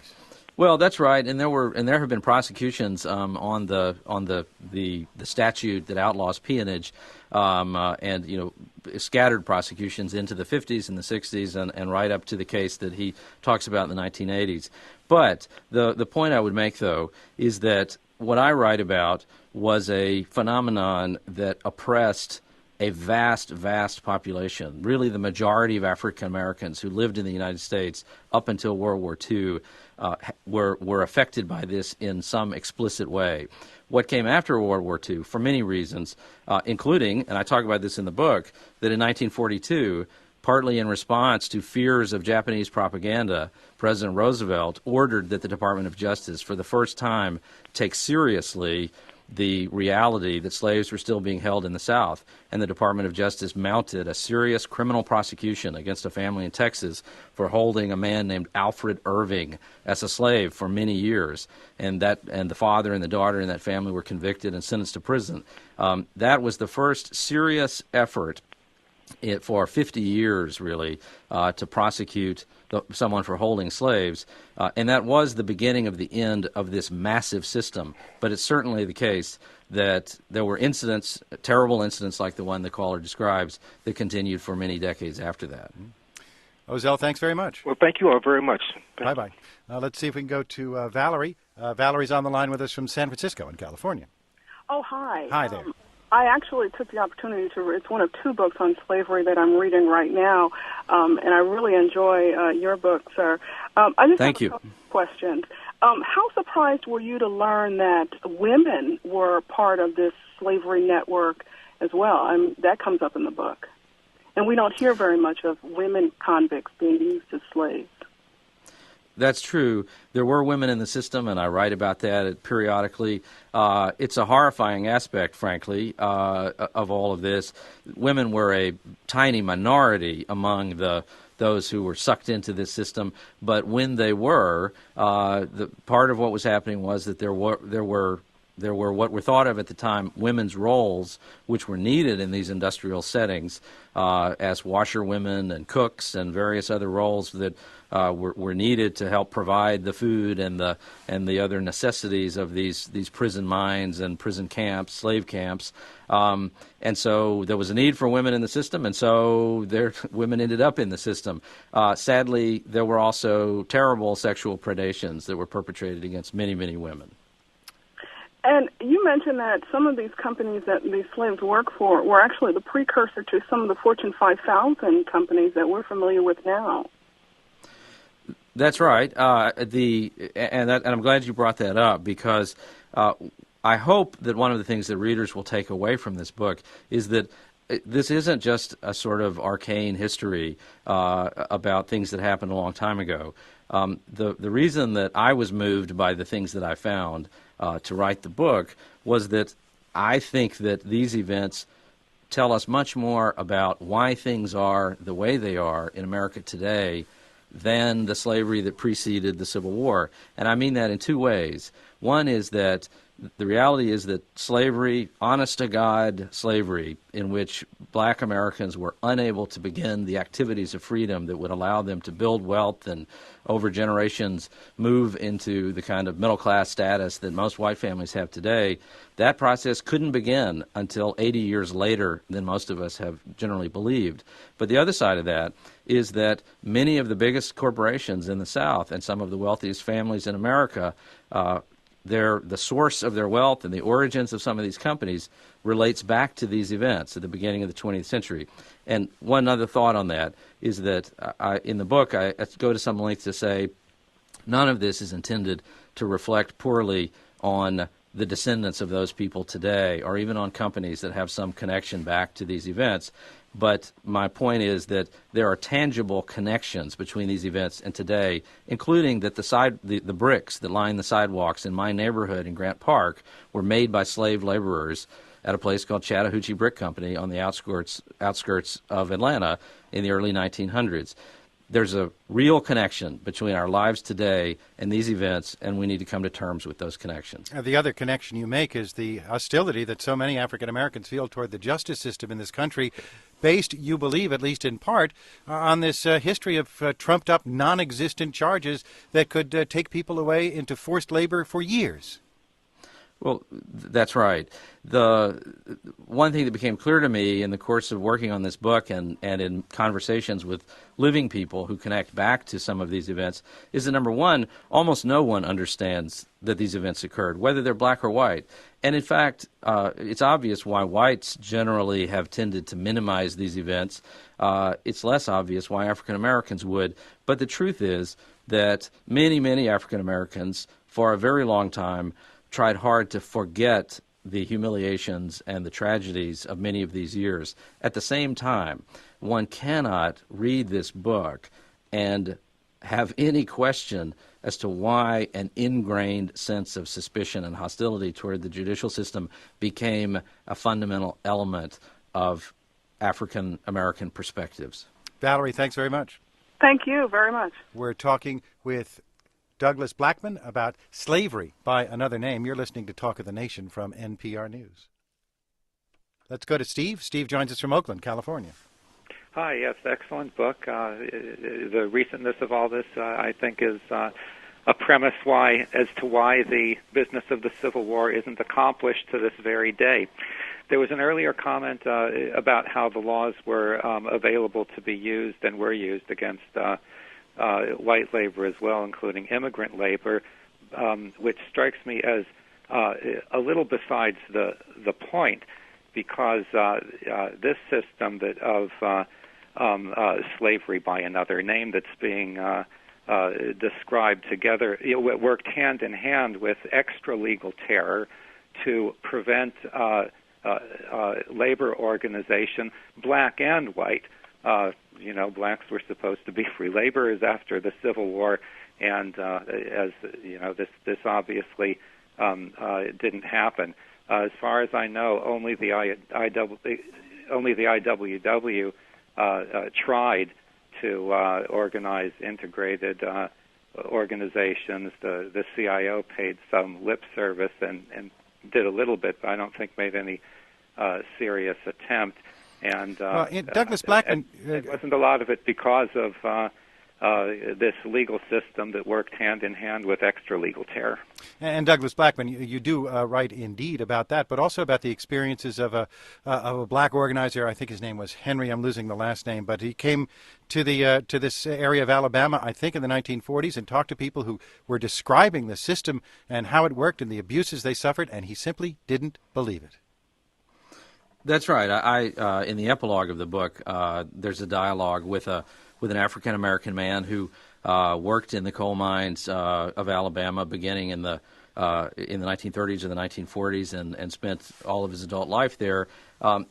Well, that's right, and there have been prosecutions on the statute that outlaws peonage, and scattered prosecutions into the 50s and the 60s, and right up to the case that he talks about in the 1980s. But the point I would make, though, is that what I write about was a phenomenon that oppressed a vast, vast population. Really, the majority of African Americans who lived in the United States up until World War II were affected by this in some explicit way. What came after World War II, for many reasons, including, and I talk about this in the book, that in 1942, partly in response to fears of Japanese propaganda, President Roosevelt ordered that the Department of Justice, for the first time, take seriously the reality that slaves were still being held in the South, and the Department of Justice mounted a serious criminal prosecution against a family in Texas for holding a man named Alfred Irving as a slave for many years, and the father and the daughter in that family were convicted and sentenced to prison. That was the first serious effort for 50 years, really, to prosecute someone for holding slaves, and that was the beginning of the end of this massive system. But it's certainly the case that there were incidents, terrible incidents like the one the caller describes, that continued for many decades after that. Ozell, thanks very much. Well, thank you all very much. Bye-bye. Let's see if we can go to Valerie. Valerie's on the line with us from San Francisco in California. Oh, hi. Hi there. I actually took the opportunity to read, it's one of two books on slavery that I'm reading right now, and I really enjoy your book, sir. I just Thank have you. a couple questions. How surprised were you to learn that women were part of this slavery network as well? That comes up in the book. And we don't hear very much of women convicts being used as slaves. That's true. There were women in the system, and I write about that periodically. It's a horrifying aspect, frankly, of all of this. Women were a tiny minority among those who were sucked into this system, but when they were, the part of what was happening was that there were what were thought of at the time women's roles, which were needed in these industrial settings, as washerwomen and cooks and various other roles that were needed to help provide the food and the other necessities of these prison mines and prison camps, slave camps. And so there was a need for women in the system, and so women ended up in the system. Sadly, there were also terrible sexual predations that were perpetrated against many, many women. And you mentioned that some of these companies that these slaves work for were actually the precursor to some of the Fortune 5000 companies that we're familiar with now. That's right. And I'm glad you brought that up, because I hope that one of the things that readers will take away from this book is that this isn't just a sort of arcane history about things that happened a long time ago. The reason that I was moved by the things that I found to write the book was that I think that these events tell us much more about why things are the way they are in America today than the slavery that preceded the Civil War. And I mean that in two ways. One is that the reality is that slavery, honest-to-God slavery, in which black Americans were unable to begin the activities of freedom that would allow them to build wealth and over generations move into the kind of middle-class status that most white families have today, that process couldn't begin until 80 years later than most of us have generally believed. But the other side of that is that many of the biggest corporations in the South and some of the wealthiest families in America, the source of their wealth and the origins of some of these companies relates back to these events at the beginning of the 20th century. And one other thought on that is that in the book I go to some length to say none of this is intended to reflect poorly on the descendants of those people today, or even on companies that have some connection back to these events. But my point is that there are tangible connections between these events and today, including that the bricks that line the sidewalks in my neighborhood in Grant Park were made by slave laborers at a place called Chattahoochee Brick Company on the outskirts of Atlanta in the early 1900s. There's a real connection between our lives today and these events, and we need to come to terms with those connections. The other connection you make is the hostility that so many African Americans feel toward the justice system in this country, based, you believe, at least in part, on this history of trumped-up, non-existent charges that could take people away into forced labor for years. Well, that's right. The one thing that became clear to me in the course of working on this book and in conversations with living people who connect back to some of these events is that, number one, almost no one understands that these events occurred, whether they're black or white. And in fact, it's obvious why whites generally have tended to minimize these events. It's less obvious why African Americans would. But the truth is that many, many African Americans, for a very long time, tried hard to forget the humiliations and the tragedies of many of these years. At the same time, one cannot read this book and have any question as to why an ingrained sense of suspicion and hostility toward the judicial system became a fundamental element of African American perspectives. Valerie, thanks very much. Thank you very much. We're talking with Douglas Blackman about slavery by another name. You're listening to Talk of the Nation from NPR News. Let's go to Steve. Steve joins us from Oakland, California. Hi, yes, excellent book. The recentness of all this, I think, is a premise as to why the business of the Civil War isn't accomplished to this very day. There was an earlier comment about how the laws were available to be used and were used against white labor as well, including immigrant labor, which strikes me as a little besides the point, because this system of slavery by another name that's being described together, it worked hand in hand with extra-legal terror to prevent labor organization, black and white. Blacks were supposed to be free laborers after the Civil War, and as you know, this obviously didn't happen. As far as I know, only the IWW tried to organize integrated organizations. The CIO paid some lip service and did a little bit, but I don't think made any serious attempt. And Douglas Blackman, it wasn't a lot of it because of this legal system that worked hand in hand with extra legal terror. And Douglas Blackman, you do write indeed about that, but also about the experiences of a black organizer. I think his name was Henry. I'm losing the last name, but he came to this area of Alabama, I think, in the 1940s, and talked to people who were describing the system and how it worked and the abuses they suffered, and he simply didn't believe it. That's right. I in the epilogue of the book, there's a dialogue with an African American man who worked in the coal mines of Alabama beginning in the 1930s or the 1940s, and spent all of his adult life there. There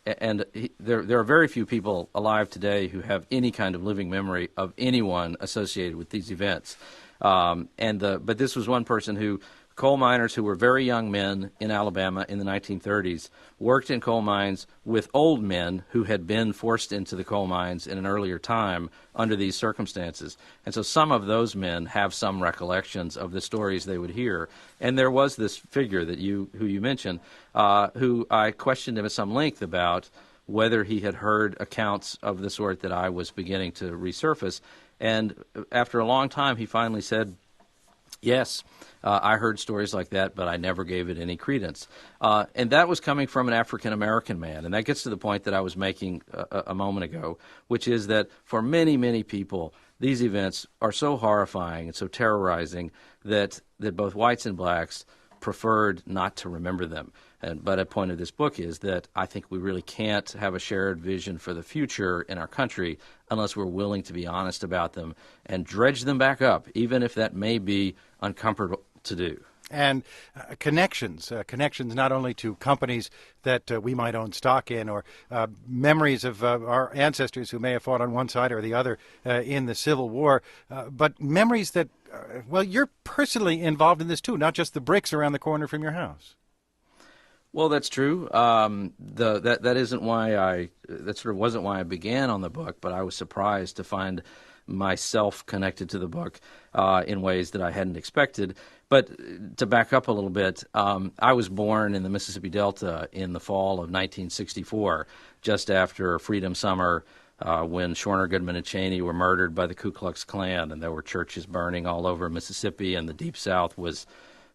are very few people alive today who have any kind of living memory of anyone associated with these events. But this was one person who, coal miners who were very young men in Alabama in the 1930s, worked in coal mines with old men who had been forced into the coal mines in an earlier time under these circumstances. And so some of those men have some recollections of the stories they would hear. And there was this figure who you mentioned, who I questioned him at some length about whether he had heard accounts of the sort that I was beginning to resurface. And after a long time, he finally said, yes, I heard stories like that, but I never gave it any credence. And that was coming from an African-American man. And that gets to the point that I was making a moment ago, which is that for many, many people, these events are so horrifying and so terrorizing that both whites and blacks preferred not to remember them. But a point of this book is that I think we really can't have a shared vision for the future in our country unless we're willing to be honest about them and dredge them back up, even if that may be uncomfortable to do. And connections not only to companies that we might own stock in, or memories of our ancestors who may have fought on one side or the other in the Civil War, but memories that, well, you're personally involved in this too, not just the bricks around the corner from your house. Well, that's true. That isn't why that sort of wasn't why I began on the book, but I was surprised to find myself connected to the book in ways that I hadn't expected. But to back up a little bit, I was born in the Mississippi Delta in the fall of 1964, just after Freedom Summer, when Schwerner, Goodman, and Cheney were murdered by the Ku Klux Klan, and there were churches burning all over Mississippi, and the Deep South was,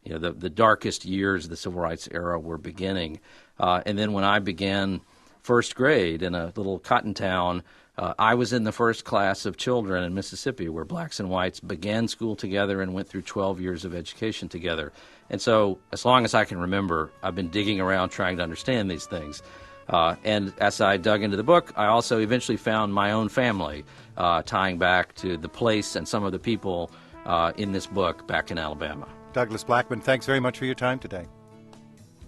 the darkest years of the Civil Rights era were beginning. And then when I began first grade in a little cotton town, I was in the first class of children in Mississippi where blacks and whites began school together and went through 12 years of education together. And so as long as I can remember, I've been digging around trying to understand these things. And as I dug into the book, I also eventually found my own family, tying back to the place and some of the people in this book back in Alabama. Douglas Blackman, thanks very much for your time today.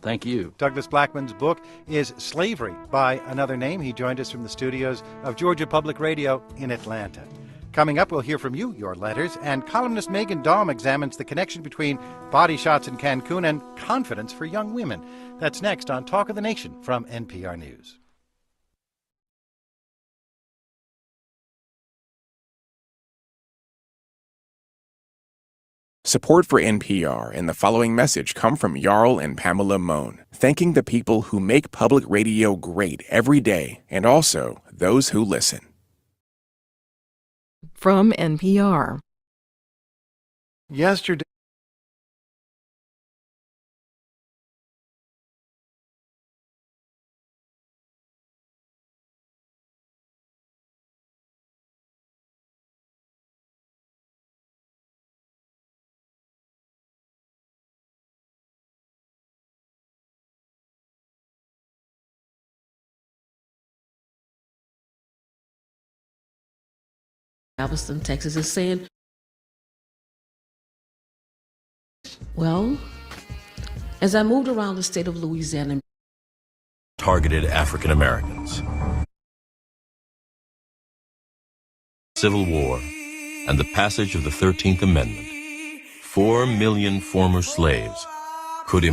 Thank you. Douglas Blackman's book is Slavery by Another Name. He joined us from the studios of Georgia Public Radio in Atlanta. Coming up, we'll hear from you, your letters, and columnist Megan Daum examines the connection between body shots in Cancun and confidence for young women. That's next on Talk of the Nation from NPR News. Support for NPR and the following message come from Jarl and Pamela Mohn, thanking the people who make public radio great every day and also those who listen. From NPR. Yesterday. Galveston, Texas is saying, well, as I moved around the state of Louisiana, targeted African Americans. Civil War and the passage of the 13th Amendment, 4 million former slaves could